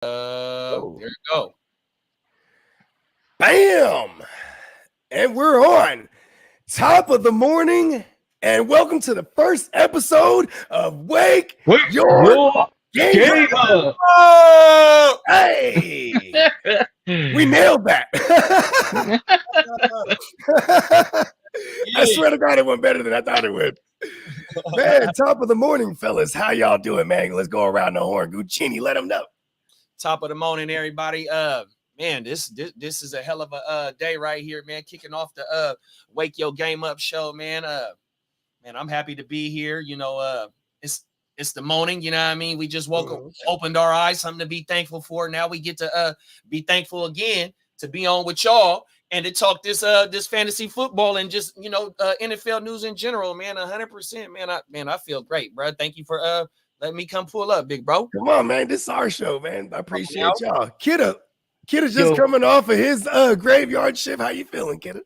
There you go. Bam! And we're on top of the morning. And welcome to the first episode of Wake Wait, Your your Game game Up. up. Oh! Hey, we nailed that. I Yeah. swear to God, it went better than I thought it would. Man, top of the morning, fellas. How y'all doing, man? Let's go around the horn. Guccini, let them know. Top of the morning, everybody. Man, this is a hell of a day right here, man. Kicking off the Wake Your Game Up show, man. Man, I'm happy to be here. It's the morning, you know what I mean? We just opened our eyes, something to be thankful for. Now we get to be thankful again to be on with y'all and to talk this fantasy football and just NFL news in general, man. 100%, man. I feel great, bro. Thank you for letting me come pull up, big bro. Come on, man. This is our show, man. I appreciate Now, y'all. Kidda's just Yo. coming off of his graveyard shift. How you feeling, Kidda?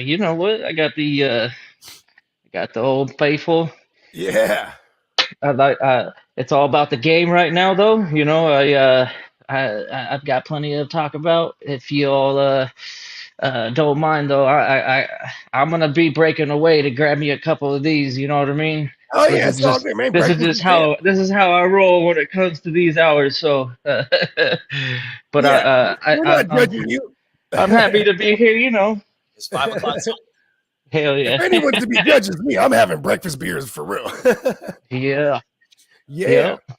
You know what? I got the old faithful. Yeah. It's all about the game right now, though. You know, I've got plenty to talk about. If you all don't mind, though, I'm gonna be breaking away to grab me a couple of these. You know what I mean? Oh This yeah, is it's all just good, man. this is Breakfast just is bam. how I roll when it comes to these hours. So, but Yeah, we're not judging you. I'm happy to be here. You know, it's 5 o'clock. hell yeah, If anyone's to be judged, it's me. I'm having breakfast beers for real. yeah. Yeah. Yep.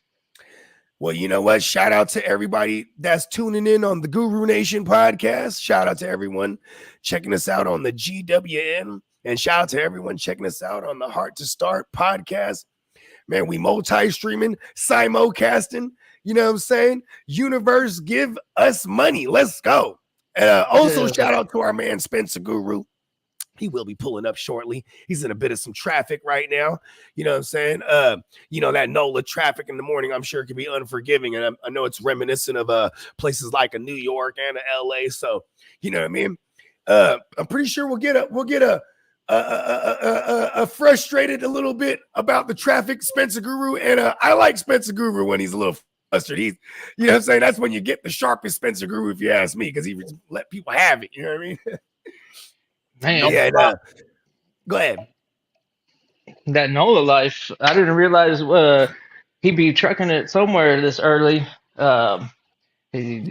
Well, you know what? Shout out to everybody that's tuning in on the Guru Nation podcast. Shout out to everyone checking us out on the GWN. And shout out to everyone checking us out on the Heart to Start podcast. Man, we multi-streaming, simulcasting. You know what I'm saying? Universe, give us money. Let's go. Also, Yeah. shout out to our man Spencer Guru. He will be pulling up shortly. He's in a bit of some traffic right now. You know what I'm saying? That NOLA traffic in the morning, I'm sure can be unforgiving. And I know it's reminiscent of places like a New York and a LA. So, you know what I mean? I'm pretty sure we'll get a frustrated a little bit about the traffic, Spencer Guru. And I like Spencer Guru when he's a little flustered. He's, you know what I'm saying? That's when you get the sharpest Spencer Guru, if you ask me, because he let people have it. You know what I mean? Man, Yeah, go ahead. that NOLA life, I didn't realize he'd be trucking it somewhere this early. He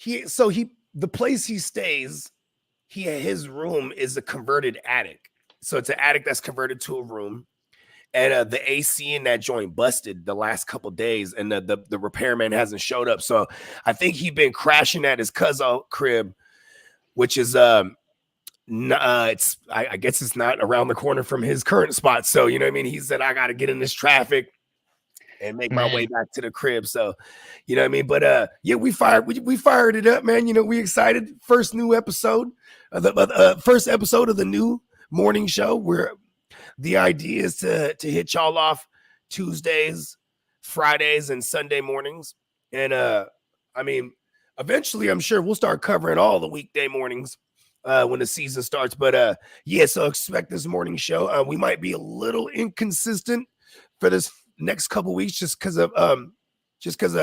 The place he stays, his room is a converted attic. So it's an attic that's converted to a room. And the AC in that joint busted the last couple days, and the repairman hasn't showed up. So I think he'd been crashing at his cousin crib, which is I guess it's not around the corner from his current spot. So, you know what I mean? He said, I got to get in this traffic and make my way back to the crib. So, you know what I mean? But yeah, we fired it up, man. You know, we excited. First new episode, first episode of the new morning show, where the idea is to hit y'all off Tuesdays, Fridays, and Sunday mornings. And I mean, eventually I'm sure we'll start covering all the weekday mornings when the season starts. But yeah, so expect this morning show. We might be a little inconsistent for this next couple weeks just because of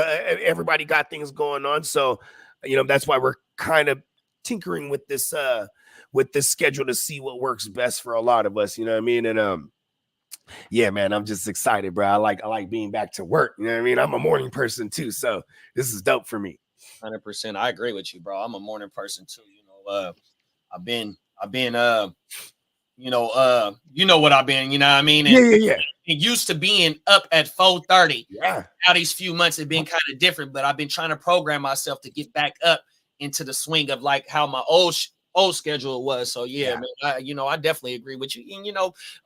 everybody got things going on. So, you know, that's why we're kind of tinkering with this schedule to see what works best for a lot of us. You know what I mean? And yeah, man, I'm just excited, bro. I like being back to work. You know what I mean? I'm a morning person too, so this is dope for me. 100%. I agree with you, bro. I'm a morning person too. You know, I've been you know what I've been, you know what I mean? And Yeah. It used to being up at 4:30. Yeah. Now these few months have been kind of different, but I've been trying to program myself to get back up into the swing of like how my old schedule was. So yeah. Man, I definitely agree with you. And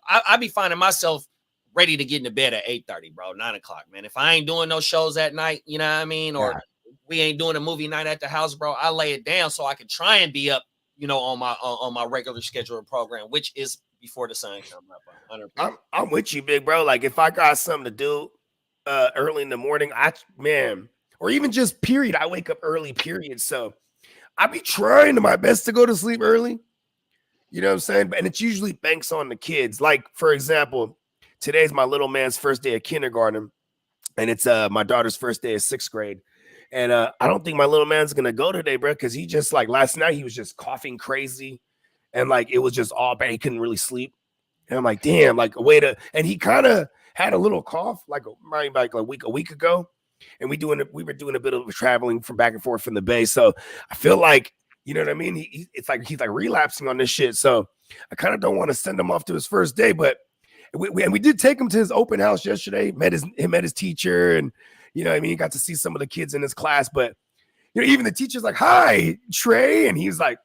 I be finding myself ready to get into bed at 8:30, bro, 9:00, man. If I ain't doing no shows at night, you know what I mean? Or we ain't doing a movie night at the house, bro, I lay it down so I can try and be up, on my regular scheduled program, which is before the sun comes up. I'm with you, big bro. Like if I got something to do early in the morning, or even just period, I wake up early, period. So I be trying to my best to go to sleep early. You know what I'm saying? And it's usually banks on the kids. Like, for example, today's my little man's first day of kindergarten. and it's my daughter's first day of 6th grade. And I don't think my little man's gonna go today, bro, because he just like last night he was just coughing crazy, and like it was just all bad. He couldn't really sleep, and I'm like, damn, like a way to. And he kind of had a little cough like a week ago, and we were doing a bit of traveling from back and forth from the Bay, so I feel like, you know what I mean. It's like he's like relapsing on this shit, so I kind of don't want to send him off to his first day, but we did take him to his open house yesterday. Met his teacher, and you know what I mean, he got to see some of the kids in his class, but you know, even the teacher's like, "Hi, Trey," and he's like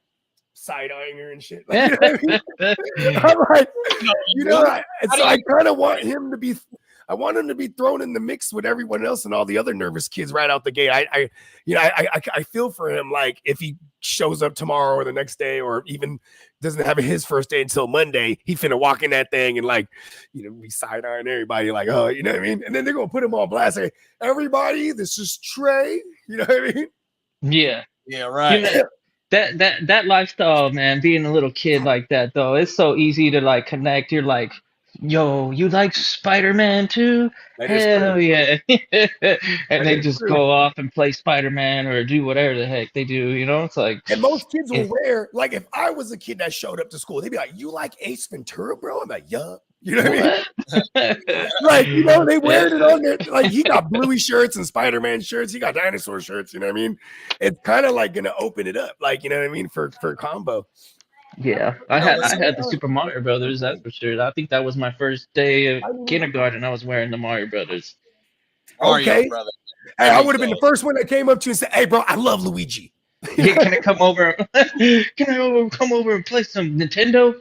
side-eyeing her and shit. Like, you know what I mean? I'm like, you know, so I kind of want him to be. I want him to be thrown in the mix with everyone else and all the other nervous kids right out the gate. I feel for him. Like if he shows up tomorrow or the next day, or even doesn't have his first day until Monday, he finna walk in that thing and like, you know, be side-eyeing everybody like, oh, you know what I mean? And then they're gonna put him on blast. Say, everybody, this is Trey. You know what I mean? Yeah. Yeah, right. You know, that lifestyle, man, being a little kid like that though, it's so easy to like connect. You're like, yo, you like Spider-Man too? Hell yeah. And they just go off and play Spider-Man or do whatever the heck they do, you know? It's like, and most kids will wear, like if I was a kid that showed up to school, they'd be like, you like Ace Ventura, bro? I'm like, yeah. You know what I mean? Like, you know, they wear it on there. Like he got Bluey shirts and Spider-Man shirts. He got dinosaur shirts. You know what I mean? It's kind of like gonna open it up, like, you know what I mean, for combo. Yeah, I had the Super Mario Brothers, that's for sure. I think that was my first day of kindergarten. I was wearing the Mario Brothers. Okay, brother. Hey, I would have been the first one that came up to you and said, "Hey, bro, I love Luigi. Yeah, can I come over? Can I come over and play some Nintendo?"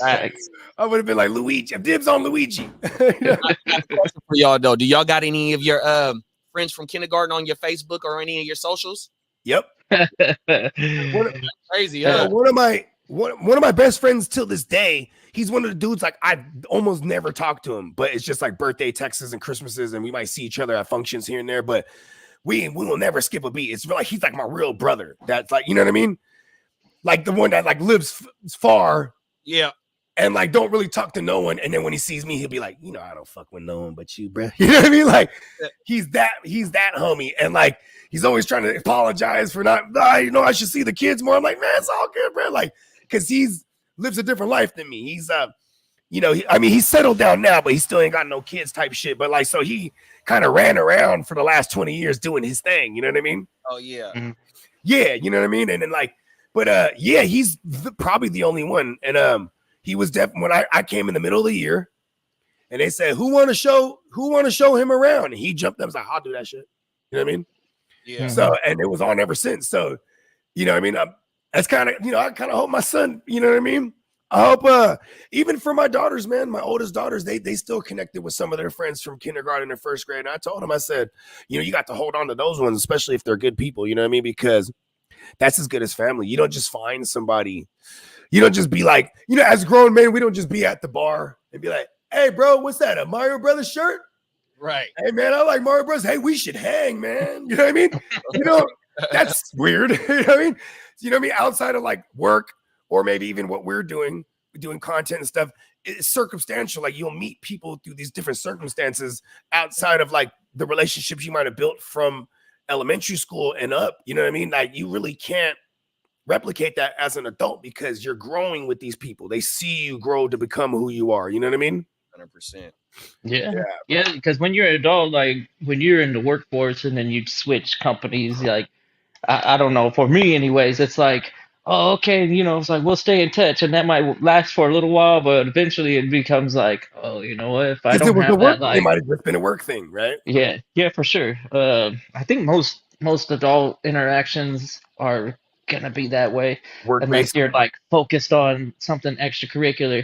Right. I would have been like, Luigi, dibs on Luigi. I got a question for y'all though. Do y'all got any of your friends from kindergarten on your Facebook or any of your socials? Yep. Crazy. One of my best friends till this day, he's one of the dudes like I almost never talk to him, but it's just like birthday texts and Christmases, and we might see each other at functions here and there, but we will never skip a beat. It's like he's like my real brother. That's like, you know what I mean? Like the one that like lives far. Yeah. And like don't really talk to no one. And then when he sees me, he'll be like, you know, I don't fuck with no one but you, bro. You know what I mean? Like he's that homie. And like he's always trying to apologize for not, you know, I should see the kids more. I'm like, man, it's all good, bro. Like, because he's lives a different life than me. He's you know, he's settled down now, but he still ain't got no kids type shit. But like, so he kind of ran around for the last 20 years doing his thing. You know what I mean? Oh yeah. Mm-hmm. Yeah. You know what I mean? And then like, but yeah, he's probably the only one. And he was definitely when I came in the middle of the year, and they said, who want to show him around? And he jumped up and was like, I'll do that shit. You know what I mean? Yeah. So, and it was on ever since. So, you know what I mean? That's kind of, you know, I kind of hope my son, you know what I mean? I hope even for my daughters, man, my oldest daughters, they still connected with some of their friends from kindergarten and first grade. And I told them, I said, you know, you got to hold on to those ones, especially if they're good people, you know what I mean? Because that's as good as family. You don't just find somebody. You don't just be like, you know, as grown men, we don't just be at the bar and be like, hey, bro, what's that? A Mario Brothers shirt? Right. Hey, man, I like Mario Brothers. Hey, we should hang, man. You know what I mean? You know, that's weird. You know what I mean? You know what I mean? Outside of like work or maybe even what we're doing content and stuff, it's circumstantial. Like you'll meet people through these different circumstances outside of like the relationships you might have built from elementary school and up. You know what I mean? Like you really can't replicate that as an adult because you're growing with these people. They see you grow to become who you are. You know what I mean? 100%. Yeah. Because when you're an adult, like when you're in the workforce and then you switch companies, like I don't know, for me anyways, it's like, oh, okay, you know, it's like we'll stay in touch, and that might last for a little while, but eventually it becomes like, oh, you know what, if I don't have that, like, it might have just been a work thing, right? Yeah, for sure. I think most adult interactions are gonna be that way, unless you're like focused on something extracurricular.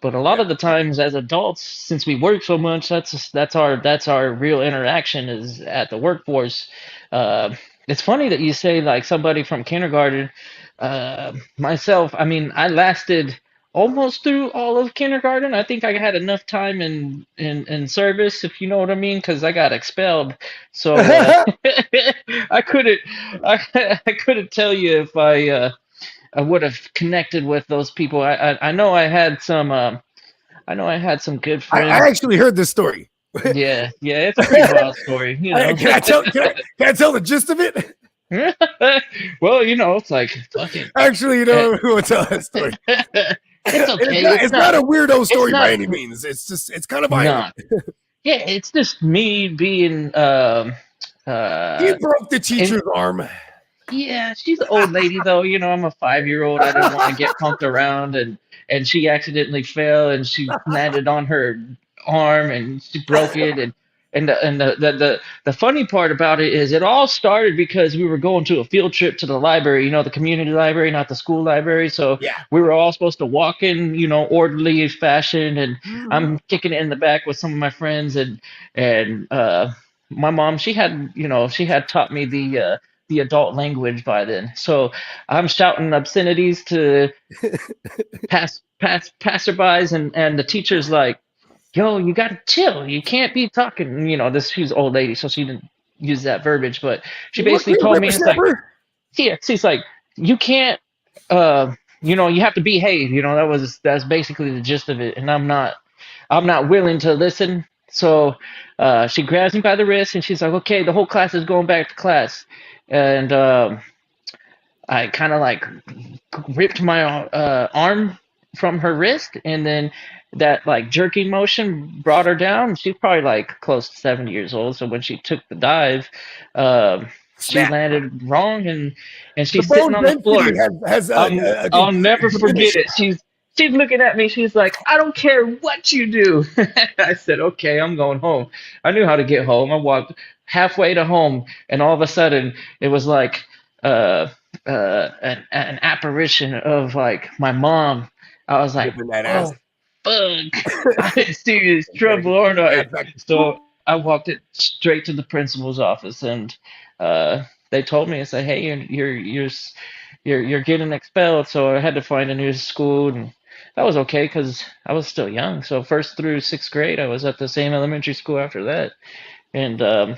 But a lot of the times, as adults, since we work so much, that's our real interaction is at the workforce. It's funny that you say like somebody from kindergarten. Myself, I mean, I lasted almost through all of kindergarten. I think I had enough time in service, if you know what I mean, because I got expelled. So I couldn't tell you if I would have connected with those people. I know I had some good friends. I actually heard this story. Yeah, it's a pretty wild story, you know. Can I tell? Can I tell the gist of it? Well, it's like fucking. Actually, eh, we will tell that story. it's okay. It's not a weirdo It's story by not. any means. It's kind of violent. Nah. Yeah, it's just me being. He broke the teacher's arm. Yeah, she's an old lady though. I'm a 5-year-old. I didn't want to get punked around, and she accidentally fell and she landed on her arm and she broke it. And the funny part about it is it all started because we were going to a field trip to the library, the community library, not the school library. So Yeah. we were all supposed to walk in, orderly fashion, and I'm kicking it in the back with some of my friends, and my mom, she had taught me the adult language by then. So I'm shouting obscenities to passerbys, and the teacher's like, yo, you gotta chill. You can't be talking. She's an old lady, so she didn't use that verbiage, but she basically told me, it's like, she's like, you can't, you have to behave. That's basically the gist of it. And I'm not willing to listen. So she grabs me by the wrist and she's like, okay, the whole class is going back to class. And I kind of like ripped my arm from her wrist, and then that like jerking motion brought her down. She's probably like close to 70 years old. So when she took the dive, she landed wrong, and she's sitting on the floor. I'll never forget it. She's looking at me. She's like, I don't care what you do. I said, okay, I'm going home. I knew how to get home. I walked halfway to home, and all of a sudden it was like an apparition of like my mom. I was like, oh, fuck. I'm in serious trouble, aren't I? So I walked it straight to the principal's office, and they told me, I said, hey, you're getting expelled. So I had to find a new school, and that was okay because I was still young. So 1st through 6th grade, I was at the same elementary school after that. And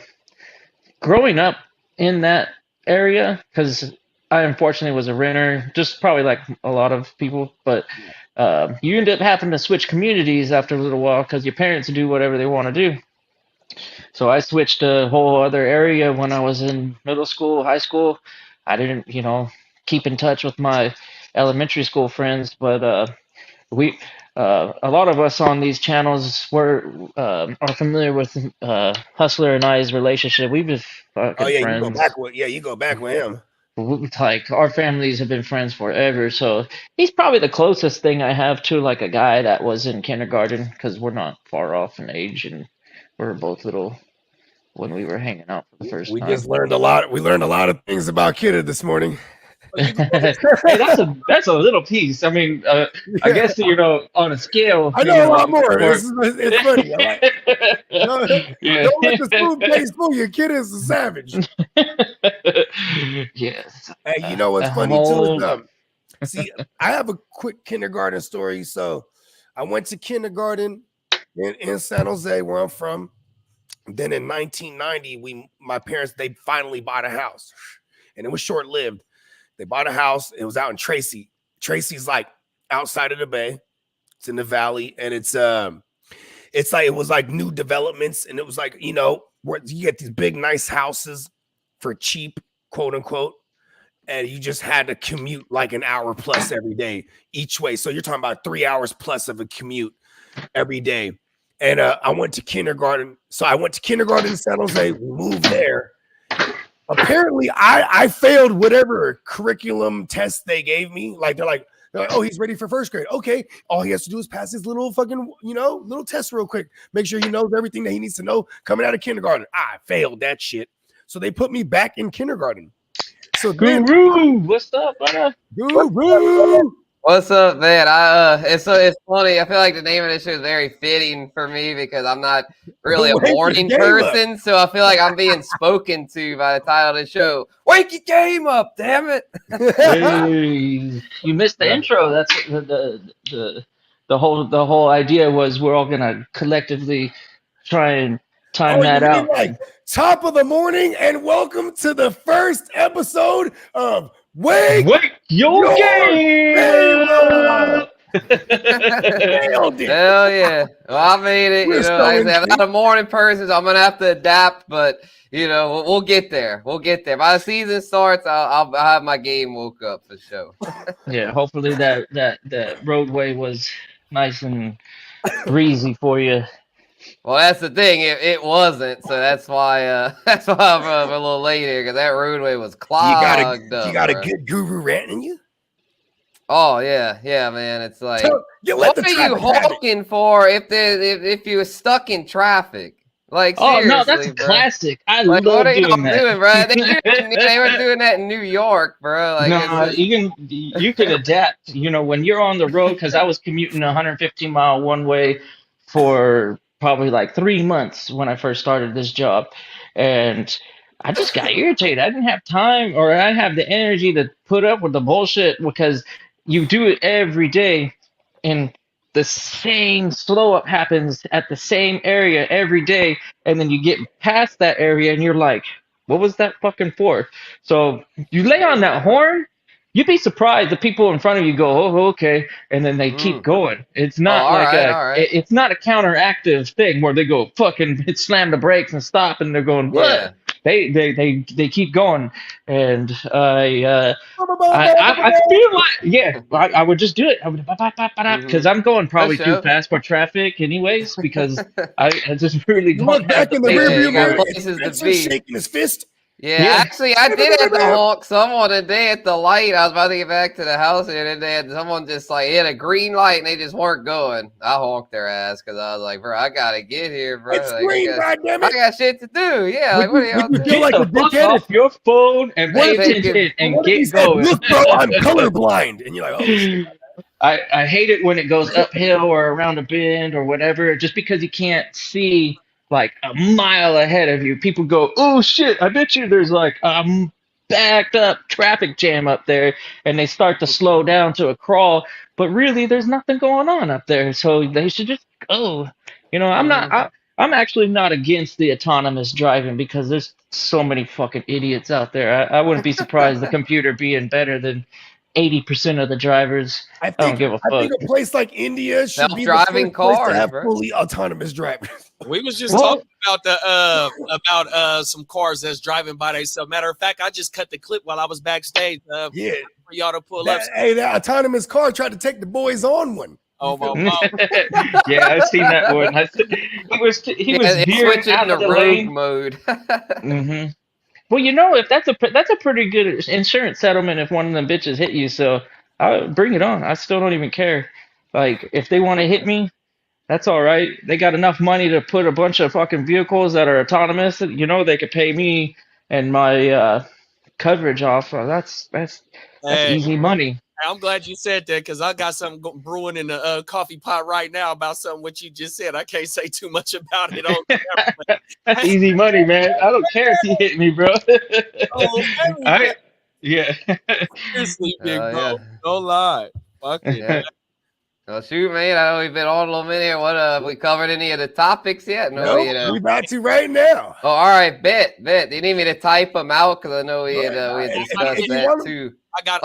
growing up in that area, because I unfortunately was a renter, just probably like a lot of people, but you end up having to switch communities after a little while because your parents do whatever they want to do. So I switched a whole other area when I was in middle school, high school. I didn't, keep in touch with my elementary school friends, but a lot of us on these channels are familiar with Hustler and I's relationship. We've been fucking friends. You go back with him. Like our families have been friends forever, so he's probably the closest thing I have to like a guy that was in kindergarten, because we're not far off in age, and we were both little when we were hanging out for the first time. We learned a lot of things about Kidda this morning. Hey, that's a little piece. I mean, I guess on a scale. I know a lot more. It's funny. Don't let the spoon taste full. Your kid is a savage. Yes. Hey, what's funny too is see, I have a quick kindergarten story. So I went to kindergarten in San Jose, where I'm from. Then in 1990, my parents, they finally bought a house, and it was short-lived. They bought a house. It was out in Tracy. Tracy's like outside of the bay. It's in the valley, and it was like new developments, and it was like, where you get these big nice houses for cheap, quote unquote, and you just had to commute like an hour plus every day each way. So you're talking about 3 hours plus of a commute every day. And I went to kindergarten. So I went to kindergarten in San Jose. We moved there. Apparently, I failed whatever curriculum test they gave me. Like they're like, oh, he's ready for 1st grade. Okay, all he has to do is pass his little fucking, little test real quick. Make sure he knows everything that he needs to know coming out of kindergarten. I failed that shit. So they put me back in kindergarten. So Guru, what's up, brother? Guru. What's up, man? It's funny. I feel like the name of this show is very fitting for me because I'm not really a morning person, so I feel like I'm being spoken to by the title of the show. Wake your game up, damn it! Hey, you missed the intro. That's the whole idea was we're all gonna collectively try and time that out. Like top of the morning, and welcome to the first episode of Wake your game up. Nailed it. Hell yeah. Well, I made it. We're You know, so like I said, I'm intrigued. not a morning person, so I'm going to have to adapt, but, you know, we'll get there. We'll get there. By the season starts, I'll have my game woke up for sure. Yeah, hopefully that roadway was nice and breezy for you. Well, that's the thing. It wasn't, so that's why I'm a little late here, because that roadway was clogged up. You got a bro. good guru ranting you? Oh yeah, man. It's like, You what let the are you traffic have it. honking for if you're stuck in traffic? Like, Oh no, that's seriously, a bro. classic. I Like, what love are y'all doing that. doing, bro? They were doing that in New York, bro. Like, it's No, just, you can adapt. You know, when you're on the road, because I was commuting 115-mile one way for probably like 3 months when I first started this job, and I just got irritated. I didn't have time, or I didn't have the energy to put up with the bullshit because you do it every day, and the same slow up happens at the same area every day, and then you get past that area, and you're like, "What was that fucking for?" So you lay on that horn, you'd be surprised the people in front of you go, "Oh, okay," and then they keep going. It's oh, not all like right, all right. it's not a counteractive thing where they go fucking slam the brakes and stop, and they're going, "What?" Yeah. They keep going, and I feel like, yeah, I would just do it. I would because I'm going probably too sure. fast for traffic anyways because I just really You don't look have back the in the Yeah, patience you rearview got for mirror. it. It's places to Spencer be. shaking his fist. Yeah, Yeah. actually, I did have to honk someone today at the light. I was about to get back to the house here, and they had someone just like hit a green light, and they just weren't going. I honked their ass because I was like, bro, I gotta get here, bro. It's Like, green, I goddammit. got shit to do. Yeah, Would like, what are you y'all doing? feel like Get a the fuck dickhead? off your phone and What pay if he- attention and What if he get said, going. "Look, bro, I'm colorblind," and you're like, "Oh shit." I hate it when it goes uphill or around a bend or whatever, just because you can't see like a mile ahead of you. People go, "Oh shit, I bet you there's like a backed up traffic jam up there," and they start to slow down to a crawl. But really, there's nothing going on up there, so they should just go. You know, I'm actually not against the autonomous driving because there's so many fucking idiots out there. I wouldn't be surprised the computer being better than 80% of the drivers. I I don't think give a fuck. a place like India should be the Self-driving first place to cars, have bro. fully autonomous drivers. We was just Well- talking about some cars that's driving by themselves. Matter of fact, I just cut the clip while I was backstage Yeah, for y'all to pull up. that autonomous car tried to take the boys on one. Oh feel my me? God. Yeah, I've seen that one. He was It's veering switching out to of the rogue lane. mode. hmm Well, you know, if that's a pretty good insurance settlement if one of them bitches hit you. So I bring it on. I still don't even care. Like if they want to hit me, that's all right. They got enough money to put a bunch of fucking vehicles that are autonomous. You know, they could pay me and my coverage off. That's Hey, easy money. I'm glad you said that because I got something brewing in the coffee pot right now about something what you just said. I can't say too much about it on camera. That's easy money, man. I don't care if you hit me, bro. Oh, I, yeah. seriously, big bro. Yeah. Don't lie. Fuck it. Yeah. Well, shoot, man. I know we've been on a little minute here. What have we covered any of the topics yet? No, Nope, we about to right now. Oh, all right. Bet. Do you need me to type them out? Because I know we had discussed if you that want 'em- too. I got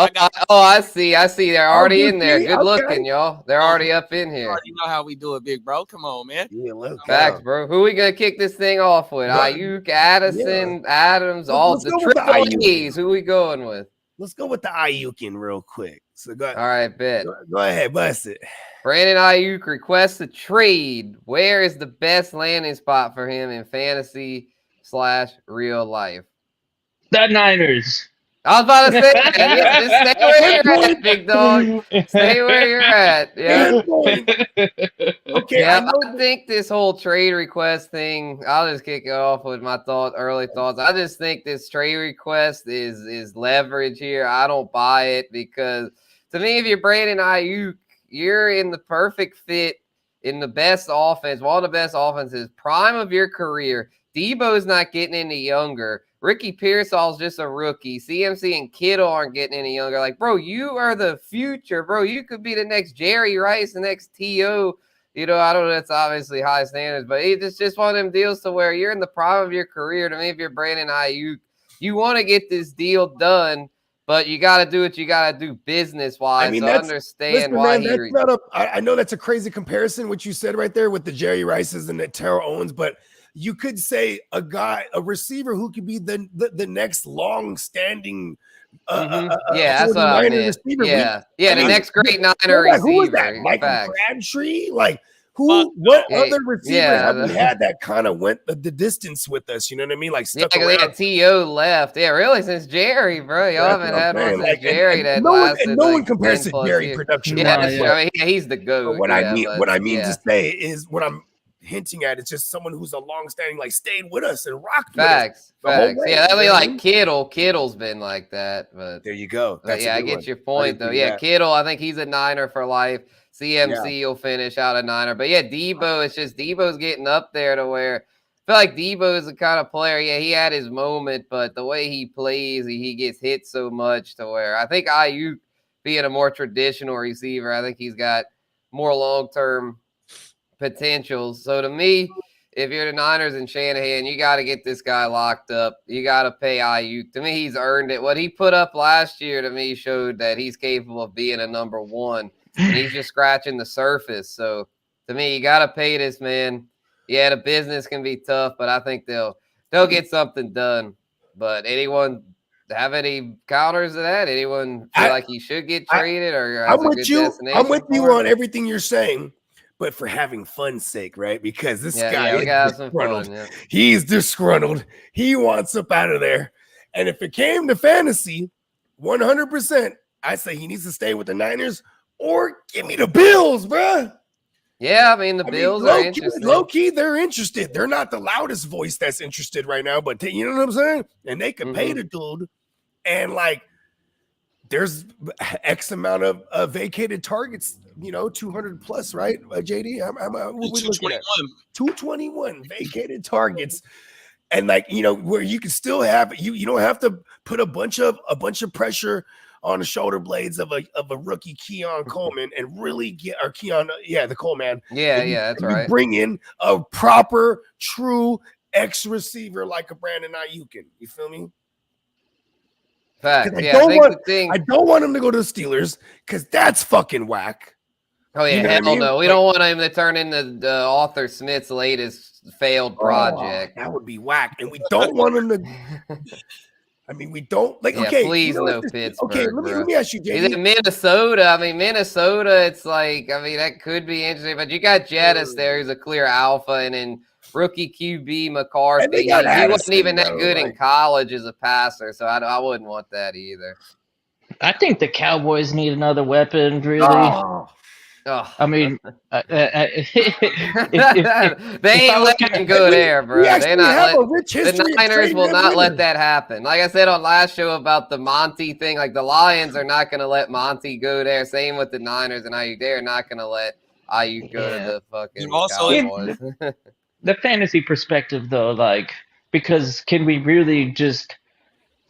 I see. They're already do in there. see. Good Okay. looking, y'all. They're already up in you here. already know how we do it, big bro. Come on, man. Yeah, let's Facts, go. bro. Who we gonna kick this thing off with? Right. Aiyuk, Addison, Adams, all Let's the go with the triple Aiyuk. A's. Who we going with? Let's go with the Aiyukin real quick. So go, All right, bet. go ahead, bust it. Brandon Aiyuk requests a trade. Where is the best landing spot for him in fantasy / real life? The Niners. I was about to say that. Yeah, just stay where you're at, big dog. Stay where you're at. Yeah. Okay, Yeah, I think this whole trade request thing, I'll just kick it off with my early thoughts. I just think this trade request is leverage here. I don't buy it because to me, if you're Brandon Aiyuk, you're in the perfect fit in the best offense, one of the best offenses, prime of your career. Debo's not getting any younger. Ricky Pearsall's just a rookie. CMC and Kittle aren't getting any younger. Like, bro, you are the future, bro. You could be the next Jerry Rice, the next T.O. You know, I don't know, that's obviously high standards, but it's just one of them deals to where you're in the prime of your career. To me, if you're Brandon Aiyuk, you want to get this deal done but you got to do what you got to do business wise. I mean, so understand why he. That's not I know that's a crazy comparison, what you said right there with the Jerry Rices and the Terrell Owens, but you could say a receiver who could be the next long-standing. That's what I meant. Receiver. The next great Niner receiver. Who was that? Michael Crabtree? Like, what other receiver have we had that kind of went the distance with us? You know what I mean? Like, stuck around. Yeah, T.O. left. Yeah, really, since Jerry, bro. Y'all haven't had one since Jerry that lasted. No one compares to Jerry production. Yeah, I mean, he's the GOAT. What I mean to say is what I'm hinting at. It's just someone who's a long-standing, like, stayed with us and rocked facts. Yeah, I mean, like Kittle's been like that. But there you go. I get your point, though. Yeah, Kittle, I think he's a Niner for life. CMC will finish out a Niner. But yeah, Debo, it's just Debo's getting up there to where I feel like Debo is the kind of player, he had his moment, but the way he plays, he gets hit so much to where I think Aiyuk being a more traditional receiver, I think he's got more long-term potential. So to me, if you're the Niners and Shanahan, you got to get this guy locked up. You got to pay Aiyuk. To me, he's earned it. What he put up last year, to me, showed that he's capable of being a number one. And he's just scratching the surface. So, to me, you got to pay this man. Yeah, the business can be tough, but I think they'll get something done. But anyone have any counters to that? Anyone feel like he should get traded? I'm with you on everything you're saying, but for having fun's sake, right? Because this guy is disgruntled. He's disgruntled. He wants up out of there. And if it came to fantasy, 100%, I say he needs to stay with the Niners. Or give me the Bills, bro. Yeah, I mean, the Bills are interested. Low key, they're interested. They're not the loudest voice that's interested right now, but you know what I'm saying? And they can pay the dude. And, like, there's X amount of vacated targets, 200 plus, right, JD? What we looking at? 221 vacated targets. And, like, where you can still have – you don't have to put a bunch of pressure – on the shoulder blades of a rookie Keon Coleman and really get the Coleman. That's right. Bring in a proper, true X receiver like a Brandon Aiyuk. You feel me? Fact. I don't want him to go to the Steelers because that's fucking whack. Oh yeah, hell no. We don't want him to turn into the Arthur Smith's latest failed project. That would be whack, and we don't want him to. I mean, we don't like. Okay, please no Pittsburgh. Okay, let me ask you, JD. Is it Minnesota? I mean, Minnesota. It's like, I mean, that could be interesting, but you got Jettis there, who's a clear alpha, and then rookie QB McCarthy. He wasn't even that good in college as a passer, so I wouldn't want that either. I think the Cowboys need another weapon, really. I mean, they ain't letting him go there, bro. The Niners will not let that happen. Like I said on last show about the Monty thing, like the Lions are not going to let Monty go there. Same with the Niners and Aiyuk. They're not going to let Aiyuk go to the fucking Cowboys. The fantasy perspective, though, like, because can we really just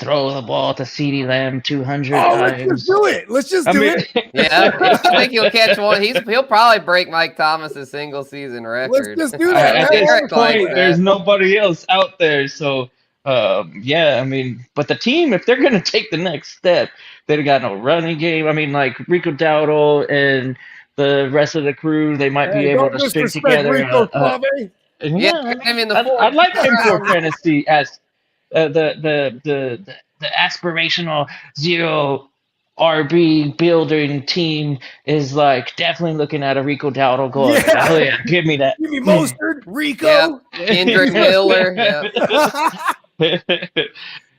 throw the ball to CeeDee Lamb 200 times? Let's just do it. Yeah, I think he'll catch one. He'll probably break Mike Thomas's single season record. Let's just do that. At this point, there's nobody else out there. So, I mean, but the team, if they're going to take the next step, they've got no running game. I mean, like Rico Dowdle and the rest of the crew, they might be able to string together. I mean, I'd like him for fantasy as the aspirational zero RB building team is like definitely looking at a Rico Dowdle going, oh yeah, give me that. Give me Mostert, Rico, Kendrick Miller.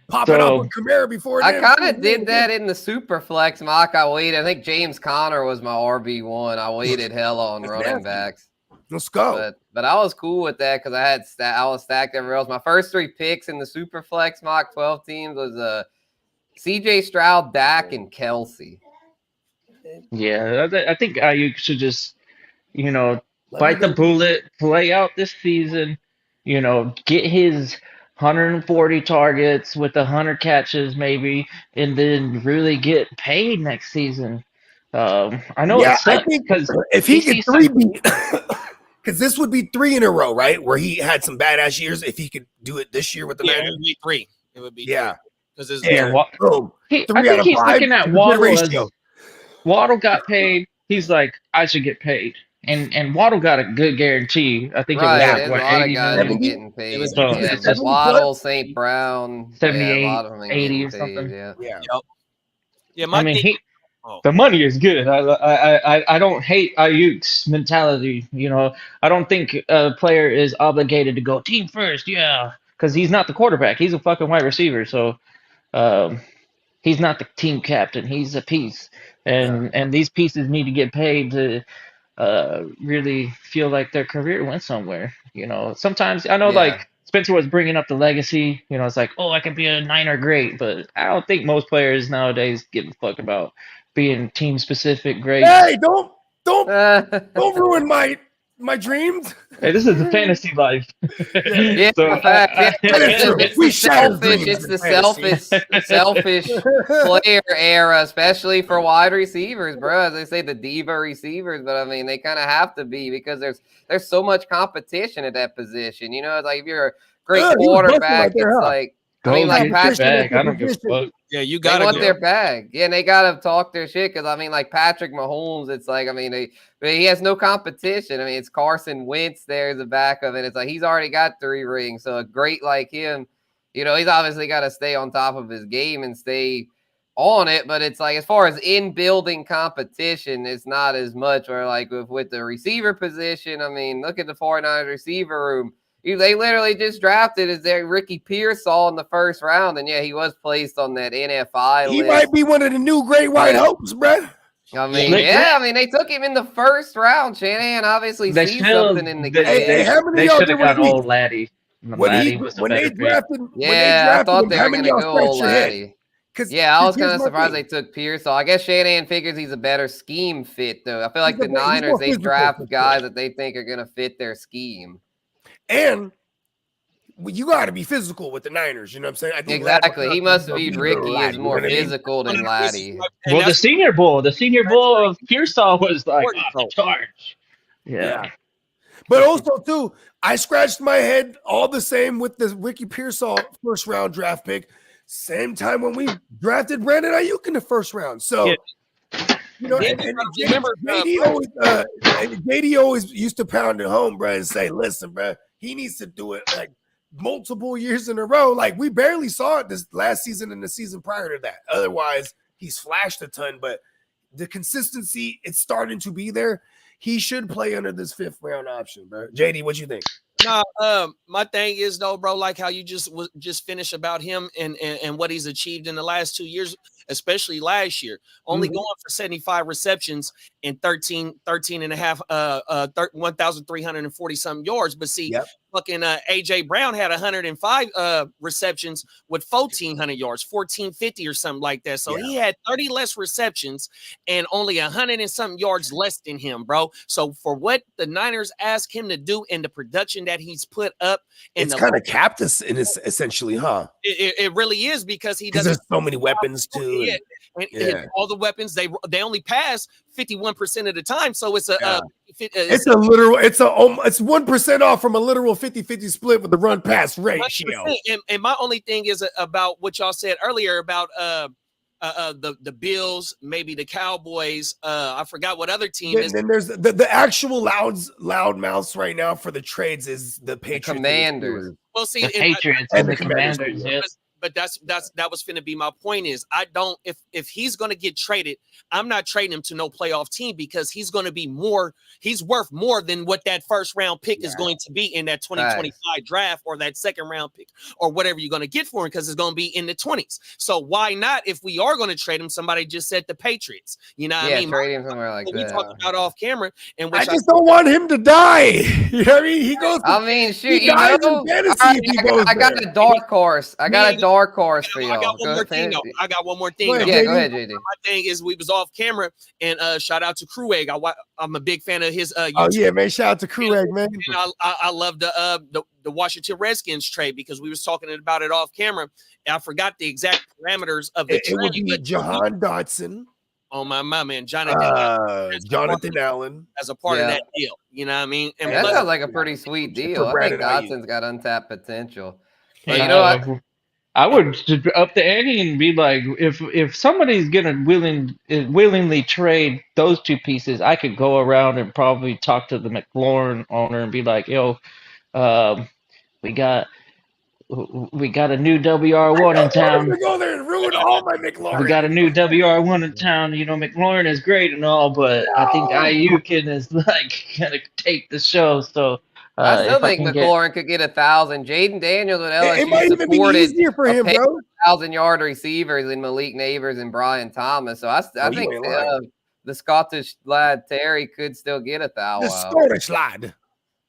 Popping up with Kamara before. I kind of did that in the Superflex mock. I think James Conner was my RB1. I waited hell on running backs. Let's go. But I was cool with that because I was stacked everywhere else. My first 3 picks in the Superflex mock 12 teams was CJ Stroud, Dak, and Kelsey. Yeah, I think Aiyuk should just, bite the bullet, play out this season, get his 140 targets with 100 catches maybe, and then really get paid next season. I know it sucks because if he gets 3 beat. Because this would be 3 in a row, right? Where he had some badass years. If he could do it this year with the Niners, it would be 3. It would be 3. because it's Yeah, Boom. I 3 out think of he's 5 looking is at a good Waddle as ratio. Waddle got paid. He's like, I should get paid, and Waddle got a good guarantee. I think it was Right, like there's what a lot of 80 guys million, been getting it was paid. so Yeah, 70 Waddle, plus. St. Brown, 78, a lot of them been 80 getting or something. paid. Yeah. Yeah. yep. Yeah, I my mean, thing. Oh, the money is good. I don't hate Ayuk's mentality. You know, I don't think a player is obligated to go team first. Yeah, because he's not the quarterback. He's a fucking wide receiver. So um, he's not the team captain. He's a piece, and these pieces need to get paid to really feel like their career went somewhere. You know, sometimes I know Yeah. like Spencer was bringing up the legacy. You know, it's like, oh, I can be a Niner great, but I don't think most players nowadays give a fuck about being team specific greats. Hey, don't ruin my dreams. Hey, this is the fantasy life. Yeah, So facts. Yeah, True. We shatter dreams It's in the fantasy. selfish player era, especially for wide receivers, bro. As they say, the diva receivers, but I mean, they kind of have to be because there's so much competition at that position. You know, it's like if you're a great He was busting quarterback, right there, it's huh? like I go mean, like get your Patrick. bag. I don't give a fuck. yeah, you They gotta want go. their bag. Yeah, and they gotta talk their shit because I mean, like Patrick Mahomes, it's like I mean, he has no competition. I mean, it's Carson Wentz there's the back of it. It's like he's already got 3 rings. So a great like him, you know, he's obviously got to stay on top of his game and stay on it. But it's like as far as in building competition, it's not as much. Or like with the receiver position, I mean, look at the 49ers receiver room. They literally just drafted is there Ricky Pearsall in the first round, and yeah, he was placed on that NFI He list. might be one of the new great white hopes, bruh. I mean, I mean, they took him in the first round. Shanahan obviously sees something in the kid. Hey, how many they of y'all should did have got with me? old Laddie. When they drafted I thought him, they how were many going of to y'all go scratched your head? Laddie. 'Cause Yeah, I was kind here's of my surprised thing. they took Pearsall. I guess Shanahan figures he's a better scheme fit, though. I feel like the He's more Niners, they physical, draft for guys sure. that they think are going to fit their scheme. And you got to be physical with the Niners. You know what I'm saying? I think Exactly. He must have Laddie- viewed Ricky Laddie, as you more know what I mean? physical than Laddie. Well, the Senior Bowl of Pearsall was like off the charge. Yeah. But also, too, I scratched my head all the same with the Ricky Pearsall first round draft pick. Same time when we drafted Brandon Aiyuk in the first round. So, you know, and JD always used to pound it home, bro, and say, listen, bro, he needs to do it like multiple years in a row. Like we barely saw it this last season and the season prior to that. Otherwise, he's flashed a ton, but the consistency, it's starting to be there. He should play under this 5th round option, bro. JD, what you think? No, my thing is though, bro, like how you just finished about him and what he's achieved in the last 2 years, especially last year, only going for 75 receptions and 13 and a half, 1,340 something yards. But see, fucking AJ Brown had 105 receptions with 1,400 yards, 1,450 or something like that. So he had 30 less receptions and only 100 and something yards less than him, bro. So for what the Niners asked him to do and the production that he's put up, it's kind of capped us in this essentially, huh? It really is because he doesn't. There's so many weapons too. And all the weapons they only pass 51% of the time. So it's it's 1% off from a literal 50-50 split with the run pass ratio. And my only thing is about what y'all said earlier about the Bills, maybe the Cowboys. I forgot what other team is. Then there's the actual loud mouths right now for the trades is the Patriots, Commanders. Well, see, the Patriots and the Commanders. But that was finna be my point is I don't if he's gonna get traded, I'm not trading him to no playoff team because he's gonna be he's worth more than what that first round pick is going to be in that 2025 draft or that second round pick or whatever you're gonna get for him because it's gonna be in the 20s. So why not if we are gonna trade him? Somebody just said the Patriots. You know what I mean? Trade him somewhere like that. We talked about off camera, and I just don't want him to die. You know what I mean? He goes. I mean, shoot, he dies in fantasy. I got a dark horse. I got a dark horse for y'all. I got one more thing. Go ahead, JD. My thing is we was off camera, and shout out to Krueg. I'm a big fan of his. Oh yeah, man! Shout out to Krueg, man. And I love the Washington Redskins trade because we was talking about it off camera, and I forgot the exact parameters of the trade. It would be Jahan Dotson. Oh my man, Jonathan Allen as a part of that deal. You know what I mean? And that sounds like a pretty sweet deal. I think Dotson's got untapped potential. But you know what? I would up the ante and be like, if somebody's gonna willingly trade those two pieces, I could go around and probably talk to the McLaurin owner and be like, yo, um, we got we got a new WR1 in town. Go there and ruin all my We McLaurin. got a new WR1 in town. You know, McLaurin is great and all, but I think Aiyuk is like gonna take the show. So I still if I think can get McLaurin could get 1,000. Jaden Daniels at It LSU might even be supported easier for him, bro. 1,000-yard receivers in Malik Neighbors and Brian Thomas. So I you think ain't lying. the Scottish lad Terry could still get 1,000. The Scottish lad.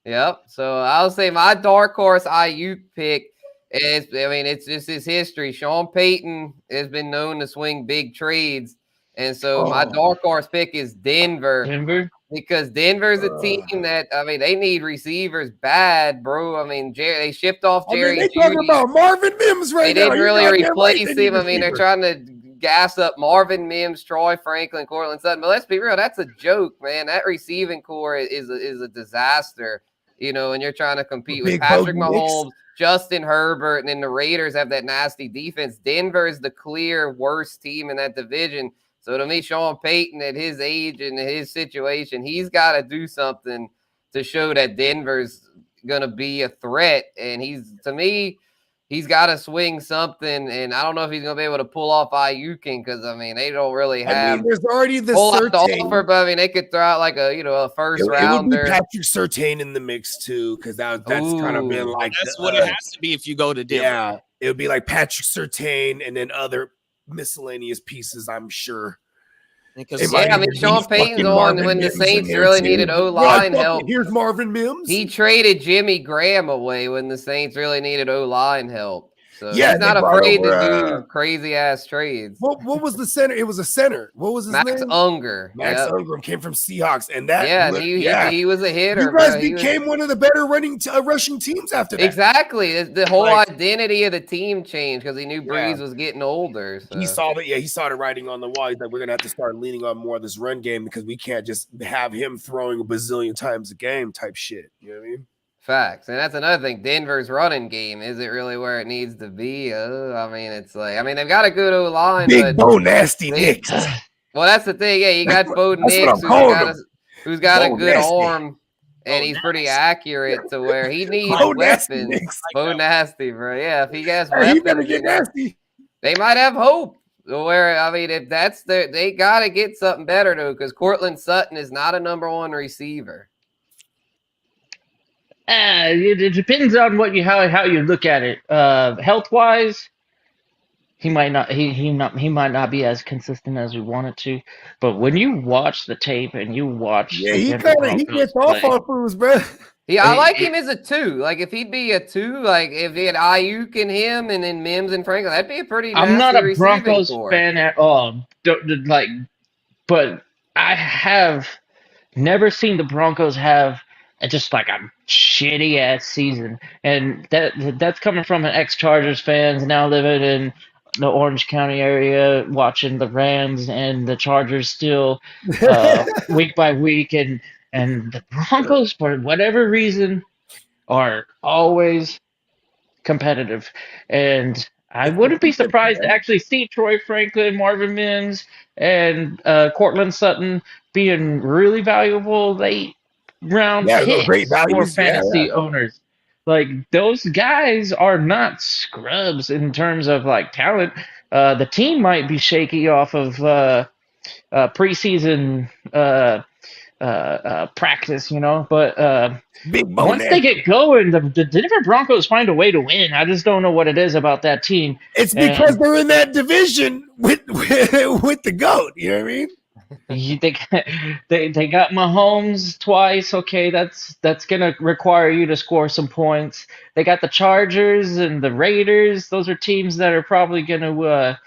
Yep. So I'll say my dark horse Aiyuk pick is, I mean, it's just his history. Sean Payton has been known to swing big trades. And so my dark horse pick is Denver. Because Denver's a team that, I mean, they need receivers bad, bro. I mean, they shipped off Jerry They Jeudy. talking about Marvin Mims right They now. didn't really replace him. I mean, they're trying to gas up Marvin Mims, Troy Franklin, Cortland Sutton. But let's be real, that's a joke, man. That receiving core is a disaster, you know, and you're trying to compete with Patrick Mahomes, Justin Herbert, and then the Raiders have that nasty defense. Denver is the clear worst team in that division. So to me, Sean Payton at his age and his situation, he's got to do something to show that Denver's going to be a threat. And to me, he's got to swing something. And I don't know if he's going to be able to pull off Aiyuk, because, I mean, they don't really have. I mean, there's already the offer, but I mean, they could throw out like a first rounder. It would be Patrick Surtain in the mix too, because that's kind of been like that's what it has to be if you go to Denver. Yeah, it would be like Patrick Surtain and then other miscellaneous pieces, I'm sure. I mean, Sean Payton's on when the Saints really needed O-line help. Here's Marvin Mims. He traded Jimmy Graham away when the Saints really needed O-line help. So he's not afraid to do crazy-ass trades. What was the center? It was a center. What was his name? Max Unger. Max Unger came from Seahawks. And that he was a hitter. You guys became one of the better rushing teams after that. Exactly. The whole identity of the team changed because he knew Breeze was getting older. So. He saw the writing on the wall. He's like, we're going to have to start leaning on more of this run game because we can't just have him throwing a bazillion times a game type shit. You know what I mean? Facts. And that's another thing. Denver's running game, is it really where it needs to be? I mean, it's like, they've got a good O-line. Big Bo Nasty Nicks. Well, that's the thing. Yeah, you got Bo Nix who's got a good arm, and he's pretty accurate to where he needs weapons. Bo Nasty, bro. Yeah, if he has weapons, they might have hope. Where, I mean, if that's they got to get something better, though, because Cortland Sutton is not a number one receiver. It depends on how you look at it. Health wise, he might not be as consistent as we wanted to. But when you watch the tape and you watch, he gets off on fools, bro. Yeah, I like him as a 2. Like if he'd be a 2, like if he had Aiyuk and him, and then Mims and Franklin, that'd be a pretty. I'm not a Broncos fan at all. But I have never seen the Broncos have just like a shitty ass season, and that's coming from an ex-Chargers fans now living in the Orange County area, watching the Rams and the Chargers still week by week, and the Broncos, for whatever reason, are always competitive. And I wouldn't be surprised to actually see Troy Franklin, Marvin Mims, and Cortland Sutton being really valuable late round picks for fantasy owners. Like, those guys are not scrubs in terms of like talent. The team might be shaky off of preseason practice, but once they get going, the Denver Broncos find a way to win. I just don't know what it is about that team. It's because they're in that division with the GOAT. You know what I mean? They got Mahomes twice. Okay, that's gonna require you to score some points. They got the Chargers and the Raiders. Those are teams that are probably gonna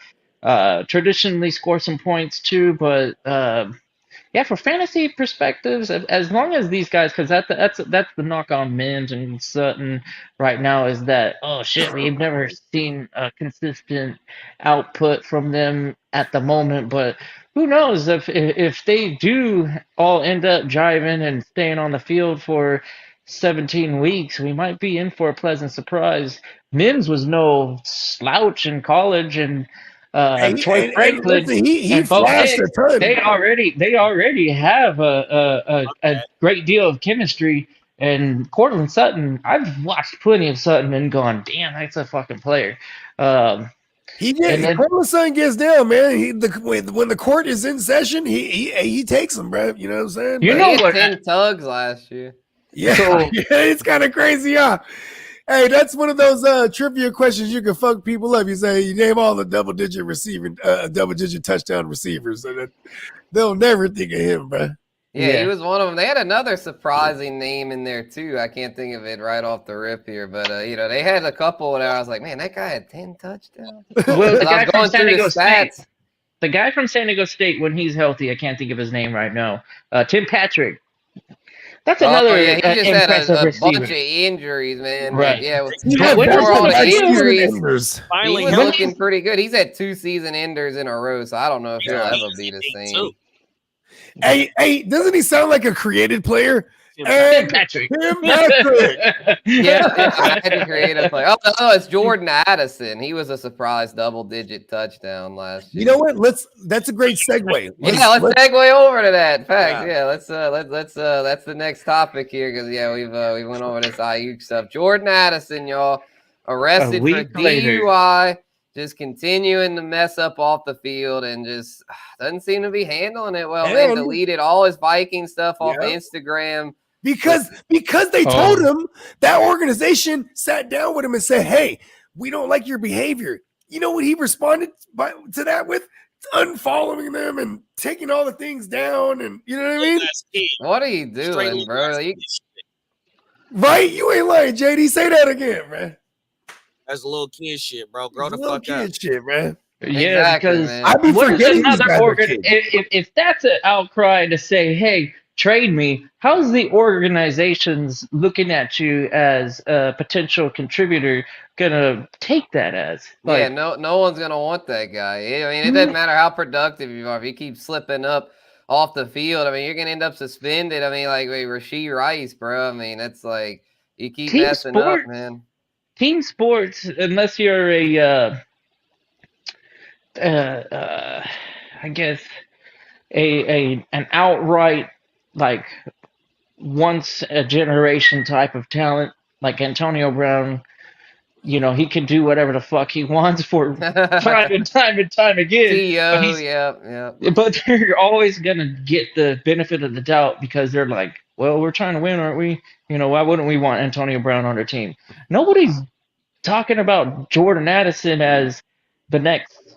traditionally score some points too. But for fantasy perspectives, as long as these guys, because that's the knock on Mims and Sutton right now, is that we've never seen a consistent output from them at the moment. But who knows if they do all end up driving and staying on the field for 17 weeks, we might be in for a pleasant surprise. Mims was no slouch in college, and Troy Franklin listen, he and Bo flashed Nix, a ton. they already have a great deal of chemistry. And Cortland Sutton, I've watched plenty of Sutton and gone, damn, that's a fucking player. And then Cortland Sutton gets down, man. When the court is in session, he takes them, bro. You know what I'm saying? You He know had what? 10 tugs last year. Yeah, yeah, it's kind of crazy, huh? Hey, that's one of those trivia questions you can fuck people up. You say you name all the double-digit touchdown receivers, and they'll never think of him, bro. Yeah, he was one of them. They had another surprising name in there too. I can't think of it right off the rip here, but they had a couple that I was like, man, that guy had 10 touchdowns. Well, the guy from San Diego stats. State. The guy from San Diego State, when he's healthy, I can't think of his name right now. Tim Patrick. That's another he just impressive had a receiver. bunch of injuries, man. Right. But yeah, with all the injuries, Finally he was healthy. looking pretty good. He's had 2 season enders in a row, so I don't know if he'll ever be the same. Hey, doesn't he sound like a created player? Tim Patrick. Tim Patrick. Yeah, creative player. Oh, it's Jordan Addison. He was a surprise double-digit touchdown last year. You know what? That's a great segue. Let's segue over to that. In fact, let's that's the next topic here because we went over this Aiyuk stuff. Jordan Addison, y'all, arrested for DUI, just continuing to mess up off the field and just doesn't seem to be handling it well. Man, deleted all his Viking stuff off Instagram. Because they told him, that organization sat down with him and said, hey, we don't like your behavior. You know what he responded to that with? Unfollowing them and taking all the things down, and you know what I mean? What are you doing, bro? Right? You ain't lying, JD. Say that again, man. That's little kid shit, bro. Grow the fuck up. Shit, man. Yeah, exactly, because man. I'd be forgetting if that's an outcry to say, hey, trade me, how's the organizations looking at you as a potential contributor gonna take that as? Like, no one's gonna want that guy. I mean, it doesn't matter how productive you are. If you keep slipping up off the field, I mean, you're gonna end up suspended. I mean, like Rashee Rice, bro. I mean, that's like you keep messing up, man. Team sports, unless you're a I guess an outright like once a generation type of talent like Antonio Brown, he can do whatever the fuck he wants for time and time again. But you're always gonna get the benefit of the doubt because they're like, well, we're trying to win, aren't we? Why wouldn't we want Antonio Brown on our team? Nobody's talking about Jordan Addison as the next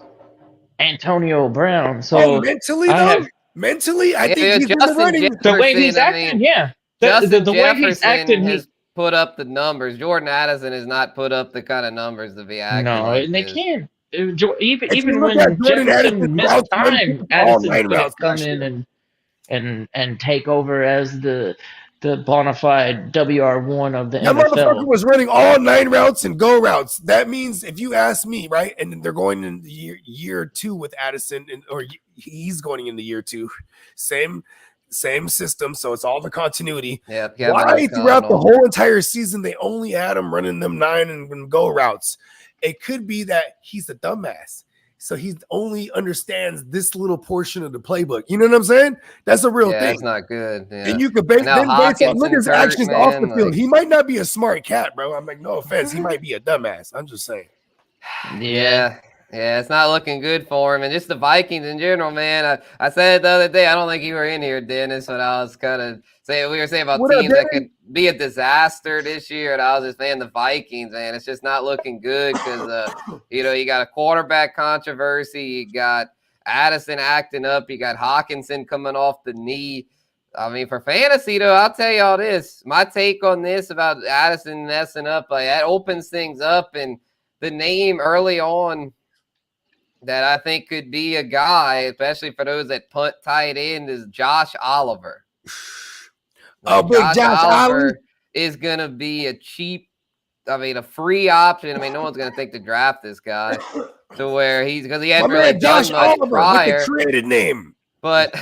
Antonio Brown. So mentally, I think he's in the running. The way he's acting, the way he's acting, he's put up the numbers. Jordan Addison has not put up the kind of numbers to be acting. No, like and they this. can't. Even when Jefferson missed time, Addison's gonna come in and take over as the bona fide WR1 of the NFL. That motherfucker was running all 9 routes and go routes. That means if you ask me, right, and they're going in the year 2 with Addison, or he's going in the year 2, same system, so it's all the continuity. Yeah. Why throughout the whole entire season they only had him running them 9 and go routes? It could be that he's a dumbass. So he only understands this little portion of the playbook. You know what I'm saying? That's a real thing. That's not good. Yeah. And you could look at his actions off the field. He might not be a smart cat, bro. I'm like, no offense. He might be a dumbass. I'm just saying. Yeah, it's not looking good for him. And just the Vikings in general, man. I said it the other day. I don't think you were in here, Dennis, when I was kind of saying, we were saying about teams that could be a disaster this year. And I was just saying the Vikings, man, it's just not looking good because, you got a quarterback controversy. You got Addison acting up. You got Hawkinson coming off the knee. I mean, for fantasy, though, I'll tell y'all this. My take on this about Addison messing up, like that opens things up. And the name early on that I think could be a guy, especially for those that punt tight end, is Josh Oliver. Josh Oliver is going to be a free option. I mean, no one's going to think to draft this guy to where because he hadn't really done much prior. With the created name. But,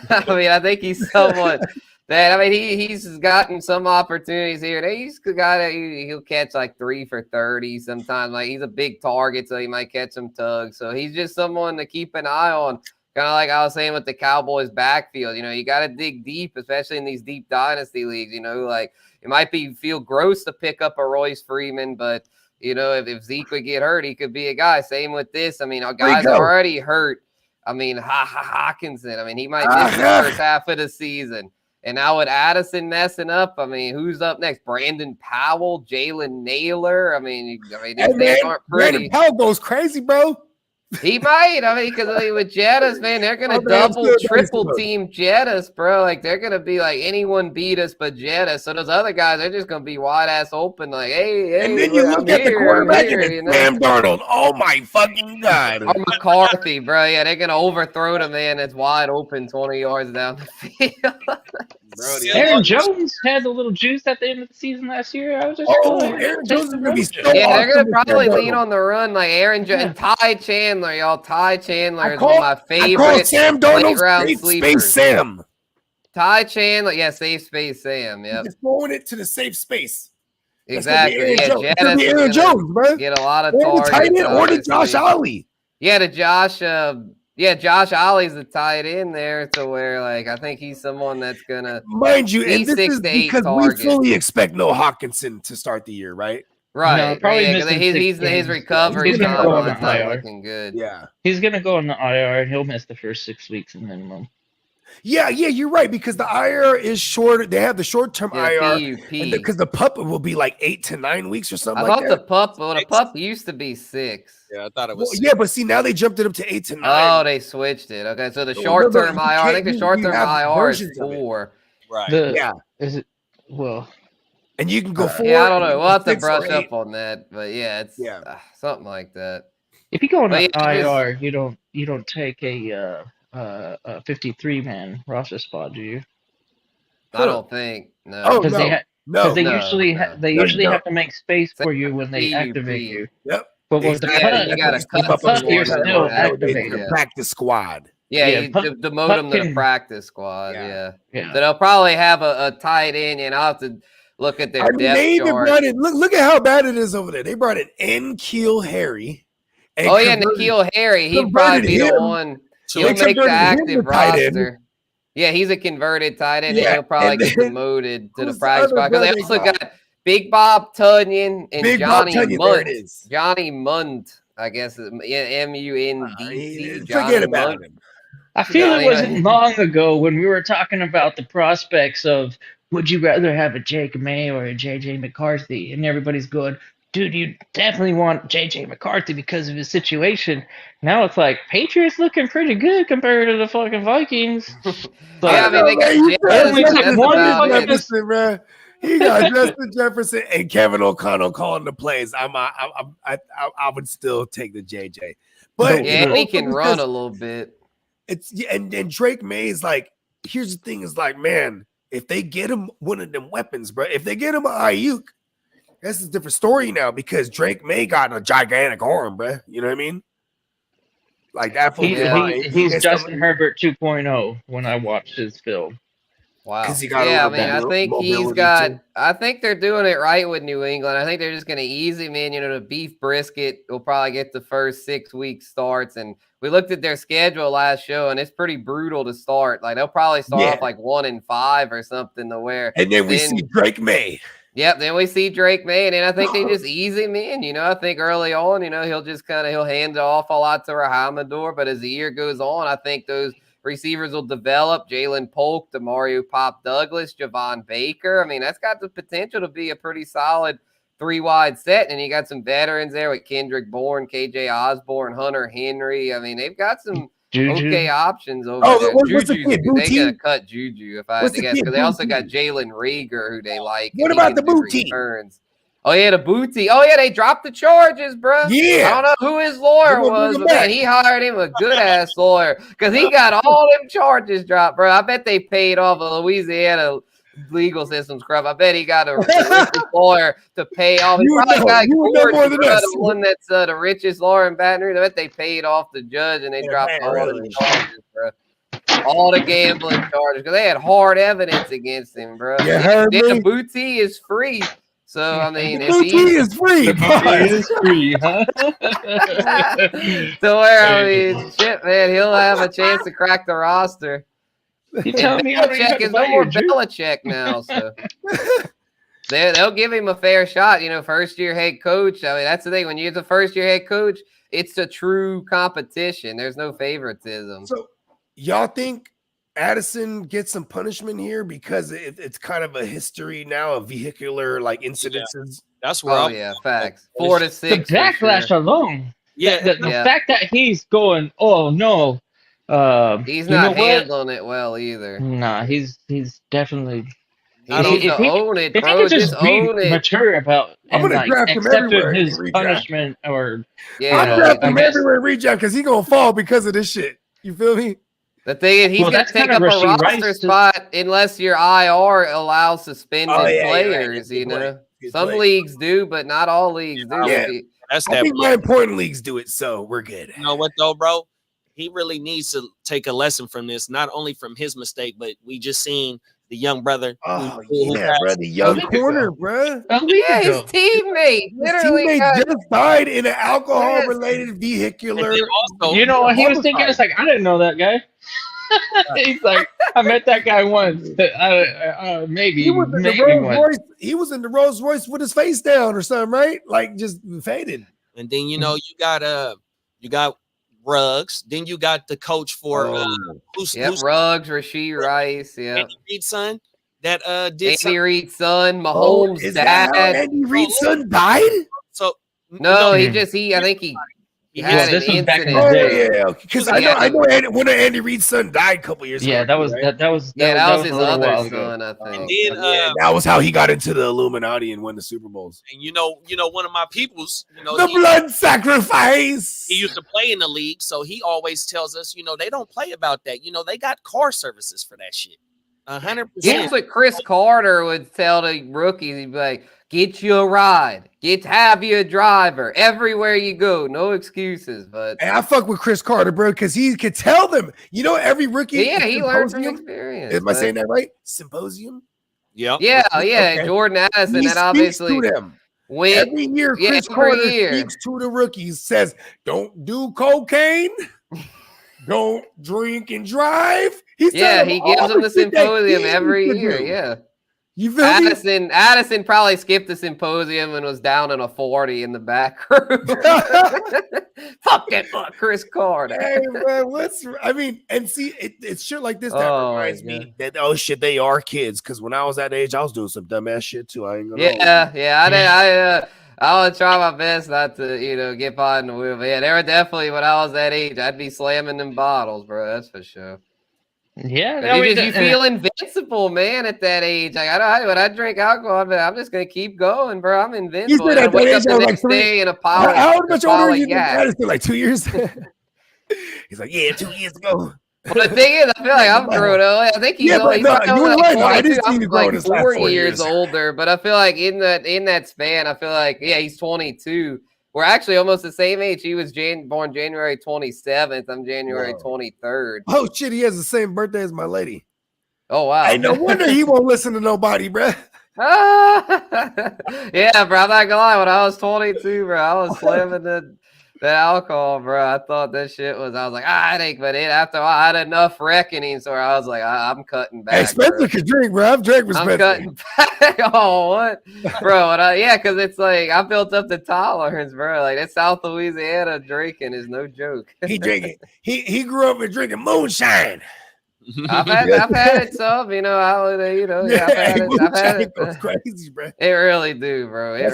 I mean, I think he's somewhat that I mean he's gotten some opportunities here. He'll catch like 3 for 30 sometimes. Like he's a big target, so he might catch some tugs. So he's just someone to keep an eye on. Kind of like I was saying with the Cowboys backfield. You got to dig deep, especially in these deep dynasty leagues. Like it might feel gross to pick up a Royce Freeman, but if Zeke would get hurt, he could be a guy. Same with this. I mean, our guys are already hurt. I mean, Hawkinson. I mean, he might miss the first half of the season. And now with Addison messing up, I mean, who's up next? Brandon Powell, Jalen Naylor. I mean, these names aren't pretty. Brandon Powell goes crazy, bro. He might. I mean, because with Jettas, man, they're gonna triple team Jettas, bro. Like they're gonna be like anyone beat us but Jettas. So those other guys are just gonna be wide ass open, like, hey. And then you look at the quarterback and Sam Darnold. Oh my fucking god. Or McCarthy, bro. Yeah, they're gonna overthrow the man that's wide open 20 yards down the field. Brody, Aaron Jones had a little juice at the end of the season last year. I was just Aaron Jones is gonna be so they're gonna probably lean on the run like Aaron Jones and Ty Chandler, y'all. Ty Chandler is one of my favorite Sam Darnold round safe sleepers. Space Sam. Ty Chandler, safe space Sam. Yep. He's throwing it to the safe space. Exactly. Yeah, Aaron Jones, bro. Get a lot of targets. Tight end or the Josh Ollie. Yeah, Josh Ollie's the tight end there to where, like, I think he's someone that's gonna mind you, and this is because targets. we fully expect no Hawkinson to start the year, right? Right. No, probably his recovery is not looking good. Yeah, he's gonna go on the IR and he'll miss the first 6 weeks minimum. Yeah, you're right because the IR is shorter. They have the short-term IR because the pup will be like 8 to 9 weeks or something. I thought the pup used to be 6. Yeah, I thought it was. Well, yeah, but see, now they jumped it up to 8 to 9. Oh, they switched it. Okay, so the short-term IR. I think the short-term IR is 4. Right. Is it? Well, and you can go 4. Yeah, I don't know. We'll have to brush up on that, but yeah, it's something like that. If you go on the IR, you don't take a 53-man roster spot, do you? I don't think. No. Oh, because they usually have to make space for you when they PUP. activate you. Yep. But with the cut, you got to cut. You're still activated. The practice squad. Yeah, demote them to the practice squad. Yeah. So they'll probably have a tight end, and I'll have to look at their depth chart. Look at how bad it is over there. They brought in N'Keal Harry. N'Keal Harry. He'd probably be the one. He'll make the active roster. Yeah, he's a converted tight end, and he'll probably get demoted to the practice squad. Because they also got Big Bob Tunyon and Johnny Munt. Johnny Munt, I guess, MUNDT. Forget about him. I feel it wasn't long ago when we were talking about the prospects of would you rather have a Jake May or a JJ McCarthy, and everybody's going, dude, you definitely want JJ McCarthy because of his situation. Now it's like Patriots looking pretty good compared to the fucking Vikings. But I mean, they got Jefferson, man. He got Justin Jefferson and Kevin O'Connell calling the plays. I would still take the JJ, but he can run a little bit. It's and Drake May is like. Here's the thing: is like, man, if they get him one of them weapons, bro. If they get him an Aiyuk. That's a different story now because Drake May got a gigantic arm, bro. You know what I mean? Like that. He's Justin Herbert 2.0 when I watched his film. Wow. I think they're doing it right with New England. I think they're just going to ease him in. The beef brisket will probably get the first 6 week starts. And we looked at their schedule last show, and it's pretty brutal to start. Like they'll probably start off like 1-5 or something to where. And then we see Drake May. Yep, then we see Drake May, and I think they just ease him in. I think early on, he'll just he'll hand it off a lot to Rahamador, but as the year goes on, I think those receivers will develop. Jalen Polk, DeMario Pop Douglas, Javon Baker. I mean, that's got the potential to be a pretty solid 3-wide set, and you got some veterans there with Kendrick Bourne, KJ Osborne, Hunter Henry. I mean, they've got some okay options over there. Juju, they gotta cut Juju if I had to guess because they also got Jalen Rieger who they like. What about the Booty? Returns. Oh yeah, the Booty. Oh yeah, they dropped the charges, bro. Yeah, I don't know who his lawyer was, but man, he hired him a good ass lawyer because he got all them charges dropped, bro. I bet they paid off a Louisiana legal system scrub. I bet he got a lawyer to pay off. He probably got Gordon, the one that's the richest lawyer in Baton Rouge. I bet they paid off the judge and they dropped all the charges, bro. all the gambling charges because they had hard evidence against him, bro. You heard me? The booty is free. So I mean, The if booty he is free. It is free, huh? to where I mean, shit, man, he'll have a chance to crack the roster. You telling me I'm Belichick is no more Belichick now, so they'll give him a fair shot. You know, first year head coach. I mean, that's the thing. When you're the first year head coach, it's a true competition. There's no favoritism. So y'all think Addison gets some punishment here because it's kind of a history now of vehicular like incidences? That's where Oh yeah, facts. 4 to 6. The backlash alone. Yeah, The fact that he's going, oh no, he's you know not what? handling it well either. Nah, he's definitely. He needs to own it, If bro. he could just be own it. mature about I'm and gonna like draft him everywhere accepted in his redraft. punishment, or Yeah, I'm drafting him guess- everywhere in redraft because he's gonna fall because of this shit. You feel me? the thing is, he's Well, gonna that's take kind up of a Rasheed roster Rice, spot unless your IR allows suspended Oh, yeah, you're right. players. Good You know, point. Good some point. league do, but not all leagues do. Yeah. that's I that. think my important leagues do it, so we're good. You know what though, bro? He really needs to take a lesson from this, not only from his mistake, but we just seen the young brother. Oh who yeah, bro, the young week ago. corner, bro. Yeah, his teammate His literally teammate got just died in an alcohol-related vehicular. And then also, You know what he was homicide. thinking? It's like, I didn't know that guy. He's like, I met that guy once. Maybe He was in the maybe Rolls once. Royce. He was in the Rolls Royce with his face down or something, right? Like just faded. and then you know you got Ruggs. Then you got the coach for who's Ruggs, Rasheed Rice, Andy Reid's son that did Andy something. Reid's son, Mahomes' is that how dad. Andy Reid's son died? So No, he I think he Well, had this an was back in incident. the Oh day. yeah, because I know when Andy Reid's son died a couple years ago. Yeah, that was right? that was That was his a little other while ago. son, I think. And then Yeah, that was how he got into the Illuminati and won the Super Bowls. and you know one of my peoples, The blood sacrifice. he used to play in the league, so he always tells us, they don't play about that. They got car services for that shit. 100%. Here's what Chris Carter would tell the rookies. He'd be like, get you a ride. Have you a driver. Everywhere you go. No excuses. But And I fuck with Chris Carter, bro, because he could tell them. Every rookie. yeah, he learned from Symposium- experience. Am I saying that right? Symposium. Yeah. Yeah, Okay. Jordan Addison. He That speaks obviously to them. went. Every year, Yeah, Chris every Carter year. speaks to the rookies, says, don't do cocaine, don't drink and drive. He's Yeah, telling he all gives them the shit that symposium he every needs to year. do. Yeah. You feel me? Addison probably skipped the symposium and was down in a 40 in the back room. Fuck that fuck Chris Carter. Hey, man, and see, it's shit like this that Oh, reminds my me that, oh shit, they are kids. Because when I was that age, I was doing some dumbass shit too. I ain't gonna I would try my best not to, get behind the wheel. But yeah, they were definitely, when I was that age, I'd be slamming them bottles, bro. That's for sure. Yeah, You feel invincible, man, at that age. Like when I drink alcohol, I'm just gonna keep going, bro. I'm invincible. said I at wake that up age, the I was next like day in a pile. How much older are you than gas. Addison? Like 2 years? He's like, yeah, 2 years ago. But the thing is, I feel like I'm grown up. I think he's Yeah, but he's no, like, you were like right. No, I 22. didn't see I'm you grow in like this last 4 4 years years. older, but I feel like in that span, I feel like he's 22. We're actually almost the same age. He was born January 27th. I'm January 23rd. Oh shit, he has the same birthday as my lady. Oh wow! Hey, no wonder he won't listen to nobody, bro. Yeah, bro. I'm not gonna lie. When I was 22, bro, I was slamming the alcohol, bro. I thought that shit was. I was like, it ain't. But after I had enough reckoning, so I was like, I'm cutting back. Hey, Spencer bro. could drink, bro. I've drank with I'm Spencer. cutting back. Oh, what, bro? Because it's like I built up the tolerance, bro. Like that South Louisiana drinking is no joke. He drinking. He grew up with drinking moonshine. I've had it some, I've had it. Goes crazy, bro. It really do, bro. It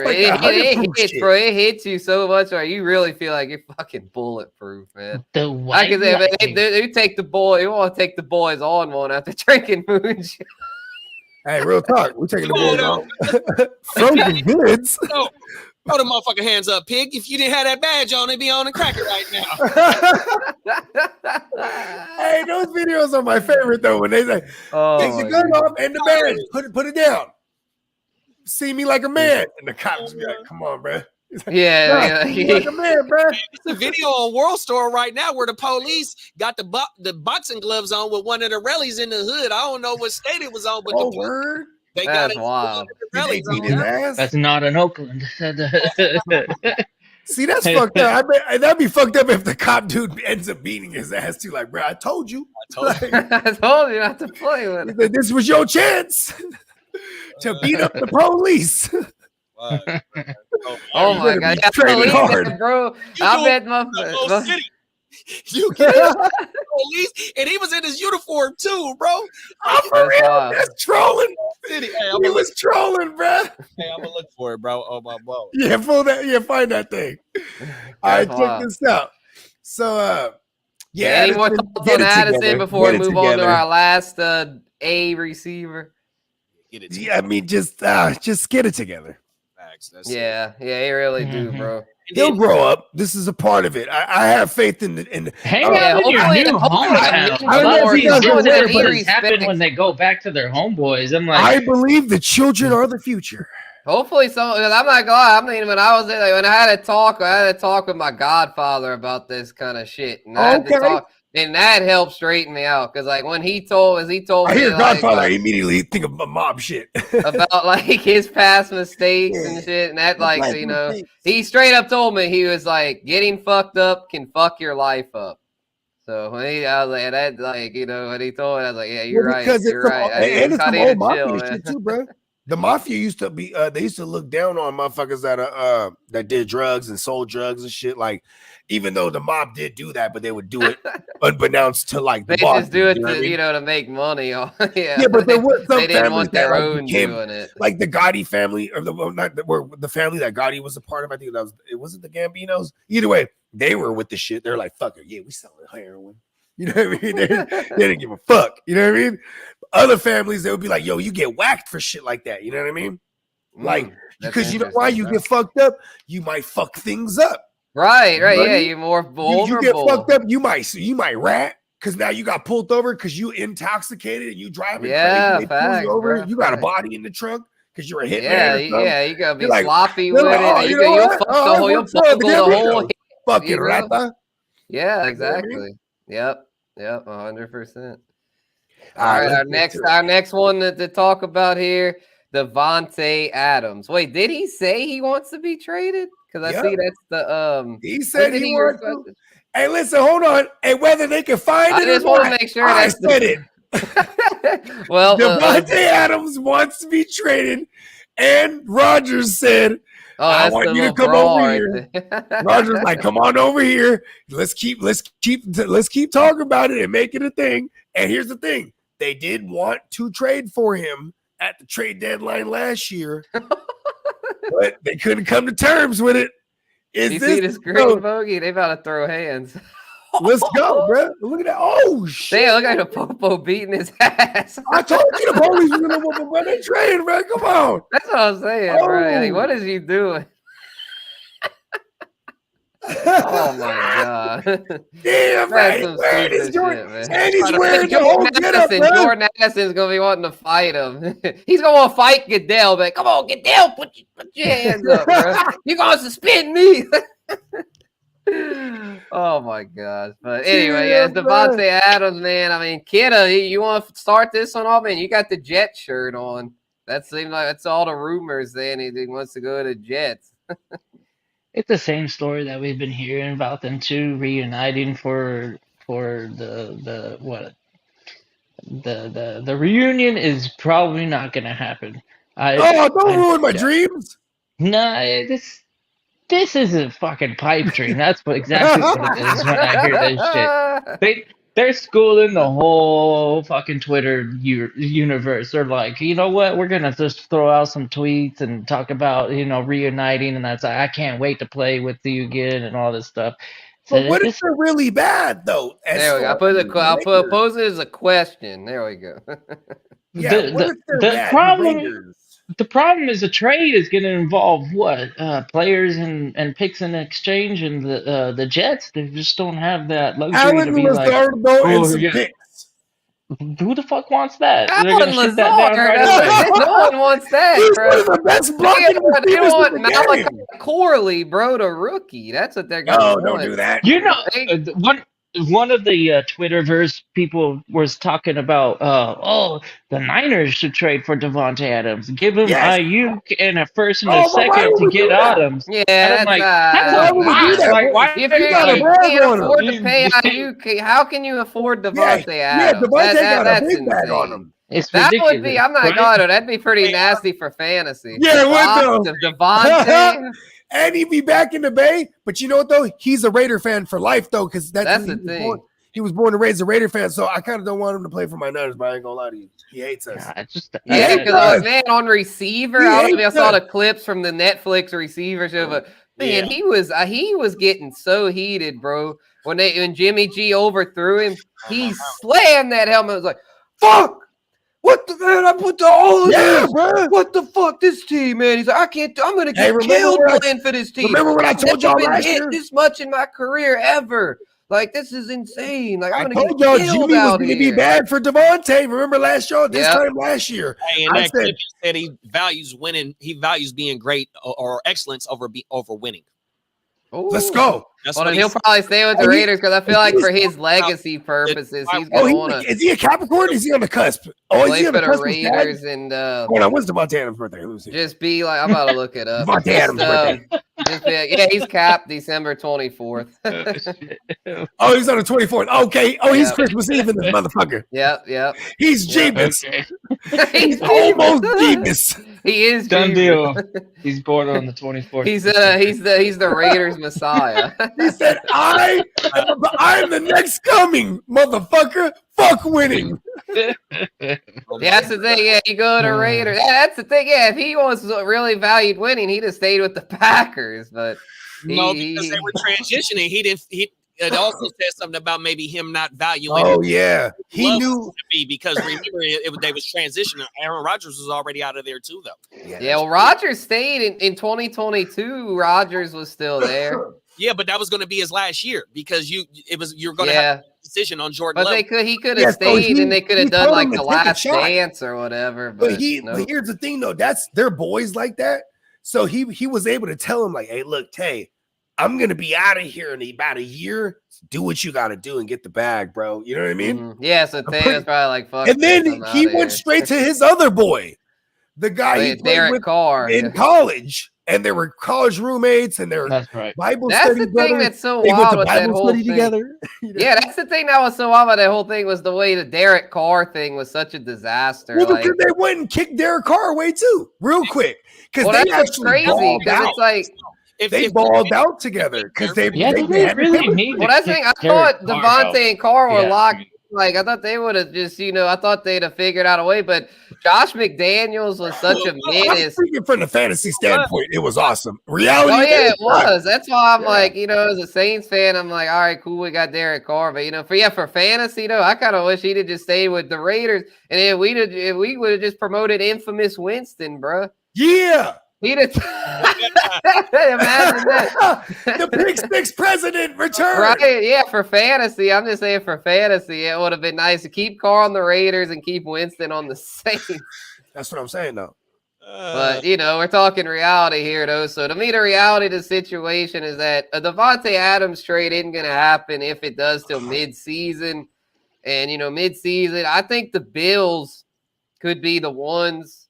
hits, bro. It hits you so much, where you really feel like you're fucking bulletproof, man. Like I said, they take the boy. You want to take the boys on one after drinking moonshine. Hey, real talk. We're taking the boys on frozen goods. No. Throw the motherfucking hands up, pig. If you didn't have that badge on, it'd be on the cracker right now. Hey, those videos are my favorite though. When they say, take the gun off and the badge, put it down. See me like a man. And the cops be like, come on, bro. Yeah, "Nah, you like a man, bro." It's a video on World Store right now where the police got the boxing gloves on with one of the rallies in the hood. I don't know what state it was on, but Oh, word. they got That's it. wild. Did they Rallies beat on his now. ass? That's not in Oakland. See, that's fucked up. I bet that'd be fucked up if the cop dude ends up beating his ass too. Like, bro, I told you. I told you. I told you not to play with it. Like, this was your chance to beat up the police. Wow. Oh my better god, be I training believe hard. it, bro. You I doing bet my the whole city. You get police, and he was in his uniform too, bro. Oh, for That's real? wild. That's trolling. City. Hey, He was trolling, bro. I'm gonna look for it, bro. Oh my bro. Yeah, find that thing. All right, check wild. this out. So, yeah. Any more Addison, thoughts get on it Addison together. before we Get it move on to together. our last A receiver? Get it. Yeah, I mean, just get it together. Facts. That's Yeah, he really do, bro. He'll grow up. This is a part of it. I have faith in the. Hang Oh, out in your hopefully- new hopefully hometown. I A lot of never these got good there, things but happen respect- when they go back to their homeboys. I'm like, I believe the children are the future. Hopefully, I'm not gonna lie. I mean, when I was there, like, when I had a talk with my godfather about this kind of shit, and I had to Okay. talk, and that helped straighten me out because, like, when he told I me, hear like, Godfather. I immediately think of mob shit. about like his past mistakes and shit, and that, like, so, you know, he straight up told me, he was like, getting fucked up can fuck your life up. So when I was like, that, like, you know, when he told me, I was like, yeah, you're right, Because you're right. And it's I some need old to chill, mafia man. shit too, bro. The mafia used to be. They used to look down on motherfuckers that did drugs and sold drugs and shit. Like, even though the mob did do that, but they would do it unbeknownst to like the They boss. just do it you know what I to, mean? you know, to make money. Yeah, But there were some they didn't families want their that, like, own became, doing it. like the Gotti family, or the family that Gotti was a part of. I think it wasn't the Gambinos. Either way, they were with the shit. They're like, fuck it, yeah, we selling heroin. You know what I mean? They didn't give a fuck. You know what I mean? Other families, they would be like, yo, you get whacked for shit like that. You know what I mean? Like, because you know why you get fucked up? You might fuck things up. Right. You know what I Yeah, mean? you're more vulnerable. You get fucked up, you might rat because now you got pulled over because you intoxicated and you driving Yeah, crazy. They pull facts, you over. bro, You got a facts. body in the trunk because you're a hitman. Yeah, you gotta be You're like- sloppy They're with like, it. oh, and you know you'll what? fuck Oh, the whole, you'll what's up, buckle the Gambino? whole. Fucking you know? rata. Yeah, You know what I exactly. mean? Yep, 100%. All All right, let's our get to it. our next one to talk about here, Devontae Adams. Wait, did he say he wants to be traded? Because I Yep. see that's the He when said did he wants to. request it? Hey, listen, hold on. And whether they can find I it or just want to not, make sure I that's said it. Well, Devontae Adams wants to be traded, and Rogers said, oh, I that's want the you to little come brawl over right here. there. Rogers like, come on over here. Let's keep talking about it and make it a thing. And here's the thing: they did want to trade for him at the trade deadline last year, but they couldn't come to terms with it. You see this green bogey? They about to throw hands. Let's go, bro. Look at that. Oh shit! Damn, look at the popo beating his ass. I told you the police were gonna whoop him when they trade, man. Come on. That's what I'm saying, bro. Like, what is he doing? Oh my god. Damn, That's man. some Wearing stupid his Jordan, shit, man. and he's wearing the whole Jordan getup, Addison, bro. Jordan Addison's gonna be wanting to fight him. He's gonna want to fight Goodell, but come on, Goodell, put your hands up, bro. You're gonna suspend me. Oh my gosh. But anyway, yeah, Yeah, Devontae Adams, man. I mean, Kidda, you want to start this one off, man? You got the Jet shirt on. That seems like that's all the rumors saying he wants to go to Jets. it's the same story that we've been hearing about them two reuniting for the what the reunion is probably not gonna happen. Don't ruin my dreams. No, this is a fucking pipe dream. That's exactly what it is when I hear this shit. They're schooling the whole fucking Twitter universe. They're like, you know what? We're gonna just throw out some tweets and talk about, reuniting, and that's like, I can't wait to play with you again and all this stuff. But what if they're really bad though? There we go. I'll pose it as a question. There we go. Yeah, what if they're bad? The problem is the trade is going to involve what players and picks in exchange, and the Jets they just don't have that luxury to be like, and some picks. Who the fuck wants that? They're Alan gonna shoot that down right away. Lazard. No one wants that, He's bro. one of the best blocking They receivers want in the Malachi game. Corley, bro, to rookie. That's what they're gonna No, want. don't do that. You know, They- one of the Twitterverse people was talking about, the Niners should trade for Devontae Adams, give him Yes. Aiyuk and a first and Oh, a but why second would to we get do that? Adams. Yeah, And I'm that's like, that's Why a would we do lot. that? Like, why if are you gotta they? brag can't on him. afford to pay You- Aiyuk, how can you afford Yeah, Devontae yeah, Adams? Devontae got a That's big bag on insane. him. It's That ridiculous. would be, I'm not right? gonna lie, that'd be pretty Hey, nasty for fantasy. Yeah, it would, Box though. of Devontae. And he'd be back in the Bay. But you know what, though? He's a Raider fan for life, though, because That's the thing. He was born and raised a Raider fan, so I kind of don't want him to play for my Niners, but I ain't gonna lie to you. He hates us. Yeah, it's just Yeah, Yeah, he because does. man, on receiver, He I don't know if hates y'all saw us. the clips from the Netflix receiver show, but man, Yeah. he was getting so heated, bro. When Jimmy G overthrew him, he slammed that helmet. It was like, fuck. What the man? I put all of Yeah, this. bro. What the fuck? This team, man. He's like, I can't. I'm gonna Hey, get remember killed when I- playing for this team. Remember what I told Never y'all been last hit year? this much in my career ever. Like this is insane. Like I I'm gonna told get y'all killed Jimmy was out going to be here. bad for Devontae. Remember last year? This Yeah. time last year. Hey, and I that said- clip said he values winning. He values being great or excellence over winning. Let's Ooh. go. That's Well, what then he he'll said. probably stay with the Oh, he- Raiders because I feel like he's for his legacy purposes, he's Oh, gonna want is he a Capricorn? Is he on the cusp? Oh, is play he for on the the cusp? with Dad? Raiders and Hold on, when's Devontae Adams' birthday? Let me see. just be like, I'm about to look it up. Devontae Adams' birthday. Just be like, yeah, he's capped December 24th. Oh, he's on the 24th. Okay. Oh, he's Yeah. Christmas Eve in this motherfucker. Yep. He's Yeah. Jeebus. Okay, He's almost Jeebus. He is done Jeebus. deal. He's born on the 24th. He's the Raiders Messiah. He said, I'm the next coming, motherfucker. Fuck winning. Yeah, that's the thing. Yeah, you go to Raiders. Yeah, that's the thing. Yeah, if he was really valued winning, he'd have stayed with the Packers. But No, because they were transitioning. It also said something about maybe him not valuing. Oh, yeah. He love knew. to be because remember they was transitioning. Aaron Rodgers was already out of there too, though. Yeah, well, Rodgers stayed in 2022. Rodgers was still there. Yeah, but that was going to be his last year because you're going to Yeah, have a decision on Jordan. but Love. he could Yeah, have so stayed and they could he have done told like him to the take a last shot. dance or whatever. But, But here's the thing, though. They're boys like that. So he was able to tell him, like, hey, look, Tay, I'm going to be out of here in about a year. Do what you got to do and get the bag, bro. You know what I mean? Mhm. Yeah, so Tay was probably like, fuck. And then this, I'm he outta went here. straight to his other boy, the guy he played Derek with Carr. in college. And they were college roommates and they're That's right. Bible That's study the thing brothers. that's so They went wild to with that Bible whole study thing. together. You know? Yeah, that's the thing that was so wild about that whole thing was the way the Derek Carr thing was such a disaster. Well, like, because they went and kicked Derek Carr away too, real quick. Because well, they that's what's actually crazy balled because out. it's like, They balled out together because they Yeah, they do they had really chemistry. need well, to that's the thing. I kick Derek thought Carr Devontae out? and Carr were Yeah. locked. Like, I thought they would have just, I thought they'd have figured out a way. But Josh McDaniels was such a I'm menace. speaking from the fantasy standpoint, it was awesome. Reality, Oh yeah, it sucked. was. That's why I'm Yeah. like, as a Saints fan, I'm like, all right, cool, we got Derek Carr, but for fantasy though, I kind of wish he'd have just stayed with the Raiders, and then we would have just promoted infamous Winston, bro. Yeah. He'd have imagine that. The Big Six president returned. Right? Yeah, for fantasy, I'm just saying for fantasy, it would have been nice to keep Carr on the Raiders and keep Winston on the Saints. That's what I'm saying, though. But we're talking reality here, though. So to me, the reality of the situation is that a Devontae Adams trade isn't going to happen if it does till mid-season. And mid-season, I think the Bills could be the ones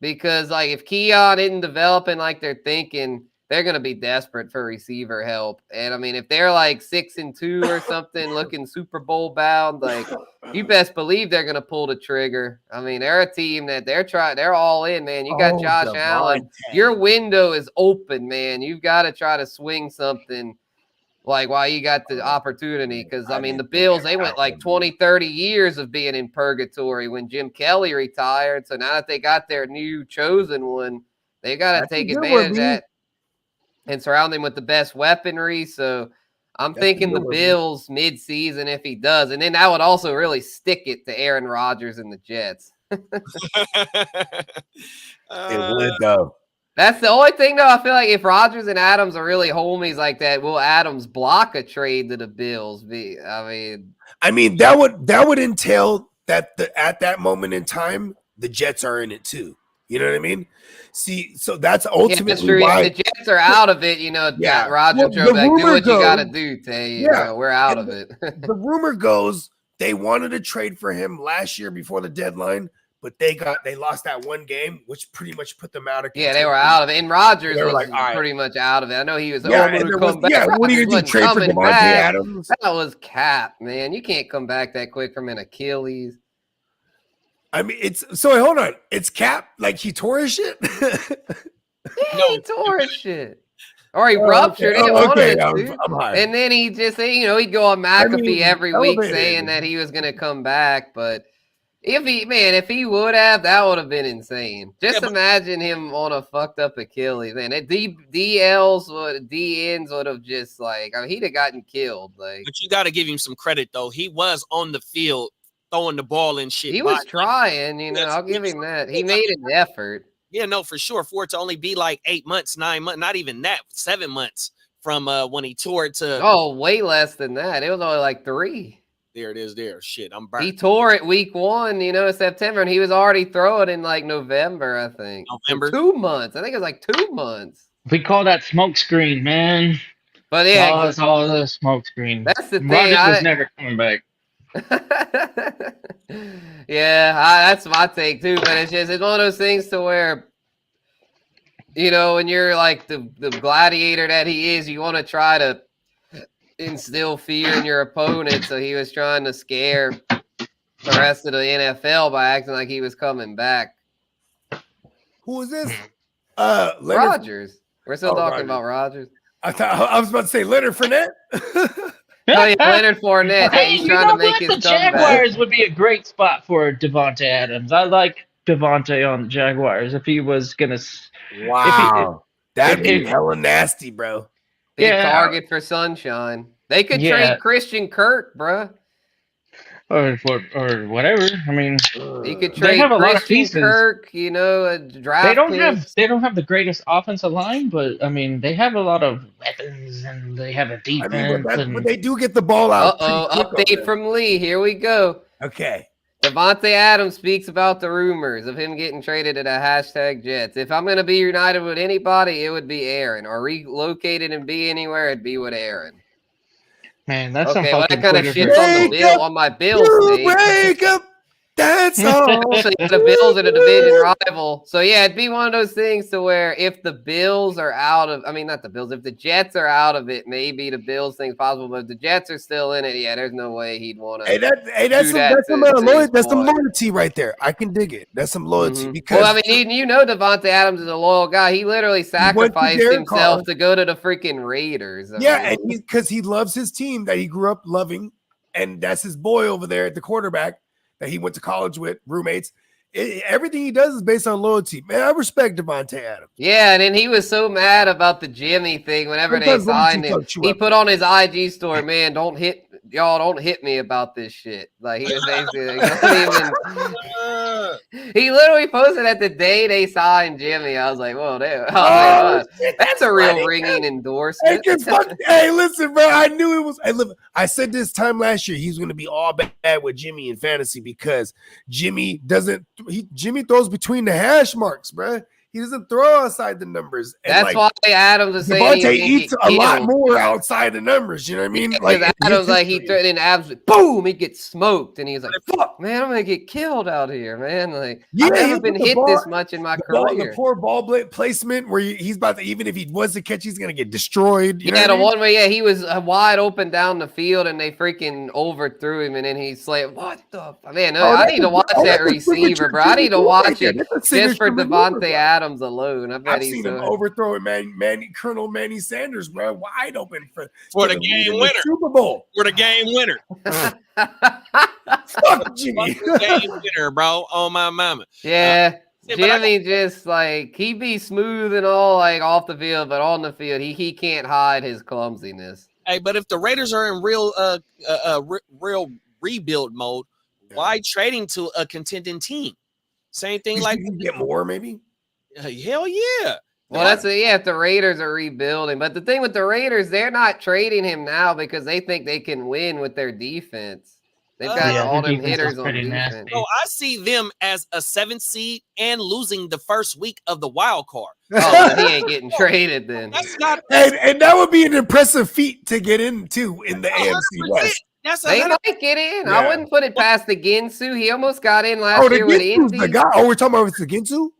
because, like, if Keon isn't developing like they're thinking, they're going to be desperate for receiver help. And I mean, if they're like 6-2 or something, looking Super Bowl bound, like, you best believe they're going to pull the trigger. I mean, they're a team that they're all in, man. You got Josh Allen. Your window is open, man. You've got to try to swing something like while you got the opportunity. Because, I mean, the Bills, they went like 20, 30 years of being in purgatory when Jim Kelly retired. So now that they got their new chosen one, they got to take advantage of that and surround him with the best weaponry. So I'm thinking the Bills mid-season if he does. And then that would also really stick it to Aaron Rodgers and the Jets. It would, though. That's the only thing, though. I feel like if Rodgers and Adams are really homies like that, will Adams block a trade to the Bills? I mean, that would entail that at that moment in time, the Jets are in it too. You know what I mean? See, so that's ultimately why if the Jets are out of it. Roger Joe like, do what you got to do, Tay. We're out of it. The rumor goes they wanted to trade for him last year before the deadline, but they lost that one game, which pretty much put them out of contention. They were out of it. And Rodgers was like, pretty much out of it. I know he was come back. What are you going to do? Trade for Davante Adams? That was cap, man. You can't come back that quick from an Achilles. I mean, hold on. It's cap? Like he tore his shit? He tore his shit. Or he ruptured it. I'm high. And then he just, he'd go on McAfee every week saying that he was going to come back. But if he would have, that would have been insane. Just imagine him on a fucked up Achilles. Man, DNs would have just he'd have gotten killed. But you got to give him some credit, though. He was on the field throwing the ball and shit. He was trying, I'll give him that. He made an effort. Yeah, no, for sure. For it to only be like 8 months, 9 months, not even that, 7 months from when he tore it to. Oh, way less than that. It was only like 3. There it is. There, shit, I'm burnt. He tore it week 1, September, and he was already throwing in like November, I think. November. 2 months. I think it was like 2 months. We call that smoke screen, man. But yeah, it's all the smoke screen. That's the thing. Rodgers was never coming back. That's my take too, but it's one of those things to where when you're like the gladiator that he is, you want to try to instill fear in your opponent, so he was trying to scare the rest of the NFL by acting like he was coming back. Who is this? Rodgers. We're still talking about Rodgers. I was about to say Leonard Fournette. Oh, yeah, Leonard Fournette. Hey, he's trying to make his the Jaguars would be a great spot for Davante Adams. I like Davante on the Jaguars if he was gonna. Wow, that'd be hella nasty, bro. Big target for Sunshine. They could trade Christian Kirk, bro. Or whatever. I mean, you could trade Christian Kirk. A draft. They don't have the greatest offensive line, but I mean, they have a lot of weapons and they have a defense. But they do get the ball out. Update from Lee. Here we go. Okay. Davante Adams speaks about the rumors of him getting traded to the #Jets. If I'm going to be united with anybody, it would be Aaron. Or relocated and be anywhere, it'd be with Aaron. Man, that's okay. Well, that kind of shit's on my Bills. Break up. That's all. The Bills are the division rival. So, yeah, it'd be one of those things to where if the Bills are out of – I mean, not the Bills. If the Jets are out of it, maybe the Bills thing's possible. But if the Jets are still in it, there's no way he'd want to that's some loyalty right there. I can dig it. That's some loyalty. Because Davante Adams is a loyal guy. He literally sacrificed himself to go to the freaking Raiders. And because he loves his team that he grew up loving, and that's his boy over there at the quarterback that he went to college with, roommates. Everything he does is based on loyalty. Man, I respect Davante Adams. Yeah, and then he was so mad about the Jimmy thing whenever they signed him. He put on his IG story, man, don't hit me about this shit. Like, he was basically he literally posted at the day they signed Jimmy. I was like, whoa, damn. That's a real ringing endorsement. Hey, listen, bro, I knew it was. I said this time last year he's going to be all bad with Jimmy in fantasy because Jimmy throws between the hash marks, bro. He doesn't throw outside the numbers. And that's why Adams is saying Davante eats a lot more outside the numbers. You know what I mean? Adams, he threw it in abs, boom, he gets smoked, and he's like, "Fuck, man, I'm gonna get killed out here, man." Like, I've never been hit this much in my career. The poor ball placement where he's about to, even if he was to catch, he's gonna get destroyed. You know the one where he was wide open down the field, and they freaking overthrew him, and then he slammed. What the man? I need to watch that receiver, bro. I need to watch it just for Davante Adams alone. I've seen him overthrow it, Colonel Manny Sanders, bro, wide open for the game winner, Super Bowl, for the game winner. Fuck Jimmy, game winner, bro. Oh my mama. Yeah, Jimmy just he be smooth and all off the field, but on the field he can't hide his clumsiness. Hey, but if the Raiders are in real rebuild mode, why trading to a contending team? Same thing, like you get more maybe. Hell yeah. Well, that's if the Raiders are rebuilding. But the thing with the Raiders, they're not trading him now because they think they can win with their defense. They've got Yeah, all their them defense is hitters on pretty defense. nasty. So I see them as a 7th seed and losing the first week of the wild card. Oh, then he ain't getting traded then. That's not and that would be an impressive feat to get into in the AFC 100%. West. That's They 100%. might get in. Yeah. I wouldn't put it past the Ginsu. He almost got in last The year with Ginsu's the Indy. guy. Oh, we're talking about the Ginsu?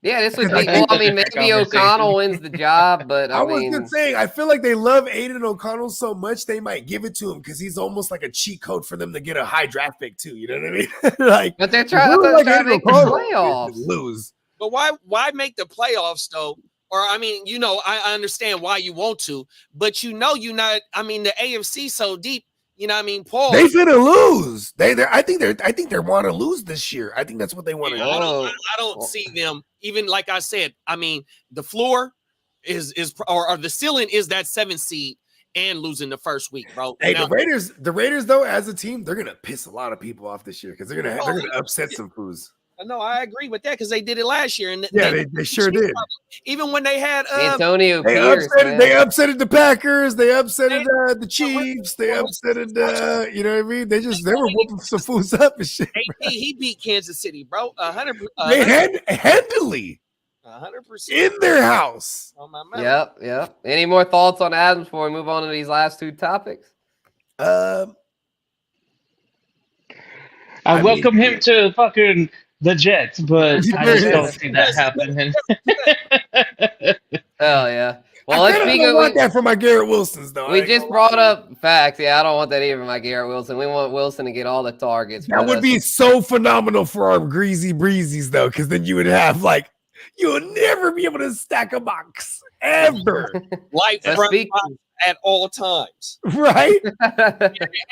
Yeah, this would I be. think Well, I mean, that's a maybe conversation. O'Connell wins the job, but I I was mean, just saying, I feel like they love Aiden O'Connell so much they might give it to him because he's almost like a cheat code for them to get a high draft pick too. You know what I mean? Like, but they're trying, really they're like trying to Aiden make the O'Connell playoffs. is lose. But why make the playoffs though? Or I mean, I understand why you want to, but you're not. I mean, the AFC so deep. You know what I mean? Paul. They finna lose. I think they want to lose this year. I think that's what they want to Yeah, do. Oh. I don't see them even like I said. I mean, the floor is or the ceiling is that 7th seed and losing the first week, bro. Hey, Now, the Raiders though, as a team, they're gonna piss a lot of people off this year because they're gonna upset some fools. no, I agree with that because they did it last year, and Yeah, they sure did. even when they had Antonio They Pierce. man. they upsetted the Packers. They upsetted the Chiefs. They upsetted you know what I mean? They were whooping some fools up and shit. he beat Kansas City, bro. 100%. They handily 100% in their house. on my memory. Yep. Any more thoughts on Adams before we move on to these last two topics? I I welcome mean- him to fucking the Jets, but I just don't see that Yes. happening. Oh yeah. Well, I let's kinda speak don't of. want that for my Garrett Wilsons though. I We ain't just gonna brought lie. up facts. Yeah, I don't want that either, my Garrett Wilson. We want Wilson to get all the targets. That but, would be so phenomenal for our greasy breezies though, because then you would have like you would never be able to stack a box ever, Light Let's front speak. at all times, right?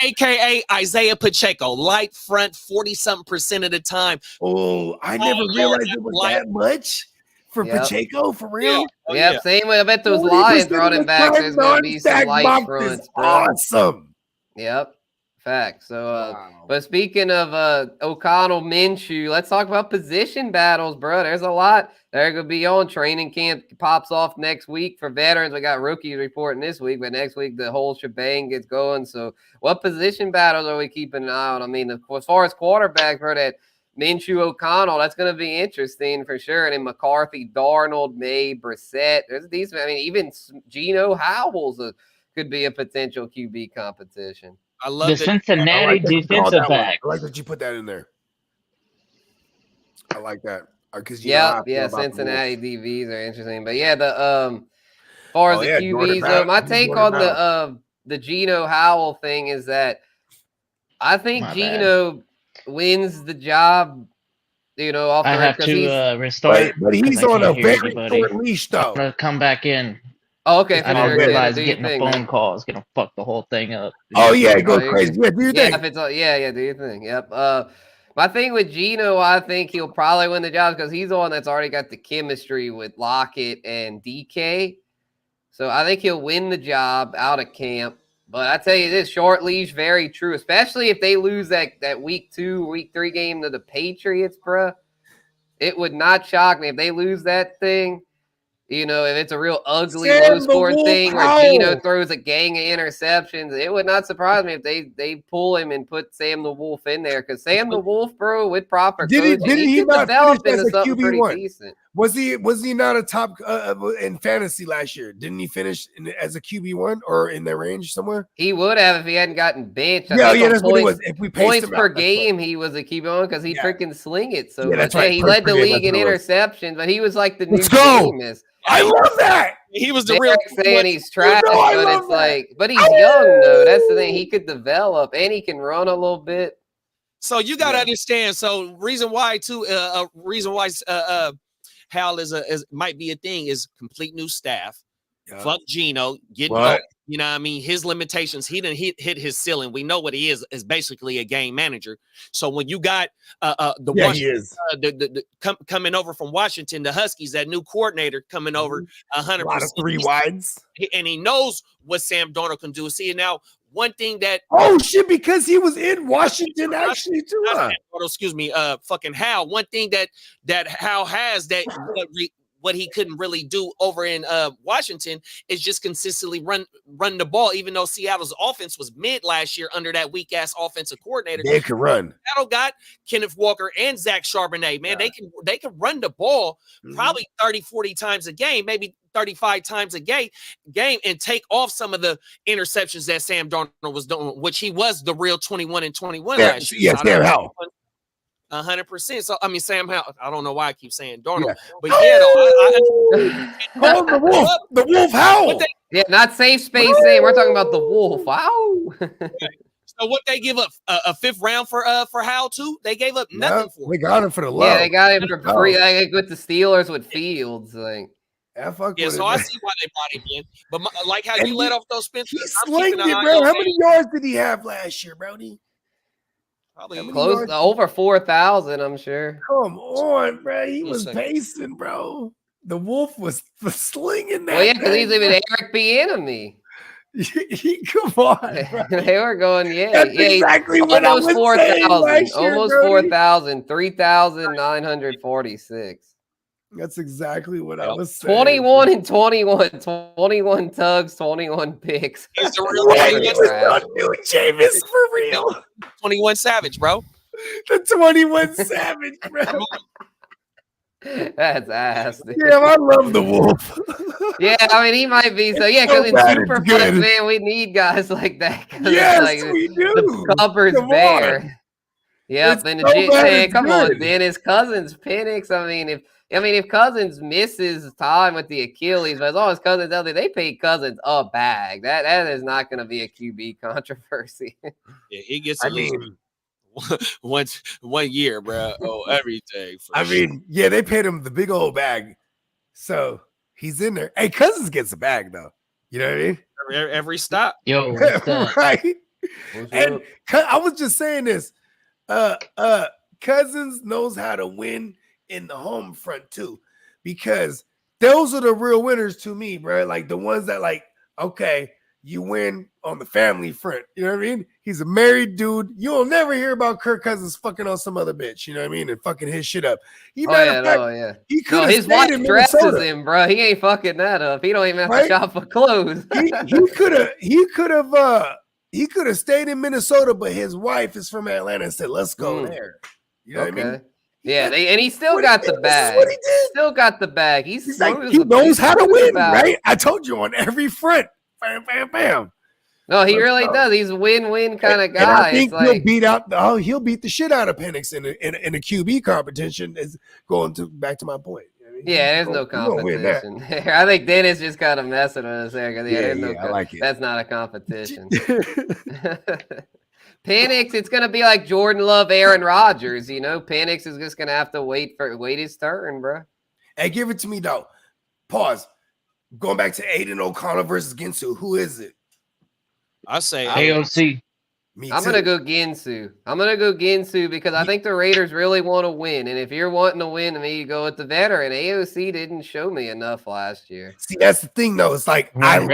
aka Isaiah Pacheco. Light front 40-something% of the time. Oh, I never Lord, realized it was like- that much for Yep. Pacheco for real. Oh, Yep, same way. I bet those Lions running backs, there's going to be some light fronts, bro. Awesome. Yep, facts. So, Wow. but speaking of O'Connell, Minshew, let's talk about position battles, bro. There's a lot. They're going to be on. Training camp pops off next week for veterans. We got rookies reporting this week, but next week the whole shebang gets going. So what position battles are we keeping an eye on? I mean, as far as quarterbacks, bro, that Minshew, O'Connell, that's going to be interesting for sure. And then McCarthy, Darnold, May, Brissett. There's these. I mean, even Geno Howells could be a potential QB competition. I love The that. Cincinnati that you called defensive that one. back. I like that you put that in there. I like that because Yeah, Cincinnati DBs are interesting, but yeah, the as far as the QBs, my take on the Geno Howell thing is that I think My Geno wins the job. Off the I have to restart. but he's 'cause I on a can't hear very anybody. short leash though. I'm gonna come back in. Oh, okay, I didn't sure, realize do your getting a thing, phone man. call is gonna fuck the whole thing up. Oh yeah, go Yeah, crazy. Yeah, do your Yeah, thing. if it's do your thing. Yep. My thing with Geno, I think he'll probably win the job because he's the one that's already got the chemistry with Lockett and DK. So I think he'll win the job out of camp. But I tell you this, short leash, very true, especially if they lose that week 2, week 3 game to the Patriots, bruh. It would not shock me if they lose that thing. If it's a real ugly, low-scoring thing where Geno throws a gang of interceptions, it would not surprise me if they pull him and put Sam the Wolf in there. Because Sam the Wolf, bro, with proper coaching, he could not develop finish into as a something pretty QB1? decent. Was he not a top in fantasy last year? Didn't he finish as a QB1 or in the range somewhere? He would have if he hadn't gotten benched. I Yeah, think on that's what it was. If we paced points him per out, that's game, he was a QB1 because he freaking sling it so Yeah, much. that's right. He Points led per the game, league in that's what it was. interceptions, but he was like the new Let's go. Jameis. I love that. He was the real. Derek's saying he's trash, I but love it's that. like, but he's young though. That's the thing. He could develop and he can run a little bit. So you got to understand. So reason why too. Reason why Hal might be a thing is complete new staff. Yeah. Fuck Geno, getting What? you know what I mean, his limitations. He didn't hit his ceiling. We know what he is basically a game manager. So when you got He is. coming over from Washington, the Huskies, that new coordinator coming over 100%. A lot of 3 wides. And he knows what Sam Darnold can do. See, now one thing that Oh shit! Because he was in Washington actually too. not Huh? Sam Darnold, excuse me, fucking Hal. One thing that Hal has that what he couldn't really do over in Washington is just consistently run the ball, even though Seattle's offense was mid last year under that weak-ass offensive coordinator. They can run. Seattle got Kenneth Walker and Zach Charbonnet, man. Yeah. They can run the ball probably 30, 40 times a game, maybe 35 times a game, and take off some of the interceptions that Sam Darnold was doing, which he was the real 21 and 21 last year. Yes, Sam Howell. 100%. So I mean, Sam Howell. I don't know why I keep saying Darnold, but the wolf howl. Not safe space. We're talking about the wolf. Wow. So what they give up a 5th round for Howell too? They gave up nothing for him. They got him for the love. Yeah, they got him for free. Like with the Steelers with Fields, like. So I see why they brought him in. But like how you let off those spins, he slinged it, bro. How many yards did he have last year, Brody? Probably close to over 4,000, I'm sure. Come on, bro. He was pacing, bro. The wolf was slinging that. Well, yeah, because he's even Eric Bieniemy. Come on, bro. They were going, That's exactly what I was saying last year, almost 4,000, 3,946. That's exactly what I was saying. 21 and 21, 21 tugs, 21 picks. He's the real Jameis for real. 21 Savage, bro. The 21 Savage, bro. That's ass. Dude. Yeah, I love the wolf. Yeah, I mean, he might be. So, yeah, because in Superflex, man, we need guys like that. Yes, we do. The cupboard's bare. Yep, and the man, come on, then his Cousins, Penix. I mean, if Cousins misses time with the Achilles, but as long as Cousins out there, they paid Cousins a bag. That is not going to be a QB controversy. Yeah, he gets. One year, bro. Oh, everything. Yeah, they paid him the big old bag, so he's in there. Hey, Cousins gets a bag though. You know what I mean? Every stop, yo, right? And I was just saying this. Cousins knows how to win in the home front too, because those are the real winners to me, bro. Like the ones that like, okay, you win on the family front. You know what I mean? He's a married dude. You'll never hear about Kirk Cousins fucking on some other bitch. You know what I mean? And fucking his shit up. He could his wife dresses him, bro. He ain't fucking that up. He don't even have to shop for clothes. he could have stayed in Minnesota, but his wife is from Atlanta and said, "Let's go there." You know what I mean? Yeah, and he still got the bag. Still got the bag. He knows how to win, right? I told you on every front. Bam, bam, bam. No, he really does. He's a win-win kind of guy. And I think he'll beat the shit out of Penix in a QB competition. Is going back to my point. You know what I mean? Yeah, there's no competition. I think Dennis just kind of messing with us there. I like it. That's not a competition. Penix, it's gonna be like Jordan Love, Aaron Rodgers. You know, Penix is just gonna have to wait his turn, bro. Hey, give it to me though. Pause. Going back to Aiden O'Connell versus Ginsu, who is it? I say AOC. I'm gonna go Ginsu because I think the Raiders really want to win, and if you're wanting to win, you go with the veteran. AOC didn't show me enough last year. See, that's the thing though. It's like I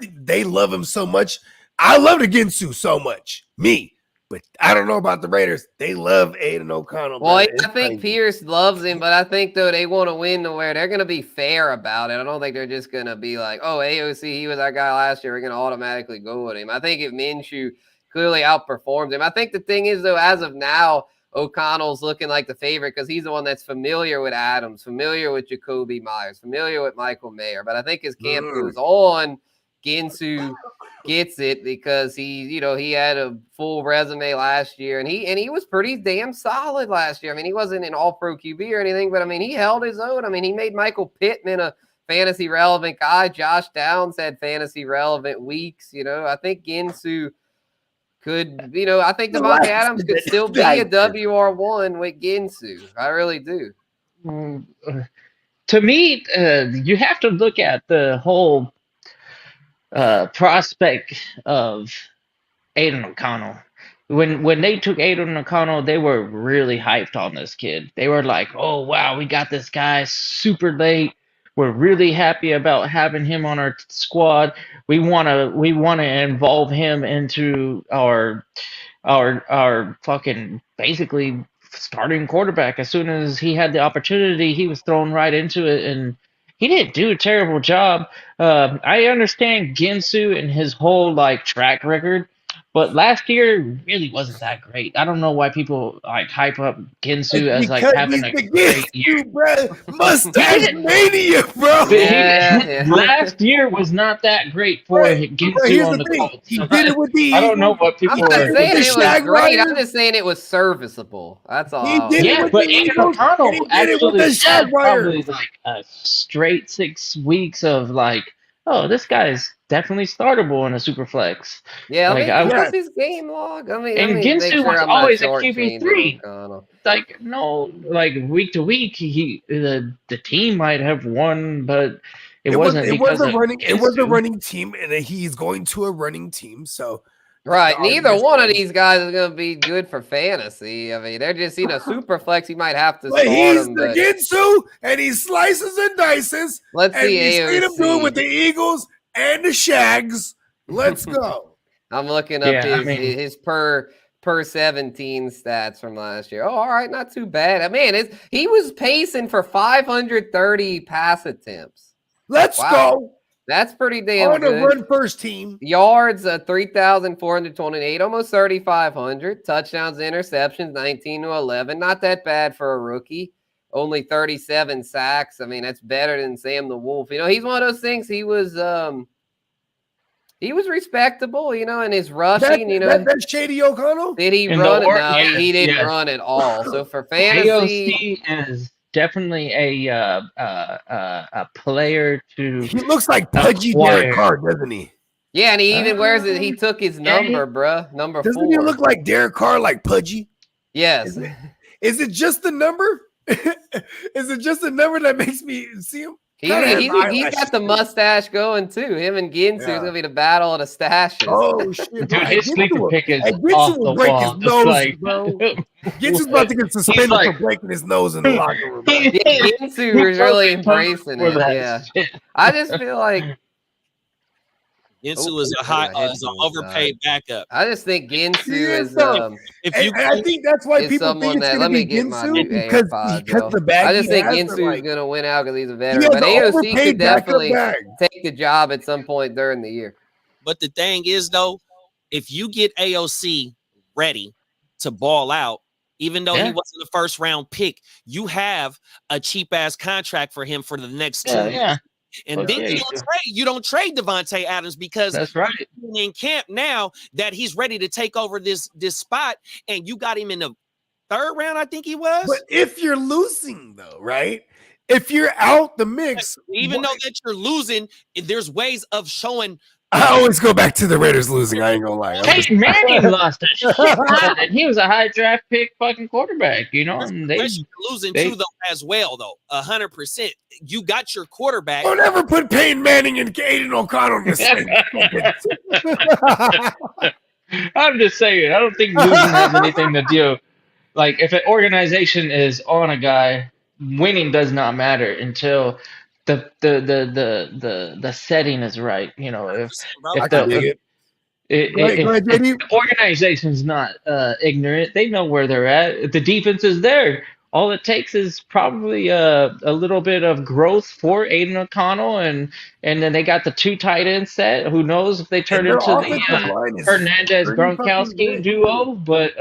think they love him so much. I love the Ginsu so much. But I don't know about the Raiders. They love Aiden O'Connell. Well, I think Pierce loves him, but I think, though, they want to win to where they're going to be fair about it. I don't think they're just going to be like, oh, AOC, he was our guy last year. We're going to automatically go with him. I think if Minshew clearly outperforms him. I think the thing is, though, as of now, O'Connell's looking like the favorite because he's the one that's familiar with Adams, familiar with Jacoby Myers, familiar with Michael Mayer. But I think as camp goes on, Ginsu gets it because he had a full resume last year and he was pretty damn solid last year. I mean, he wasn't an all-pro QB or anything, but I mean, he held his own. I mean, he made Michael Pittman a fantasy relevant guy. Josh Downs had fantasy relevant weeks. You know, I think Ginsu could, I think Devontae Adams could still be a WR1 with Ginsu. I really do. To me, you have to look at the whole prospect of Aiden O'Connell. When they took Aiden O'Connell, they were really hyped on this kid. They were like, "Oh wow, we got this guy super late. We're really happy about having him on our squad. We want to involve him into our fucking basically starting quarterback. As soon as he had the opportunity, he was thrown right into it, and he didn't do a terrible job. I understand Ginsu and his whole like track record, but last year really wasn't that great. I don't know why people like hype up Ginsu as like Because having he's a the great year. you, bro. Mustache mania, bro. But Yeah. last year was not that great for Right. Ginsu Here's on the the thing. Colts. He did it with the I don't know Eagles. what I'm people not are. saying the it was Shag great. I'm Riders. just saying it was serviceable. That's all. He did it Yeah, with but the Aiden Eagles, and O'Connell he did it with actually the had probably Jaguars. like a straight 6 weeks of like, oh, this guy's definitely startable in a super flex. Yeah, Like let me pull I up his game log. Let and me make Ginsu sure was I'm not always a shortchanging QB3. O'Connell. Like no, like week to week, the team might have won, but it wasn't because of It was a Ginsu. running team, and he's going to a running team. So Right, the neither argument one of stands. these guys is going to be good for fantasy. I mean, they're just super flex. You might have to But start he's them. the But Ginsu, and he slices and dices. let's And see we've seen him do it with AOC. the Eagles and the Shags. Let's go. I'm looking up Yeah, I mean, his per 17 stats from last year. Oh, all right, not too bad. Man, he was pacing for 530 pass attempts. Let's Wow. go. That's pretty damn On a good. run first team. Yards, 3,428, almost 3,500. Touchdowns, interceptions, 19 to 11. Not that bad for a rookie. Only 37 sacks. I mean, that's better than Sam the Wolf. You know, he's one of those things. He was respectable, you know, in his rushing. That's Shady O'Connell. Did he in run the it? or No, yes, he didn't yes. run at all. So for fantasy, AOC is definitely a player to He looks like pudgy Derek Carr, doesn't he? yeah, and he even wears it. He took his number, bruh. Number Doesn't 4. he look like Derek Carr, like pudgy? Yes. Is it just the number? Is it just the number that makes me see him? He's got the mustache going too. Him and Ginsu is gonna be the battle of the stashes. Oh shit! Dude, his sleeper pick is Ginsu off will the break wall. his Just nose, like, bro. Ginsu's about to get suspended like- for breaking his nose in the locker room. Bro. Yeah, Ginsu is really embracing for it. that Yeah, shit. I just feel like Ginsu is an overpaid backup. I just think Ginsu is If And you I think that's why is people someone think it's that going to let me be get my Ginsu new because AirPod. the bag I just he think has are Ginsu is like, gonna win out because he's a he veteran. has But an AOC overpaid could backup definitely bag. take the job at some point during the year. But the thing is, though, if you get AOC ready to ball out, even though he wasn't a first round pick, you have a cheap ass contract for him for the next 2 years. Yeah. And then you don't trade Devontae Adams because That's right. he's in camp now that he's ready to take over this spot, and you got him in the 3rd round, I think he was. But if you're losing, though, right? If you're out the mix, Even though that you're losing, there's ways of showing. I always go back to the Raiders losing. I ain't gonna lie. Peyton Manning lost a shit ton, and he was a high draft pick fucking quarterback, you know. And Losing too, though, as well, though. 100%. You got your quarterback. Don't ever put Peyton Manning and Aiden O'Connell in the same. I'm just saying, I don't think losing has anything to do. Like, if an organization is on a guy, winning does not matter until the setting is right. You know, if the organization's not ignorant, they know where they're at. If the defense is there, all it takes is probably a little bit of growth for Aiden O'Connell, and then they got the 2 tight end set. Who knows if they turn into the Hernandez Gronkowski duo? But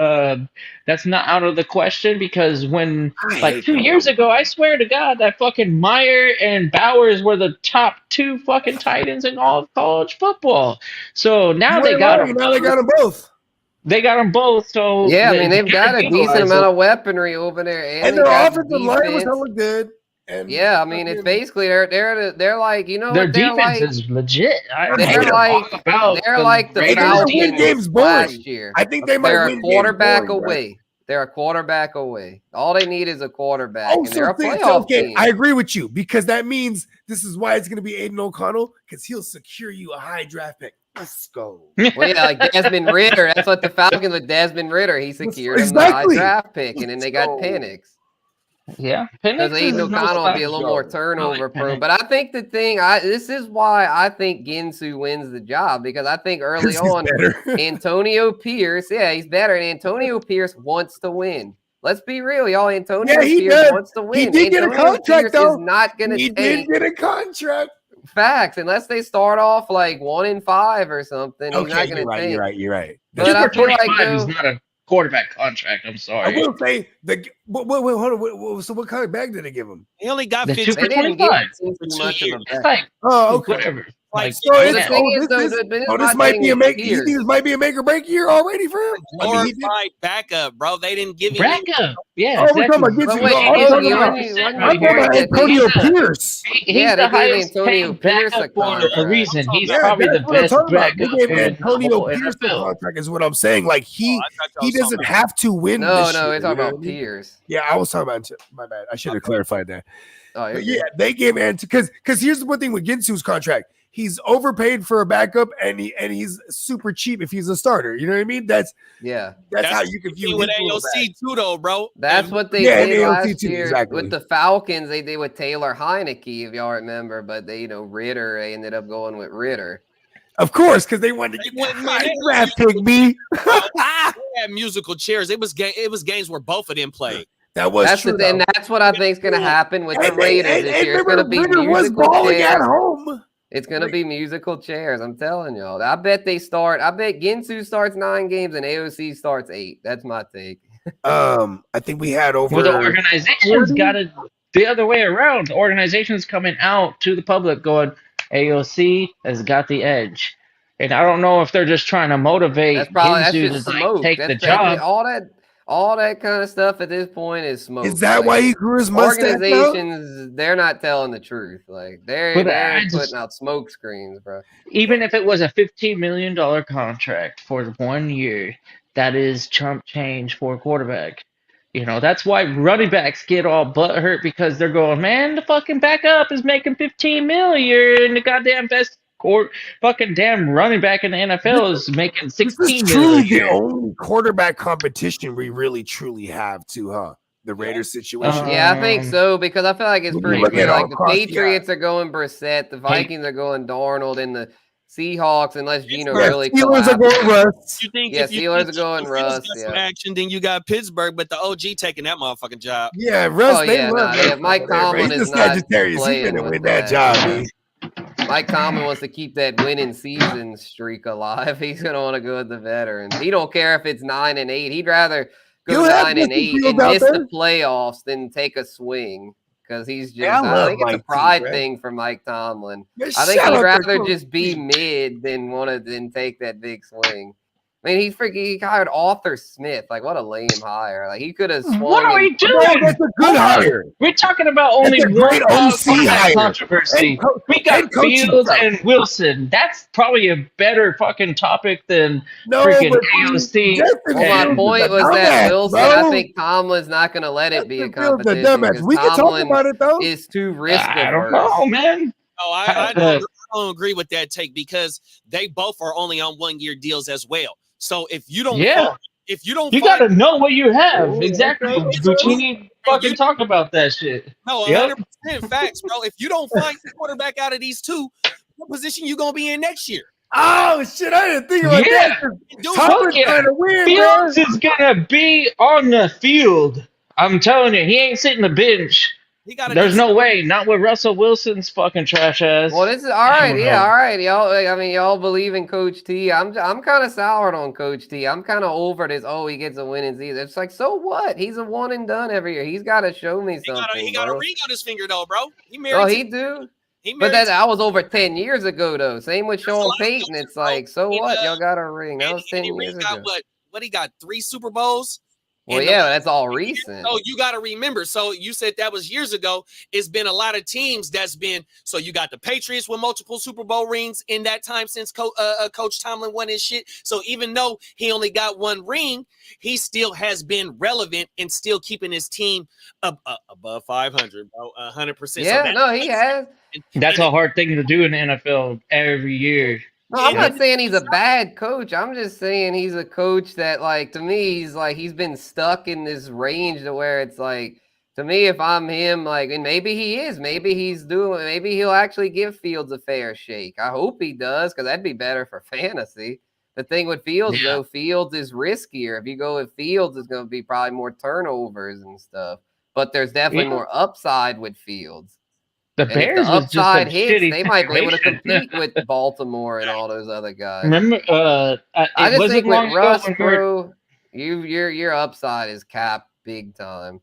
that's not out of the question because when like 2 years ago, I swear to God, that fucking Meyer and Bowers were the top 2 fucking tight ends in all of college football. So now they got them. Now they got them both. They got them both, so yeah, I mean they've got a decent amount of weaponry over there, and their offensive line was hella good. And yeah, I mean it's basically they're like, you know, their defense is legit. They're like the Falcons last year. I think they might. They're a quarterback away. They're a quarterback away. All they need is a quarterback, and they're a playoff team. I agree with you because that means this is why it's going to be Aiden O'Connell because he'll secure you a high draft pick. Let's go. Well, yeah, like Desmond Ridder. That's what the Falcons with Desmond Ridder. He secured him the high draft pick, and then they got Penix. Yeah, because Aiden O'Connell will be a little more turnover prone. But I think the thing, this is why I think Ginsu wins the job because I think early on, Antonio Pierce, he's better, and Antonio Pierce wants to win. let's be real, y'all. Antonio Yeah, he Pierce does. wants to win. He did get a Antonio contract, Pierce though. is not going to He did take get a contract. facts unless they start off like 1-5 or something. He's not Okay, going to take. you're right. But I Super feel like 25 is though, not a quarterback contract. I'm I sorry. will say wait, hold on. So what kind of bag did they give him? He only got The 15 Super they didn't give 25. him for too 2 much of a years. It's bet. like Oh, okay. whatever. Like, So Well, it's the thing is, though, this might be a make. You think this might be a make or break year already for him? glorified backup, bro. They didn't give him back up. Yeah, Oh, we're exactly. talking about But wait, I'm talking about, I'm talking about Antonio Pierce. He's Yeah, they the gave highest Antonio paid Pierce a backup for a contract. reason. I'm He's talking probably the That's what I'm best talking about. backup They gave in the Antonio whole Pierce the NFL. contract is what I'm saying. Like he doesn't have to win. No, this no, year, we're talking you know about what I mean? Pierce. Yeah, I was talking about. My bad. I should have clarified that. Oh, you're But good. yeah, they gave because here's the one thing with Ginsu's contract. He's overpaid for a backup, and he's super cheap if he's a starter. You know what I mean? That's how you can view with Ginsu AOC too, though, bro. That's what they Yeah, did and AOC last too, year exactly. with the Falcons. They did with Taylor Heineke, if y'all remember. But they, Ritter, they ended up going with Ritter. Of course, because they wanted to get that high draft pick, B. They had musical chairs. It was games where both of them played. That's true. And that's what I think is going to happen with the Raiders this year. It's going to be musical chairs. At home. It's going to be musical chairs. I'm telling y'all. I bet Ginsu starts 9 games and AOC starts 8. That's my take. I think we had over. Well, the organization's got it the other way around. The organization's coming out to the public going, AOC has got the edge. And I don't know if they're just trying to motivate that's Ginsu just to smoke. take That's the job. All that kind of stuff at this point is smoke. Is that why he grew his mustache? Organizations, they're not telling the truth. Like they're putting out smoke screens, bro. Even if it was a $15 million contract for 1 year, that is chump change for a quarterback. That's why running backs get all butthurt because they're going, man, the fucking backup is making $15 million and the goddamn best fucking damn running back in the NFL is making $16 million. This is truly the only quarterback competition we really truly have too, huh? The Raiders situation. Yeah, I think so because I feel like it's pretty clear. Like the Patriots are going Brissett, the Vikings are going Darnold, and the Seahawks, unless Geno really Steelers are going Russ. Steelers are going Russ. Yeah. Action, then you got Pittsburgh, but the OG taking that motherfucking job. Yeah, Russ. Mike Tomlin is not Sagittarius. He's gonna win that job. Mike Tomlin wants to keep that winning season streak alive. He's gonna want to go with the veterans. He don't care if it's 9-8. He'd rather go 9-8 and miss the playoffs than take a swing. Because he's just, I think it's a pride thing for Mike Tomlin. I think he'd rather just be mid than take that big swing. I mean, he hired Arthur Smith. Like, what a lame hire. Like, he could have swung. What are we doing? No, that's a good hire. We're talking about only one controversy. We got Fields and Wilson. That's probably a better fucking topic than freaking AOC. Well, my point was that Wilson, I think Tomlin's not going to let it be a competition. We can talk about it, though. It's too risk averse. I don't know, man. No, I don't agree with that take because they both are only on 1-year deals as well. So if you don't, you got to know what you have. Exactly. Guccini fucking talk about that shit. No, 100% facts, bro. If you don't find the quarterback out of these two, what position you gonna be in next year? Oh shit! I didn't think about that. Tomlin's trying to win, Fields is gonna be on the field. I'm telling you, he ain't sitting the bench. There's no way. Not with Russell Wilson's fucking trash ass. Well, this is all right. Yeah, all right, y'all. I mean, y'all believe in Coach T. I'm kind of soured on Coach T. I'm kind of over this. Oh, he gets a winning season. It's like, so what? He's a one and done every year. He's got to show me something. He got a ring on his finger, though, bro. He do. But that was over 10 years ago, though. Same with Sean Payton. It's like, so what? Y'all got a ring. That was 10 years ago. What he got? 3 Super Bowls. Well, yeah, that's all recent. So you got to remember. So you said that was years ago. It's been a lot of teams that's been. So you got the Patriots with multiple Super Bowl rings in that time since Coach Tomlin won his shit. So even though he only got 1 ring, he still has been relevant and still keeping his team above 500, bro, 100%. Yeah, so he has. That's a hard thing to do in the NFL every year. No, I'm not saying he's a bad coach. I'm just saying he's a coach that, like, to me, he's been stuck in this range to where it's like, to me, if I'm him, like, and maybe he is, maybe he'll actually give Fields a fair shake. I hope he does, because that'd be better for fantasy. The thing with Fields, though, Fields is riskier. If you go with Fields, it's going to be probably more turnovers and stuff. But there's definitely more upside with Fields. The And Bears if the was just a upside hits, shitty they might be able to situation. compete with Baltimore and all those other guys. Remember, I just think with Russ, when bro, your upside is capped big time.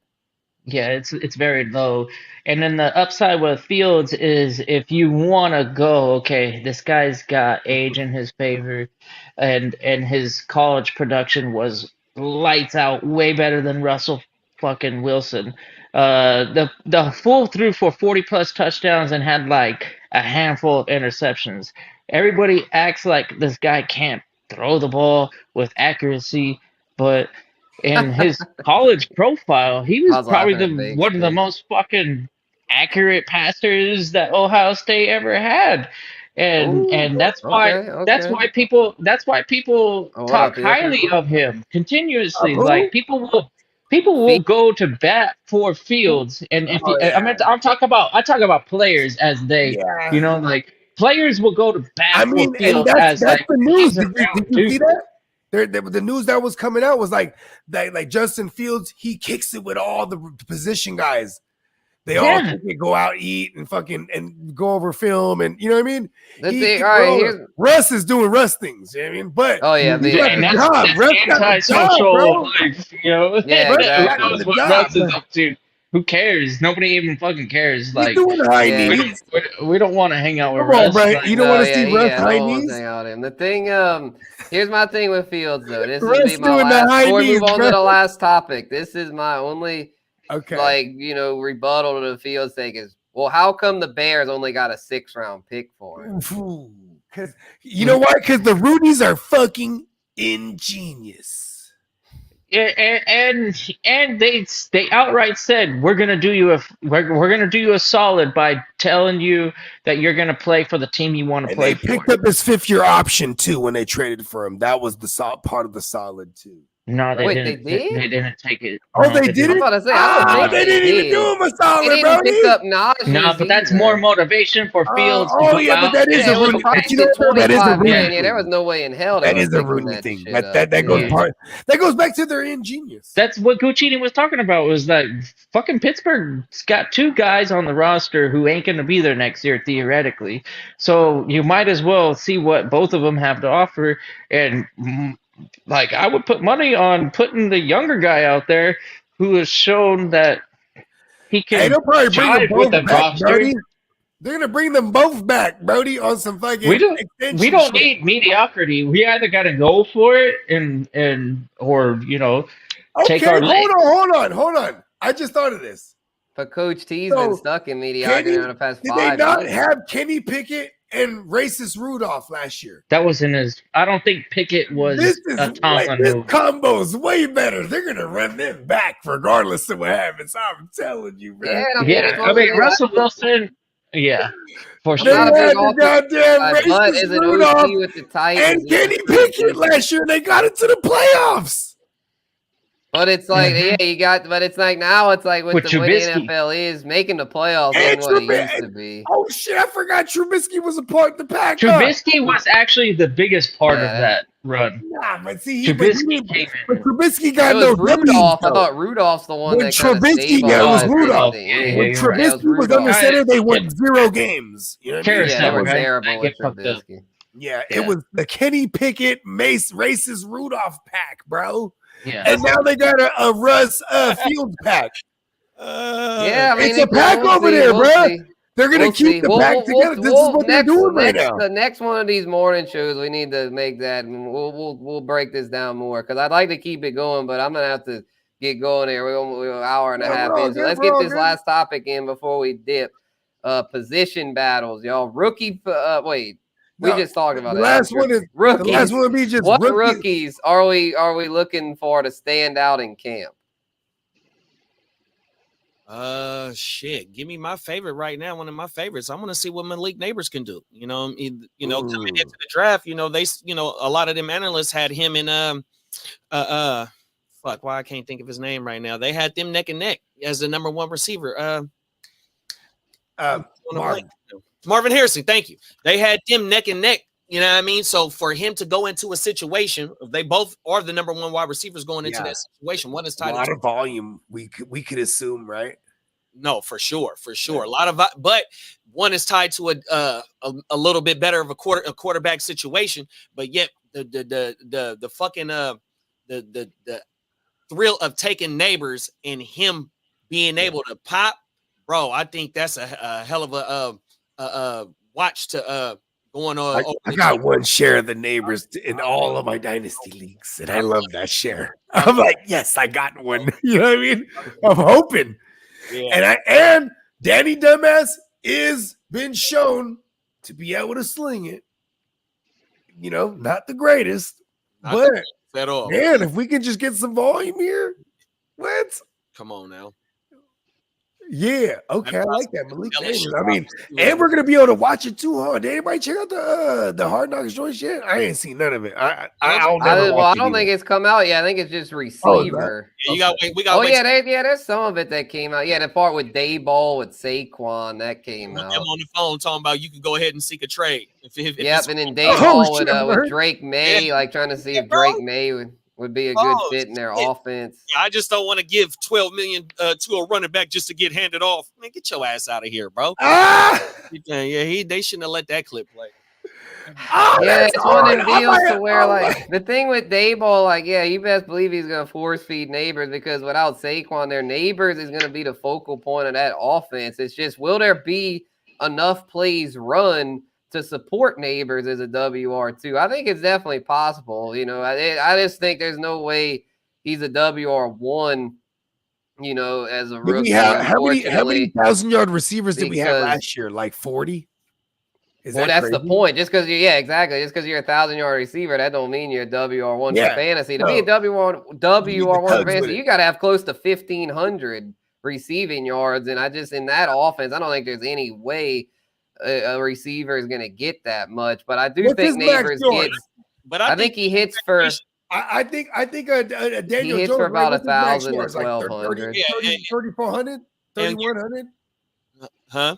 Yeah, it's very low. And then the upside with Fields is if you want to go, okay, this guy's got age in his favor, and his college production was lights out, way better than Russell fucking Wilson. The fool threw for 40 plus touchdowns and had like a handful of interceptions. Everybody acts like this guy can't throw the ball with accuracy, but in his college profile, he was probably one of the most fucking accurate passers that Ohio State ever had, and that's why people talk highly of him continuously. Like people will go to bat for Fields, and if I talk about players as they, like players will go to bat for Fields as that's like the news. he's a Did you see that? The news that was coming out was like Justin Fields, he kicks it with all the position guys. They all go out, eat, and fucking and go over film, and you know what I mean. Russ is doing Russ things. You know what I mean, but that's anti-social life. You know, Russ knows what Russ is up to. Who cares? Nobody even fucking cares. Like, we don't want to hang out with Russ. Right? You don't want to see Russ high knees. The thing, here's my thing with Fields though. This is my last. Before we move on to the last topic, this is my only, rebuttal to the Fields thing is, well, how come the Bears only got a 6th-round pick for him? Because you know why? Because the Rudies are fucking ingenious. And they outright said we're gonna do you a solid by telling you that you're gonna play for the team you want to play for. They picked up his 5th-year option too when they traded for him. That was the part of the solid too. No, they didn't. They didn't take it. Oh, they didn't. They didn't even do him a solid, bro. Pick up Najee. No, but that's more motivation for Fields. But that is a Rooney. That is a Rooney. Yeah, there was no way in hell that is a Rooney thing. That goes back to their ingenious. That's what Guccini was talking about. Was that fucking Pittsburgh's got 2 guys on the roster who ain't gonna be there next year theoretically. So you might as well see what both of them have to offer. And like, I would put money on putting the younger guy out there who has shown that he can jive with the roster. They're gonna bring them both back, Brody, on some fucking. We don't need mediocrity. We either got to go for it or take our. Hold on. I just thought of this. But Coach T's been stuck in mediocrity for the past 5 years. Did they not have Kenny Pickett and Racist Rudolph last year? That was in his. I don't think Pickett was a Tomlin move. This combo's way better. They're gonna run them back regardless of what happens. I'm telling you, man. I mean Russell Wilson. Yeah, for sure. They had the goddamn Racist Rudolph with the and Kenny Pickett last year. They got it to the playoffs. But it's like, but it's like now it's like with the way the NFL is making the playoffs and what it used to be. Oh shit, I forgot Trubisky was a part of the pack. Trubisky was actually the biggest part of that run. Nah, but see, Trubisky got no Rudolph. I thought Rudolph's the one when Trubisky was Rudolph. When Trubisky was under center, they won 0 games. You know what I mean? That was terrible with Trubisky. Yeah, it was the Kenny Pickett, Racist Rudolph pack, bro. Yeah. And now they got a Russ Fields pack. It's a pack over there, bro. They're gonna keep the pack together. This is what they're doing right now. The next one of these morning shows, we need to make that, and we'll break this down more because I'd like to keep it going, but I'm gonna have to get going here. We're an hour and a half in, so let's get this last topic in before we dip. Position battles, y'all. Rookie. We just talked about the last one is rookies. The last one would be just what rookies are we looking for to stand out in camp? Shit. Give me my favorite right now. One of my favorites. I want to see what Malik Neighbors can do. Coming into the draft, they, a lot of them analysts had him in why I can't think of his name right now. They had them neck and neck as the number 1 receiver. Marvin Harrison, thank you. They had them neck and neck You know what I mean? So for him to go into a situation, if they both are the number one wide receivers going into that situation, one is A tied lot of volume. We could assume, right? No, for sure. A lot of, but one is tied to a little bit better of a quarterback situation, but yet the fucking the thrill of taking Neighbors and him being able to pop, bro. I think that's a hell of a watch to going on. I got one share of the Neighbors in all of my dynasty leagues, and I love that share. I'm like, yes, I got one. You know what I mean? I'm hoping. Yeah. And Danny Dumbass is been shown to be able to sling it. You know, not the greatest, but at all. Man, if we can just get some volume here, what? Come on now. Yeah, okay, I like that, Malik Neighbors. I mean, and we're gonna be able to watch it too, huh? Did anybody check out the Hard Knocks joint yet? I ain't seen none of it. I don't think it's come out yet. I think it's just receiver. You got wait. We got. There's some of it that came out. Yeah, the part with Dayball with Saquon that came out. I'm on the phone talking about you can go ahead and seek a trade. If and then Dayball with Drake May, like trying to see if Drake May would be a good fit in their offense. Yeah, I just don't want to give $12 million to a running back just to get handed off. Man, get your ass out of here, bro. They shouldn't have let that clip play. It's one of them deals to where, like, the thing with Dayball, like, you best believe he's going to force feed Neighbors because without Saquon, their Neighbors is going to be the focal point of that offense. It's just, will there be enough plays run to support Neighbors as a WR2? I think it's definitely possible. You know, I just think there's no way he's a WR1, you know, as a rookie. How many 1,000-yard receivers did we have last year? Like 40? That's the point. Just because exactly. Just because you're a 1,000-yard receiver, that don't mean you're a WR1 for fantasy. To be a WR1 for fantasy, you got to have close to 1,500 receiving yards. And in that offense, I don't think there's any way a receiver is going to get that much. But I do think Neighbors gets. But I think he hits for. I think Daniel he hits Jones for about 1,000 to 1,200, 3,400, 3,100. Huh?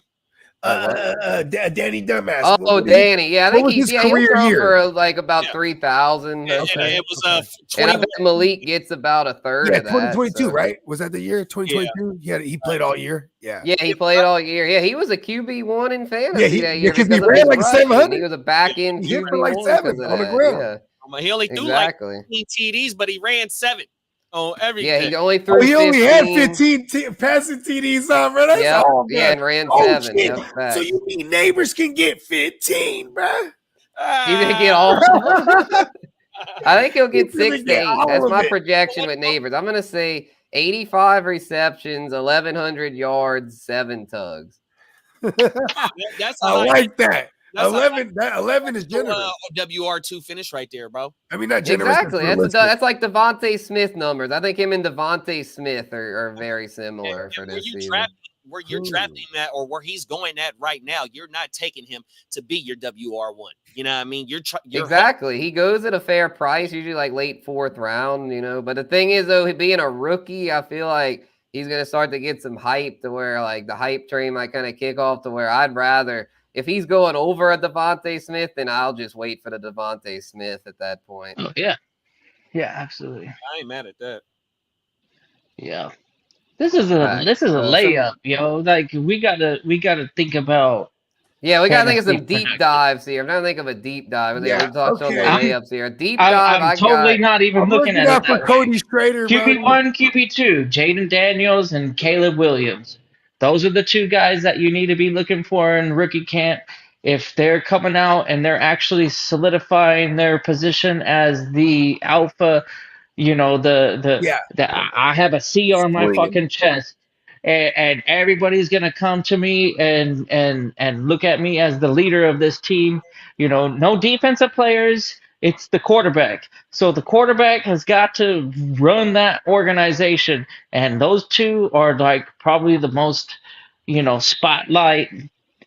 Danny Dumbass. Oh, Danny. Yeah, I think he's career for like about 3,000. It was and I bet Malik gets about a third of that. 2022, right? Was that the year? 2022? Yeah, he played all year. Yeah, he played all year. Yeah, he was a QB1 in fantasy that year. Because he ran like 700. He was a back end QB1 like 7 on the ground. Yeah. He only threw like 15 TDs, but he ran 7 on everything. Yeah, he only threw. He only had 15 passing TDs on, bro. That's all. Yeah, and ran 7. Yep, so you mean Neighbors can get 15, bro? He didn't get all. I think he'll get 6 to 8. That's my projection with Neighbors. I'm gonna say 85 receptions, 1,100 yards, 7 tugs. I like that. 11 is generous. WR2 finish right there, bro. I mean, not generous. Exactly. That's like Devontae Smith numbers. I think him and Devontae Smith are very similar for this season. Where you're drafting that, or where he's going at right now, you're not taking him to be your WR1. You know what I mean? You're exactly. He goes at a fair price, usually like late 4th round. You know, but the thing is, though, being a rookie, I feel like he's going to start to get some hype to where like the hype train might kind of kick off to where I'd rather. If he's going over a Devontae Smith, then I'll just wait for the Devontae Smith at that point. Oh, yeah. Yeah, absolutely. I ain't mad at that. Yeah. This is a layup, yo. Like we gotta think about. Yeah, we gotta think of some deep dives here. I'm trying to think of a deep dive. We talked about the layups here. Deep dive. I'm totally not even looking at it. For Cody Strader, QB1, QB2, Jaden Daniels and Caleb Williams. Those are the 2 guys that you need to be looking for in rookie camp. If they're coming out and they're actually solidifying their position as the alpha, you know, I have a C on my fucking chest, and everybody's gonna come to me and look at me as the leader of this team. You know, no defensive players. It's the quarterback. So the quarterback has got to run that organization. And those 2 are like probably the most, you know, spotlight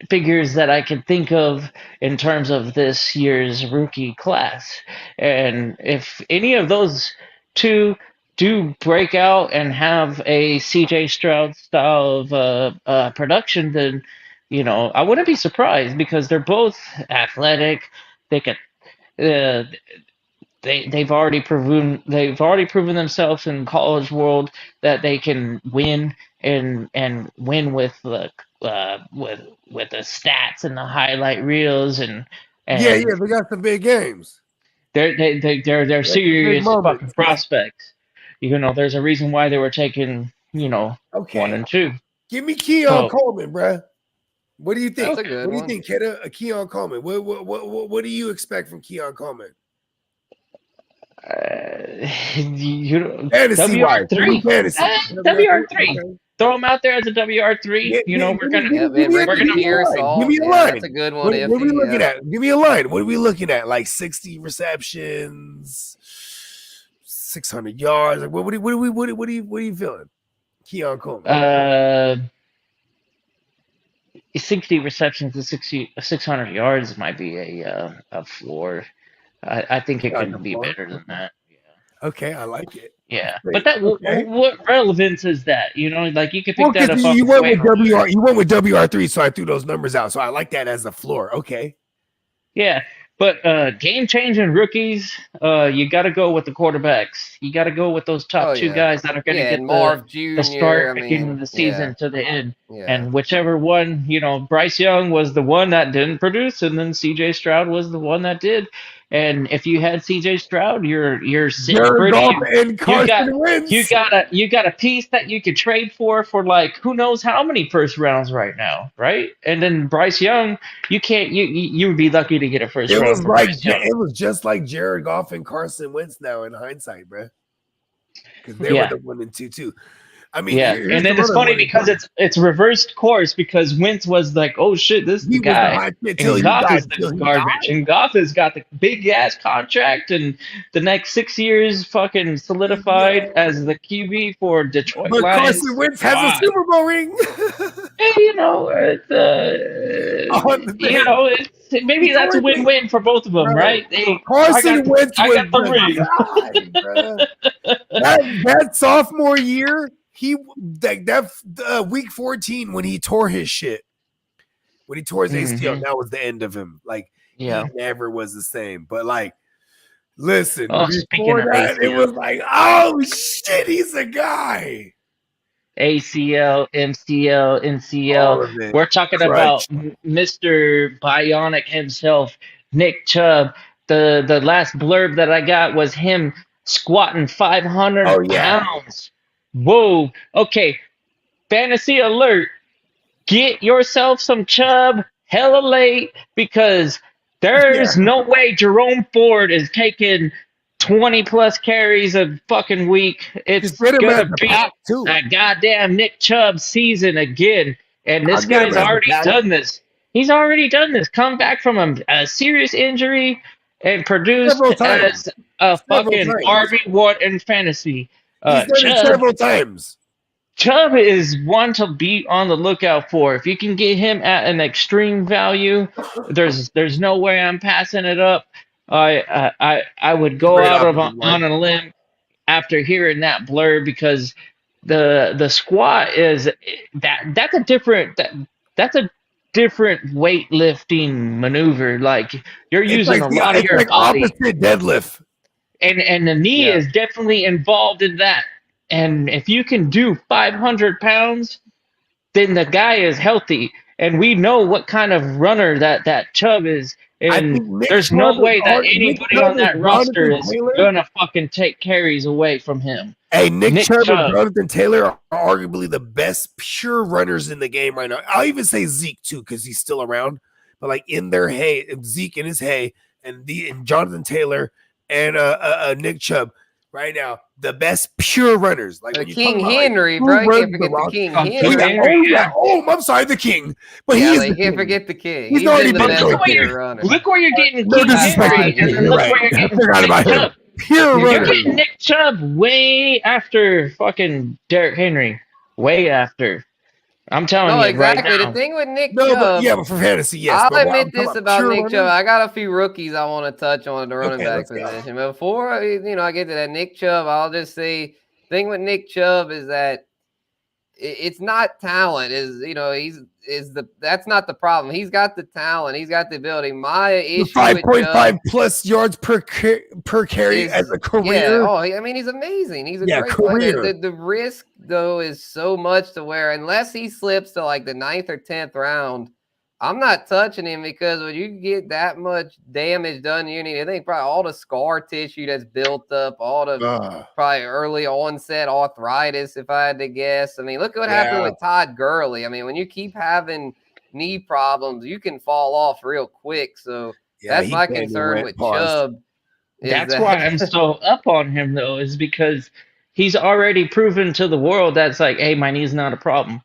figures that I can think of in terms of this year's rookie class. And if any of those 2 do break out and have a CJ Stroud style of production, then, you know, I wouldn't be surprised because they're both athletic. they could. Uh, they've already proven themselves in college world that they can win and win with the with the stats and the highlight reels and Yeah, and they got some big games. they're Big serious moments. fucking prospects. There's a reason why they were taken 1 Okay. and 2. Give me Keon So- Coleman, bruh. What do you think? That's a good What do you one. think, Kidda? Keon Coleman. What do you expect from Keon Coleman? Fantasy wise. WR3. Fantasy. WR3. Okay. Throw him out there as a WR3. We're gonna. Yeah, man, we're Ricky gonna- Pierce. Give me a Yeah, line. that's a good one. What are we looking yeah. at? Give me a line. What are we looking at? Like 60 receptions, 600 yards. Like what are you feeling? Keon Coleman. 60 receptions to 600 yards might be a floor. I think it can be better than that. Okay, I like it. Yeah, Great. but that Okay. what relevance is that? Like you could pick that up. You off went the with waiver. You went with WR3, so I threw those numbers out. So I like that as the floor. Okay. Yeah, but game changing rookies, you got to go with the quarterbacks. You got to go with those top two guys that are going to get and Marv the Jr. start beginning of the season to the end. Yeah. And whichever one, Bryce Young was the one that didn't produce, and then C.J. Stroud was the one that did. And if you had C.J. Stroud, you're sitting Jared pretty. Goff and Carson Wentz. You got a piece that you could trade for like who knows how many first rounds right now, right? And then Bryce Young, you would be lucky to get a first round. It was just like Jared Goff and Carson Wentz now in hindsight, bro. Because they were the 1 and 2 too. I mean, and then it's funny because it's reversed course because Wentz was like, oh shit, this is the guy, and Goff is the garbage, and Goff has got the big ass contract, and the next 6 years fucking solidified as the QB for Detroit But Lions. Carson Wentz has a Super Bowl ring. Maybe that's a win-win for both of them, right? Carson Wentz I got the ring. That sophomore year. Week 14 when he tore his shit, when he tore his ACL, that was the end of him. Like he never was the same. But like, listen, before that, it was like, oh shit, he's a guy. ACL, MCL, NCL. We're talking about Mr. Bionic himself, Nick Chubb. The last blurb that I got was him squatting 500 pounds. Whoa. Okay. Fantasy alert. Get yourself some Chubb hella late because there's no way Jerome Ford is taking 20 plus carries a fucking week. It's gonna be a goddamn Nick Chubb season again. And this guy's already done this. He's already done this. Come back from a serious injury and produced as a fucking RB1 in fantasy. He's done it several times. Chubb is one to be on the lookout for. If you can get him at an extreme value, there's no way I'm passing it up. I would go out on a limb after hearing that blur because the squat is that's a different weightlifting maneuver. Like you're using a lot of your body. Opposite deadlift. And the knee is definitely involved in that. And if you can do 500 pounds, then the guy is healthy. And we know what kind of runner that Chubb is. And there's no way that anybody on that roster is going to fucking take carries away from him. Hey, Nick Chubb and Jonathan Taylor are arguably the best pure runners in the game right now. I'll even say Zeke, too, because he's still around. But, like, in their hay, Zeke in his hay, and Jonathan Taylor and Nick Chubb right now, the best pure runners. Like King Henry, bro. You can't forget the King Henry. I'm sorry, the King. But you can't forget the King. He's already the best pure runner. Look where you're getting King Henry, and then look where you're getting Nick Chubb. You're getting Nick Chubb way after fucking Derrick Henry. Way after. I'm telling you exactly. right now. The thing with Nick Chubb, but for fantasy, yes. I'll admit this about Nick Chubb. I got a few rookies I want to touch on the running back position. But before I get to that Nick Chubb, I'll just say, the thing with Nick Chubb is that it's not talent. That's not the problem. He's got the talent. He's got the ability. My issue 5.5 plus yards per carry as a career. Yeah. Oh, I mean, he's amazing. He's a great player. The risk though is so much to where unless he slips to like the 9th or 10th round, I'm not touching him because when you get that much damage done, you need, I think, probably all the scar tissue that's built up, all the probably early onset arthritis, if I had to guess. I mean, look at what happened with Todd Gurley. I mean, when you keep having knee problems, you can fall off real quick. So that's my concern with Chubb. That's why I'm so up on him, though, is because he's already proven to the world that's like, hey, my knee's not a problem.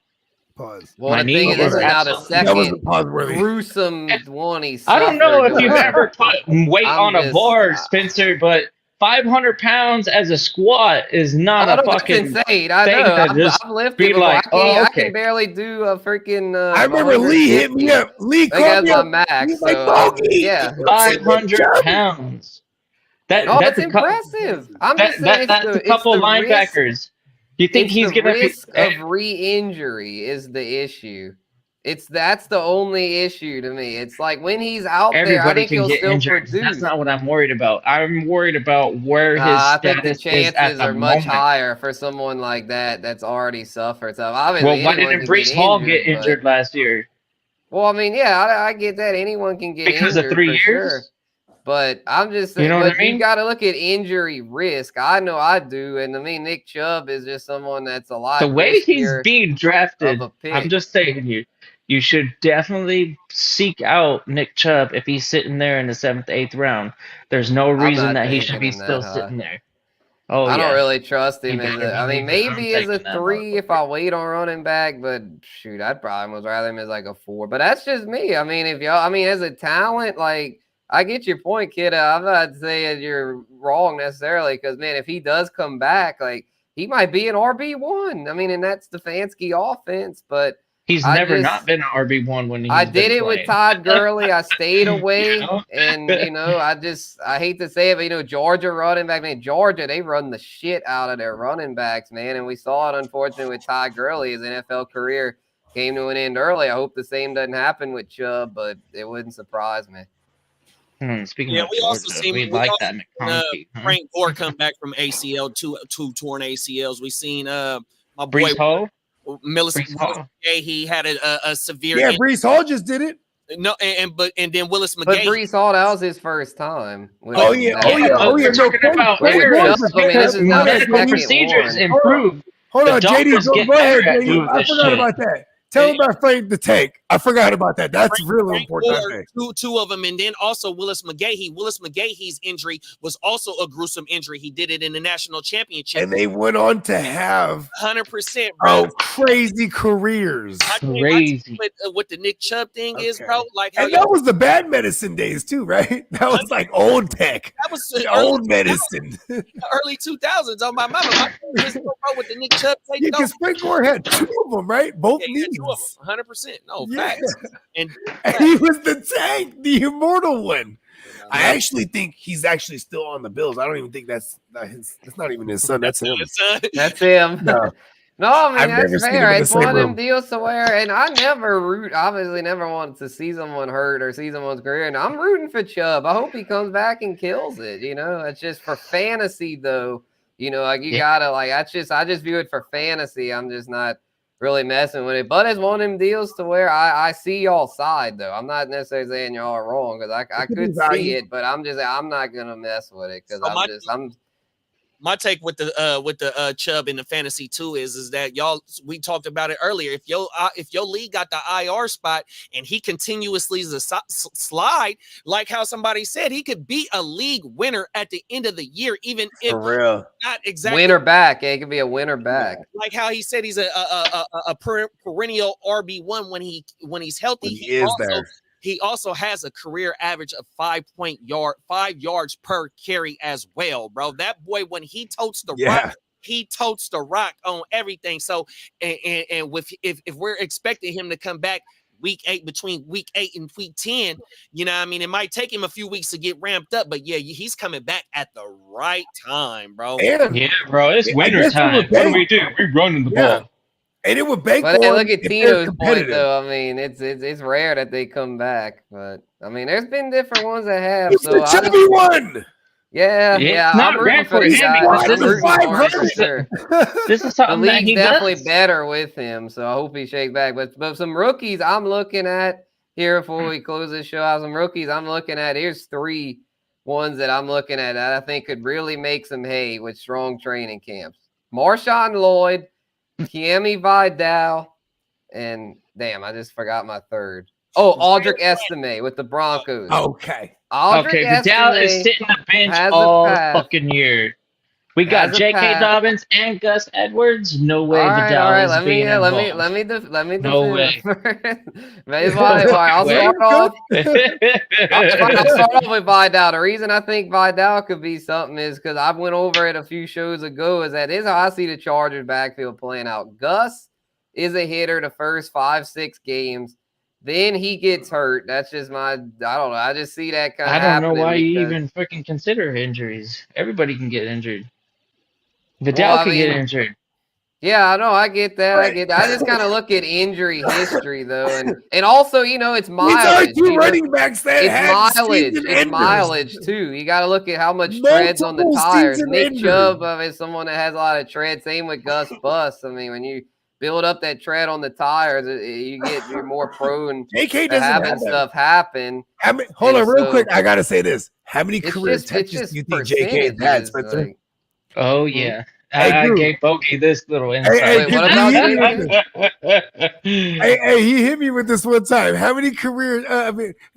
Pause. Well, the thing is, this is now the second gruesome one he's I don't know if you've ever put weight on a bar, Spencer, but 500 pounds as a squat is not a fucking insane. I know. I've lifted before. Like, I can barely do a freaking. I remember Lee hit me up. Lee called me up. Max. He's like, 500 pounds. That's impressive. I'm just saying that's a couple linebackers. Do you think he's going to be risk of re-injury is the issue? That's the only issue to me. It's like when he's out there, I think he'll still produce. That's not what I'm worried about. I'm worried about where his status I think the chances are much higher for someone like that that's already suffered. So obviously, why didn't Breece Hall get injured last year? Well, I mean, I get that anyone can get because injured of 3 years. Sure. But I'm just saying, you got to look at injury risk. I know I do. And I mean, Nick Chubb is just someone that's a lot. The way he's being drafted, I'm just saying you should definitely seek out Nick Chubb if he's sitting there in the 7th, 8th round. There's no reason that he should be still sitting there. Oh, I don't really trust him. I mean, maybe as a 3 if I wait on running back, but shoot, I'd probably almost rather him as like a 4. But that's just me. I mean, as a talent, like, I get your point, kid. I'm not saying you're wrong necessarily because, man, if he does come back, like, he might be an RB1. I mean, and that's Stefanski offense, but he's never not been an RB1 when I did it with Todd Gurley. I stayed away, and, I hate to say it, but, Georgia running back, man, Georgia, they run the shit out of their running backs, man, and we saw it, unfortunately, with Todd Gurley. His NFL career came to an end early. I hope the same doesn't happen with Chubb, but it wouldn't surprise me. Speaking of Georgia, we like that McConkey. Frank Gore come back from ACL, two torn ACLs. We seen my boy Breece Hall. He had a severe. Yeah, Breece Hall just did it. No, and then Willis McGahee. But Breece Hall, that was his first time. We're talking about the procedures improved. Hold on, JD, go ahead. JD. I forgot about that. Tell him about Frank the Tank. I forgot about that. That's really important. Two of them, and then also Willis McGahee. Willis McGahee's injury was also a gruesome injury. He did it in the national championship, and they went on to have 100%, bro. Crazy careers. Crazy. What the Nick Chubb thing is, bro. Like, and that was the bad medicine days too, right? That was like old tech. That was old medicine. Early 2000s on my mama. My with the Nick Chubb. Yeah, because Frank Gore had 2 of them, right? Both knees. 100%. No, facts. And he was the Tank, the immortal one. I actually think he's actually still on the Bills. I don't even think that's not even his son. That's him. That's him. No, I mean, that's fair. It's one of them deals to where, and I obviously never want to see someone hurt or see someone's career. And I'm rooting for Chubb. I hope he comes back and kills it. It's just for fantasy, though. Gotta I just view it for fantasy. I'm just not really messing with it. But it's one of them deals to where I see y'all side, though. I'm not necessarily saying y'all are wrong because I could see it, but I'm not gonna mess with it because my take with the Chubb in the fantasy too is that we talked about it earlier. If your league got the IR spot and he continuously slide, like how somebody said, he could be a league winner at the end of the year, even if not exactly winner back. It could be a winner back. Like how he said he's a perennial RB1 when he's healthy. He also has a career average of 5 yards per carry as well, bro. That boy, when he totes the rock, he totes the rock on everything. So, and if we're expecting him to come back between week 8 and week 10, it might take him a few weeks to get ramped up, but yeah, he's coming back at the right time, bro. Yeah, bro, it's winter time. What do? We're running the ball. And it would bank But for look them at if they're Tino's point, competitive. though. I mean, it's rare that they come back. But, I mean, there's been different ones that have. He's So the chubby one. Yeah, It's I'm not rooting rare for for the him guy. because I'm rooting for him for this is sure. this is The something that league's he definitely does. better with him, so I hope he shakes back. But some rookies I'm looking at here before we close this show out. Some rookies I'm looking at. Here's 3 ones that I'm looking at that I think could really make some hay with strong training camps. Marshawn Lloyd, Kiemi Vidal, and damn, I just forgot my third. Oh, Aldrich Estime with the Broncos. Okay. Aldrich Okay, Vidal is Estime sitting the bench has a all path. fucking year. We got Has a J.K. path. Dobbins and Gus Edwards. No way All right. Vidal is Let me being let me involved. let me No defend way. Maybe all right, I'll Way. start off. I'll That's start off with Vidal. The reason I think Vidal could be something is because I went over it a few shows ago. Is that is how I see the Chargers backfield playing out. Gus is a hitter the first 5-6 games. Then he gets hurt. That's just I don't know. I just see that kind of I don't know happening. why you because- even freaking consider injuries. Everybody can get injured. Vidal Well, I could get mean, injured. Yeah, I know. I get that. Right. I just kind of look at injury history though, and also it's These are mileage. 2 running backs that It's had mileage. season It's enders. mileage too. You got to look at how much treads on the Multiple tires. season Nick enders. Chubb is someone that has a lot of tread. Same with Gus Bus. I mean, when you build up that tread on the tires, you're more prone JK to doesn't having have that. stuff happen. Hold on, And real so- quick. I gotta say this. How many It's career just touches do you think JK has had, percentages. Spencer? Like, Oh yeah. Hey, I dude. gave Bogey this little Hey, insight. Wait, what about Hey, he hit me with this one time. How many career?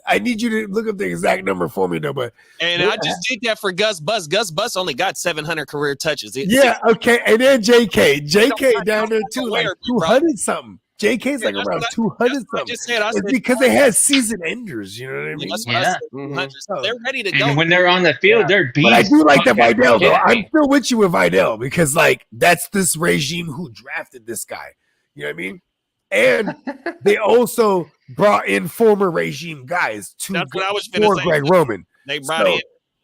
I need you to look up the exact number for me, though. But And I just did that for Gus Bus. Gus Bus only got 700 career touches. yeah, okay. And then JK down there too, like Aware, bro. 200 something. JK's like That's around what I- 200 That's what I something. just said. I It's said because they had season enders. You know what I mean? That's what I Yeah. said. Mhm. 100. They're ready to go. And when they're on the field, they're beasts. But I do like the Fuck, Vidal, though. kidding I'm me. still with you with Vidal because, like, that's this regime who drafted this guy. You know what I mean? And they also brought in former regime guys to That's what I was for finna say. Greg Roman. They brought So in.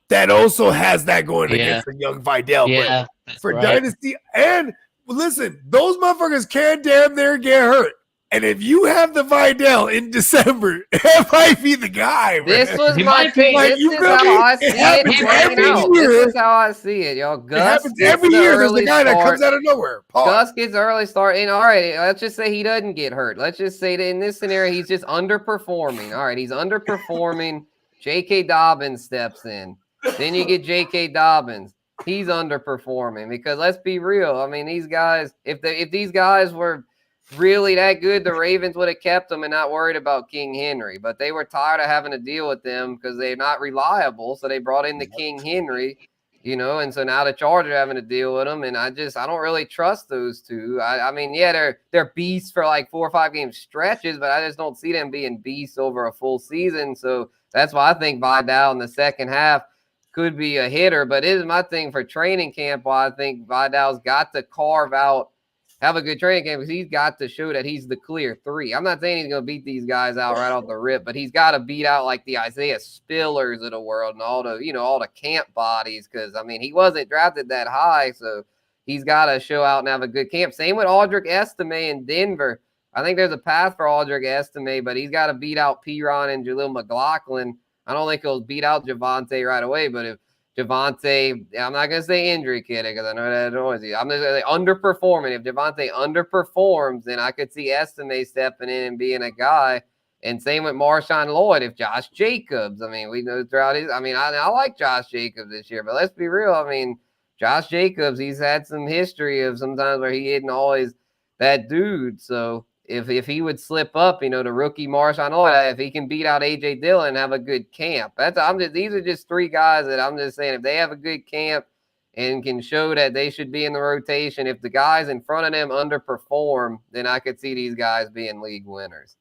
that also has that going Yeah. against the young Vidal. Yeah, But that's for right. Dynasty, and listen, those motherfuckers can damn near get hurt. And if you have the Vidal in December, it might be the guy. This man. was He my might be. thing. Like, This you is feel how me? I It see it happens playing every out. year. This is how I see it, y'all. It Gus happens gets every the year. There's a early guy that start. comes out of nowhere. Pause. Gus gets early start. And all right, let's just say he doesn't get hurt. Let's just say that in this scenario, he's just underperforming. All right, he's underperforming. J.K. Dobbins steps in. Then you get J.K. Dobbins. He's underperforming because let's be real. I mean, these guys, if these guys were really that good, the Ravens would have kept them and not worried about King Henry. But they were tired of having to deal with them because they're not reliable. So they brought in the King Henry, and so now the Chargers are having to deal with them. And I don't really trust those two. I mean, yeah, they're beasts for like 4 or 5 game stretches, but I just don't see them being beasts over a full season. So that's why I think Vidal in the second half could be a hitter. But it is my thing for training camp. Why I think Vidal's got to have a good training camp because he's got to show that he's the clear 3. I'm not saying he's going to beat these guys out right off the rip, but he's got to beat out like the Isaiah Spillers of the world and all the camp bodies because, I mean, he wasn't drafted that high, so he's got to show out and have a good camp. Same with Aldrich Estime in Denver. I think there's a path for Aldrich Estime, but he's got to beat out Piron and Jaleel McLaughlin. I don't think he'll beat out Javonte right away, but if Javonte, I'm not going to say injury kid because I know that noisy. I'm just going to say underperforming. If Javonte underperforms, then I could see Estime stepping in and being a guy. And same with Marshawn Lloyd. If Josh Jacobs, I mean, we know throughout his, I mean, I like Josh Jacobs this year, but let's be real. I mean, Josh Jacobs, he's had some history of sometimes where he isn't always that dude. So if he would slip up, the rookie Marshawn Lloyd, if he can beat out A.J. Dillon and have a good camp, these are just 3 guys that I'm just saying if they have a good camp and can show that they should be in the rotation, if the guys in front of them underperform, then I could see these guys being league winners.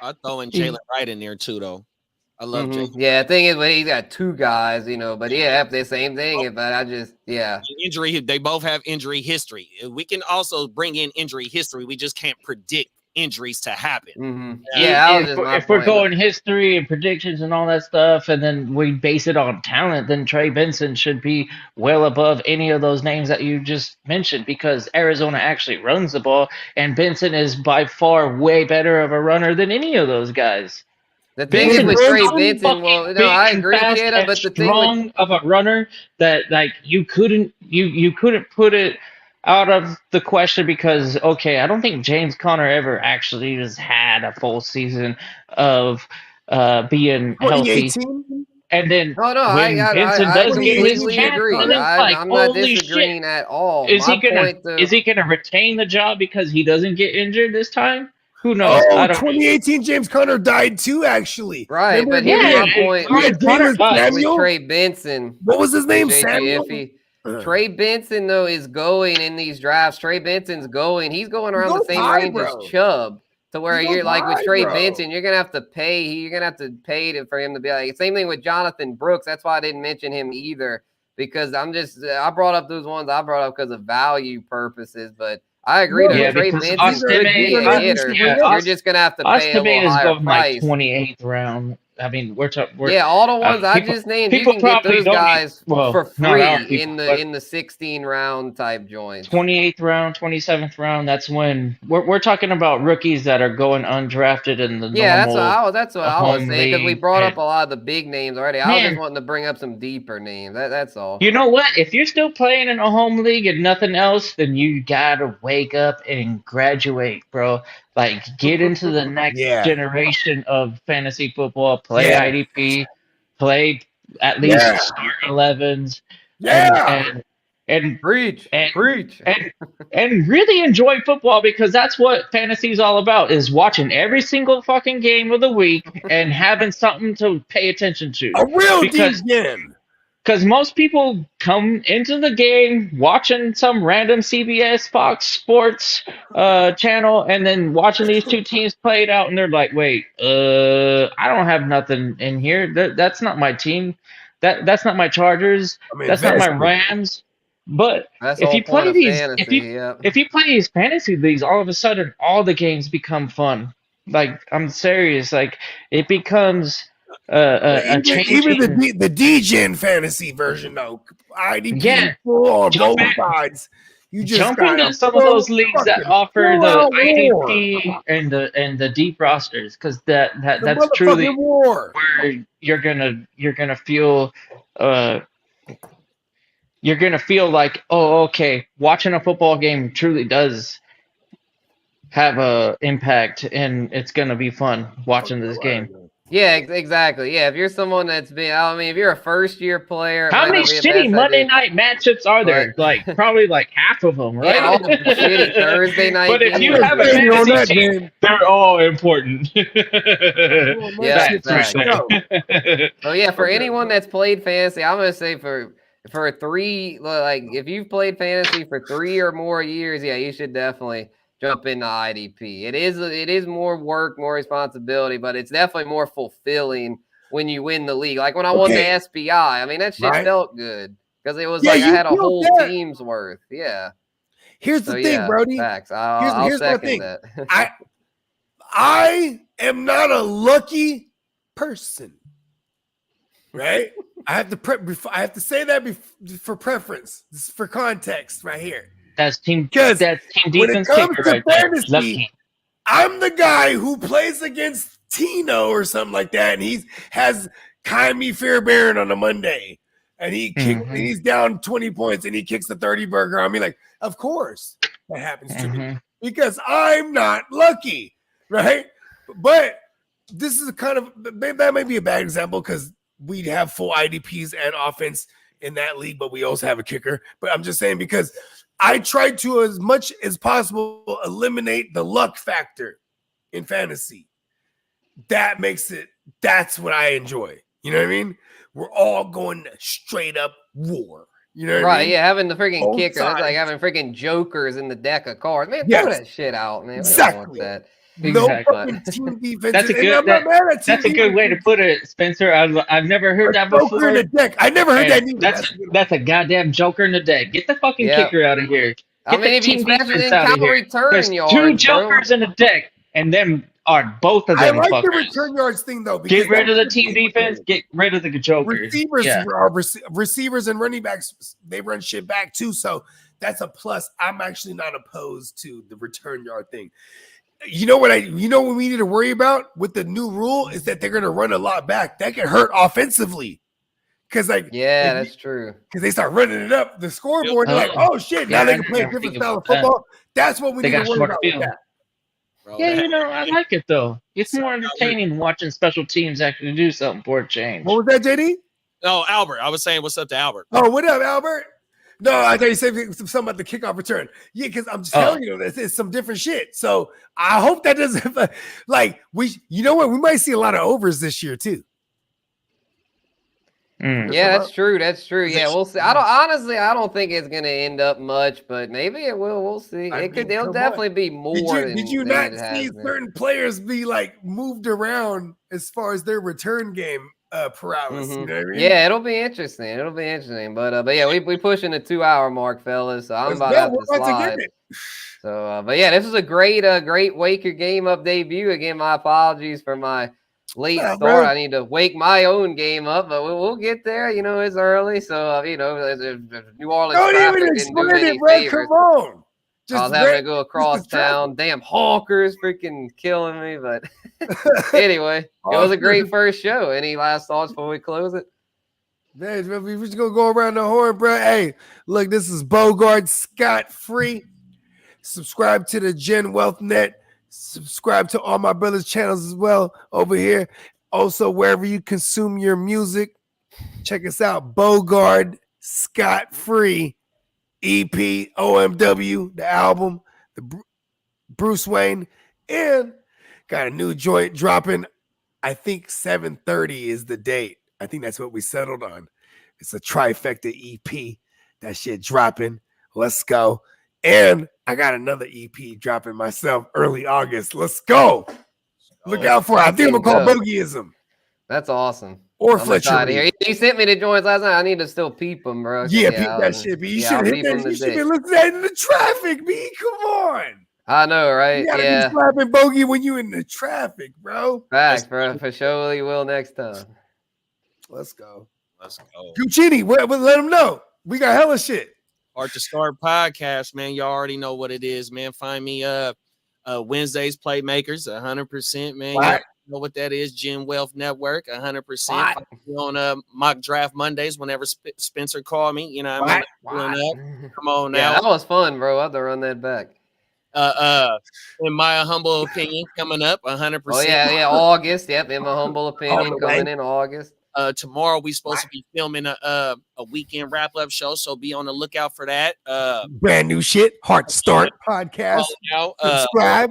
I'll throw in Jalen Wright in there too, though. I love Jalen. Yeah, the thing is, when he's got 2 guys, but yeah, the same thing. But injury, they both have injury history. We can also bring in injury history. We just can't predict injuries to happen. Mm-hmm. Yeah, that was just my if we're point. going history and predictions and all that stuff, and then we base it on talent, then Trey Benson should be well above any of those names that you just mentioned, because Arizona actually runs the ball, and Benson is by far way better of a runner than any of those guys. The thing is with Trey Benson, well, no, I and agree, fast kid, and but the thing with strong of a runner that like you couldn't put it out of the question, because okay, I don't think James Conner ever actually just had a full season of being healthy. 2018? And then no, when Benson I does get his completely chance, agree. then it's like, I'm not holy disagreeing shit. at all. Is he point, gonna retain the job because he doesn't get injured this time? Who knows? Oh, I don't 2018 James Conner died too, actually. right, Remember, but here's my point Conner with Samuel? Trey Benson. What was his name? JJ Samuel? Iffy. Trey Benson, though, is going in these drafts. Trey Benson's going. He's going around the same range as Chubb. To where you're like with Trey Benson, you're gonna have to pay. You're gonna have to pay for him to be like. Same thing with Jonathan Brooks. That's why I didn't mention him either, because I brought up those ones I brought up because of value purposes. But I agree that Trey Benson could be a hitter. You're just gonna have to pay a little higher price. Like 28th round. I mean, we're all the ones I just named. You can get those guys for free in the 16 round type joints. 28th round, 27th round. That's when we're talking about rookies that are going undrafted in the normal. That's what I was saying, because we brought up a lot of the big names already. I was just wanting to bring up some deeper names. That's all. You know what? If you're still playing in a home league and nothing else, then you gotta wake up and graduate, bro. Like, get into the next generation of fantasy football. Play IDP, play at least start 11s, and preach and really enjoy football, because that's what fantasy is all about: is watching every single fucking game of the week and having something to pay attention to. A real deep game. Because most people come into the game watching some random CBS Fox Sports channel, and then watching these two teams play it out, and they're like, "Wait, I don't have nothing in here. That's not my team. That's not my Chargers. That's not my Rams." But if you play these, if you play these fantasy leagues, all of a sudden, all the games become fun. Like, I'm serious. Like, it becomes. Even the DGen fantasy version, though, IDP full on both sides. You just jump into some of those leagues that offer the IDP and the deep rosters, because that's truly where you're gonna feel like, oh, okay, watching a football game truly does have a impact, and it's gonna be fun watching this game. Yeah, exactly. Yeah, if you're someone that's been, if you're a first-year player, how many shitty Monday night matchups are there? Like, probably like half of them, right? Yeah, all the shitty Thursday night. But if you have a fantasy team, they're all important. So yeah, for anyone that's played fantasy, I'm gonna say for 3, like if you've played fantasy for 3 or more years, yeah, you should definitely jump into IDP. It is more work, more responsibility, but it's definitely more fulfilling when you win the league. Like when I won the SPI, that shit felt good, because it was like I had a whole team's worth. Yeah. Here's the thing, Brody. Facts. I'll second that. I am not a lucky person, right? I have to say that for preference, for context, right here. That's team defense. When it comes to fantasy, I'm the guy who plays against Tino or something like that, and he has Kyrie Fairbairn on a Monday, and he's down 20 points, and he kicks the 30 burger on me. Like, of course that happens to me, because I'm not lucky, right? But this is that may be a bad example, because we'd have full IDPs and offense in that league, but we also have a kicker. But I'm just saying, because I try to, as much as possible, eliminate the luck factor in fantasy. That's what I enjoy. You know what I mean? We're all going straight up war. You know what I mean? Yeah, having the freaking kicker. That's like having freaking jokers in the deck of cards. Man, throw that shit out, man. Exactly. No fucking team defense. That's a good way to put it, Spencer. I've never heard that before. Joker in the deck. I never heard that either. That's a goddamn joker in the deck. Get the fucking kicker out of here. Get if you special in calorie turn yards, 2 jokers in the deck, and them are both of I them like the fuckers. return yards thing though. Get rid of the that's team defense. Get rid of the jokers. Receivers and running backs, they run shit back too. So that's a plus. I'm actually not opposed to the return yard thing. You know what we need to worry about with the new rule is that they're going to run a lot back. That can hurt offensively. Because that's true. Because they start running it up the scoreboard. They're like, oh shit! Now they can play a different style of football. That's what we need to worry about with that. Bro, I like it though. It's more entertaining watching special teams actually do something for a change. What was that, JD? No, Albert. I was saying, what's up to Albert? Oh, what up, Albert? No, I thought you said something about the kickoff return. Yeah, because I'm just telling you, it's some different shit. So I hope that doesn't you know what? We might see a lot of overs this year too. Yeah, that's true. That's true. Yeah, we'll see. I don't think it's gonna end up much, but maybe it will. We'll see. It'll definitely be more. Did you not see certain players be like moved around as far as their return game paralysis? You know what I mean? Yeah, it'll be interesting. But yeah, we pushing the 2-hour mark, fellas. So I'm about to have to slide. So, but yeah, this is a great Wake Your Game Up debut. Again, my apologies for my late start. Bro. I need to wake my own game up, but we'll get there. You know, it's early, so New Orleans traffic didn't do any favors. Come on. I was having to go across town. Damn hawkers freaking killing me. But anyway, it was a great first show. Any last thoughts before we close it? Man, we're just going to go around the horn, bro. Hey, look, this is Bogart scot-free. Subscribe to the Gen Wealth Net. Subscribe to all my brothers' channels as well over here. Also, wherever you consume your music, check us out. Bogart scot-free. EP, OMW, the album, the Bruce Wayne, and got a new joint dropping. I think 7:30 is the date. I think that's what we settled on. It's a trifecta EP. That shit dropping. Let's go. And I got another EP dropping myself early August. Let's go. Look out for it. I think I'm going to call Bogeyism. That's awesome. Or Fletcher. He sent me the joints last night. I need to still peep them, bro. Yeah, peep that shit, B. You should have hit that. You should have looked at that in the traffic, B. Come on. I know, right? You gotta be slapping bogey when you in the traffic, bro. Facts, bro. For sure you will next time. Let's go. Guccini, let them know. We got hella shit. Hard to Start podcast, man. Y'all already know what it is, man. Find me Wednesdays Playmakers, 100%, man. Right. Know what that is? Gen Wealth Network, 100%. On Mock Draft Mondays whenever Spencer called me. You know what I mean? Come on now. Yeah, that was fun, bro. I have to run that back. In my humble opinion, coming up 100%. Oh yeah, August. Yep, in my humble opinion, coming in August. Tomorrow we supposed to be filming a weekend wrap-up show, so be on the lookout for that. Brand new shit, Heart Start podcast. Subscribe.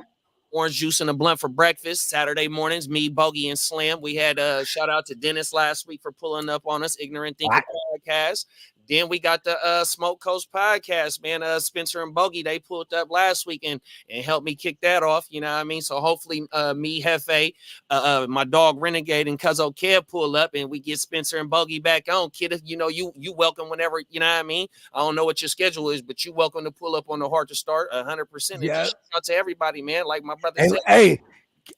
Orange juice and a blunt for breakfast. Saturday mornings, me, Bogey, and Slim. We had a shout out to Dennis last week for pulling up on us, Ignorant Thinker podcast. Then we got the Smoke Coast podcast, man. Spencer and Bogey, they pulled up last week and helped me kick that off. You know what I mean? So hopefully me, Hefe, my dog Renegade, and Cuzzo Kev pull up and we get Spencer and Bogey back on. Kid, you know, you welcome whenever, you know what I mean? I don't know what your schedule is, but you welcome to pull up on the Heart to Start 100%. Yeah. Shout out to everybody, man. Like my brother said. Hey,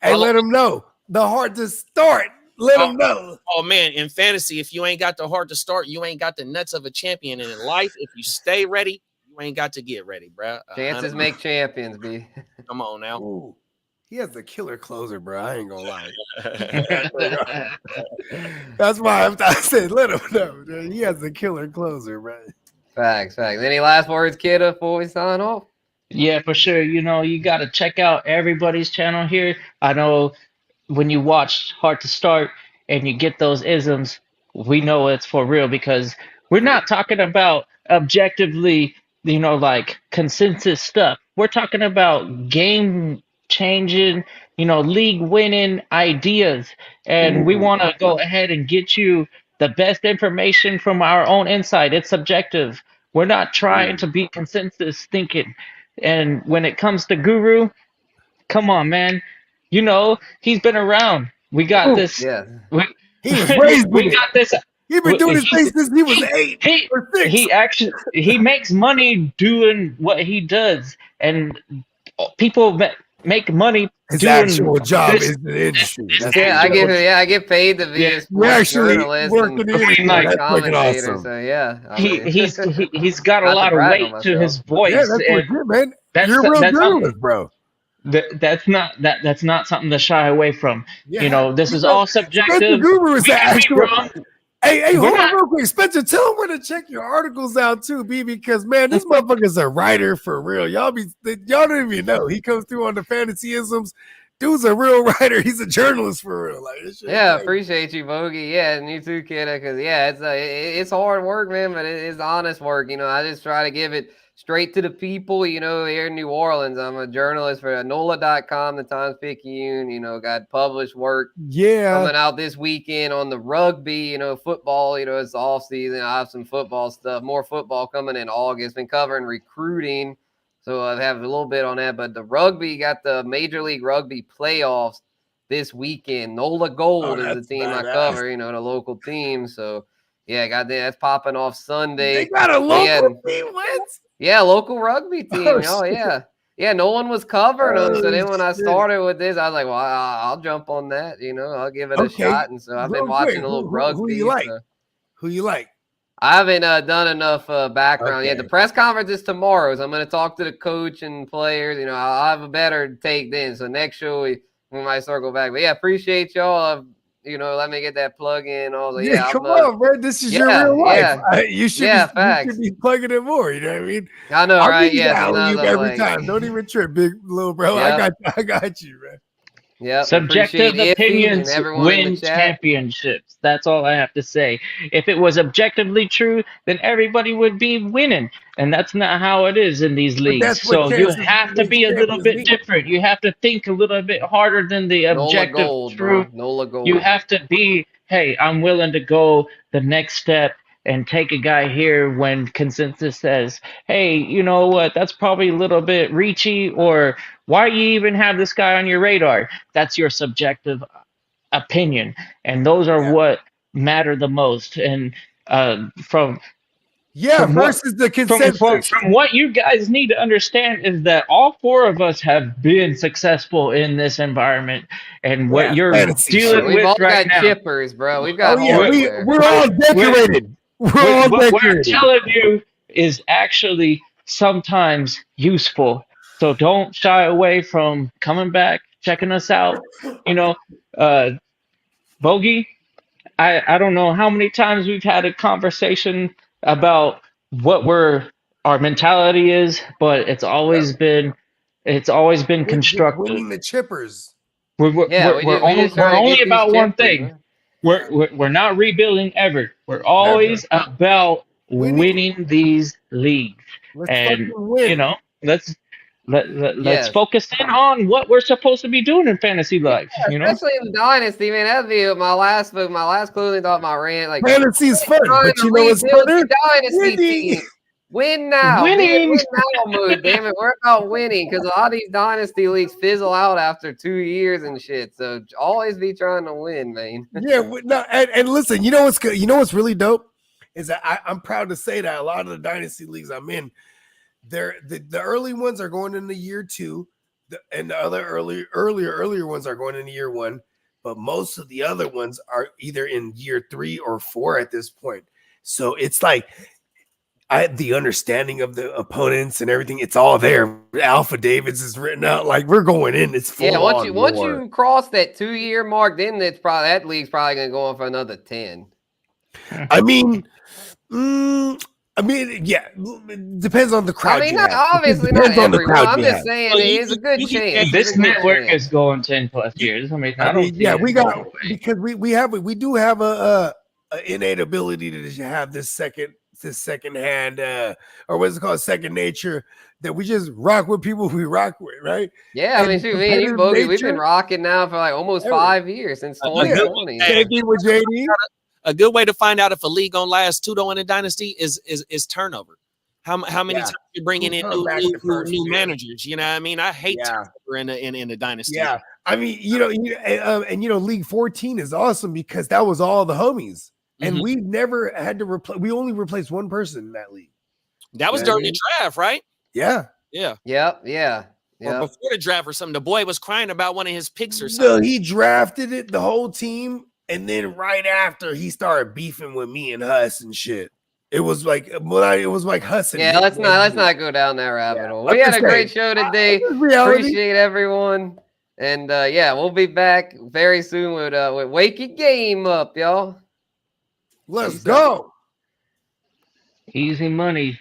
let them know. The Heart to Start. Let them know. Oh, man, in fantasy, if you ain't got the heart to start, you ain't got the nuts of a champion. And in life, if you stay ready, you ain't got to get ready, bro. Chances make champions, B. Come on now. Ooh, he has the killer closer, bro. I ain't gonna lie. That's why I said let him know. Dude. He has the killer closer, bro. Facts. Any last words, kid, before we sign off? Yeah, for sure. You know, you got to check out everybody's channel here. I know when you watch Heart to Start and you get those isms, we know it's for real because we're not talking about objectively, you know, like consensus stuff. We're talking about game changing, you know, league winning ideas. And we want to go ahead and get you the best information from our own insight. It's subjective. We're not trying to be consensus thinking. And when it comes to Guru, come on, man. You know, he's been around. We got this. Yeah. He was raised we got this. He's been doing his thing since he was 8 or 6. He makes money doing what he does. And people make money His doing actual job this. is the industry. That's Yeah, I get paid to be Yeah. a you sports actually journalist work and in the industry. like, That's fucking commentator. awesome. So yeah, I mean, He's got a not to lot of brag on weight to his myself. voice. Yeah, that's and legit, man. that's You're a real that's something journalist, bro. that's not something to shy away from. Yeah. You know, this is know, all Spencer subjective. Guru is We the could be actual. wrong. Hey, We're hold on not- real quick. Spencer, tell them where to check your articles out too, B, because man, this motherfucker's a writer for real. Y'all don't even know. He comes through on the fantasyisms. Dude's a real writer. He's a journalist for real. Like, this shit Yeah, crazy. appreciate you, Bogey. Yeah, and you too, kid. Because yeah, it's hard work, man, but it's honest work. You know, I just try to give it straight to the people. You know, here in New Orleans, I'm a journalist for NOLA.com, the Times-Picayune. You know, got published work. Yeah, coming out this weekend on the rugby. You know, football. You know, it's off season. I have some football stuff. More football coming in August. Been covering recruiting. So I have a little bit on that, but the rugby got the Major League Rugby playoffs this weekend. NOLA Gold is the team I cover, you know, the local team. So yeah, that's popping off Sunday. They got a local team. What? Yeah, local rugby team. Oh yeah. Yeah, no one was covering them. So then when I started with this, I was like, well, I'll jump on that. You know, I'll give it a shot. And so I've been watching a little rugby. Who you like? Who you like? I haven't done enough background yet. The press conference is tomorrow, so I'm going to talk to the coach and players. You know, I'll have a better take then. So next show we might circle back. But yeah, appreciate y'all. You know, let me get that plug in. Come on, man. This is your real life. You should be plugging it more. You know what I mean? I know, I'll right? Yeah, every time. Don't even trip, big little bro. Yep. I got you, man. Yeah, subjective opinions win championships. That's all I have to say. If it was objectively true, then everybody would be winning, and that's not how it is in these leagues. So you have to be a little bit different. You have to think a little bit harder than the objective truth. NOLA Gold. You have to be, hey, I'm willing to go the next step and take a guy here when consensus says, hey, you know what, that's probably a little bit reachy, or why you even have this guy on your radar? That's your subjective opinion. And those are what matter the most. And from versus the consensus. From what you guys need to understand is that all four of us have been successful in this environment, and what you're dealing with right now. We've all got chippers, bro. We've got we're all decorated. What we're telling you is actually sometimes useful. So don't shy away from coming back, checking us out. You know, Bogey, I don't know how many times we've had a conversation about what our mentality is, but it's always been constructive. Winning the chippers. We're only about one thing. We're not rebuilding ever. We're always about winning these leagues. And you know, let's focus in on what we're supposed to be doing in fantasy life. You know, especially in Dynasty, man. That'd be my last closing thought. My rant, like fantasy's fun, but you know what's fun? Dynasty team. Win now. Winning. Win now mode, damn it. We're about winning because a lot of these dynasty leagues fizzle out after 2 years and shit. So always be trying to win, man. Yeah, no, and listen, you know what's good? You know what's really dope is that I'm proud to say that a lot of the dynasty leagues I'm in, the early ones are going into year 2, and the other earlier ones are going into year 1, but most of the other ones are either in year 3 or 4 at this point. So it's like the understanding of the opponents and everything, it's all there. Alpha Davids is written out. Like, we're going in. It's full. Yeah, once you cross that 2-year mark, then it's probably that league's probably gonna go on for another 10. I mean, yeah, it depends on the crowd. I mean, obviously not everyone. I'm just saying it is a good chance. This network is going 10+ years. I mean, we got because we do have a innate ability to have this second hand or what's it called, second nature, that we just rock with people we rock with, right? Yeah, I mean, shoot, me and you, Bogey, we've been rocking now for like almost 5 years since 2020. With JD. A good way to find out if a league gonna last too though in a dynasty is turnover. How many times you're bringing in new managers? You know what I mean? I hate turnover in the dynasty. Yeah, I mean, League 14 is awesome because that was all the homies. And we never had to replace. We only replaced one person in that league. That was during the draft, right? Yeah. Yeah. Yep. Yeah. Yeah. before the draft or something. The boy was crying about one of his picks or No, something. he drafted it, the whole team, and then right after he started beefing with me and Huss and shit. It was like Huss and Yeah, Nick let's Webb. not go down that rabbit hole. I'm We had just a great saying, show today. this is reality. Appreciate everyone. And yeah, we'll be back very soon with Wake Your Game Up, y'all. Let's Peace out. go. Easy money.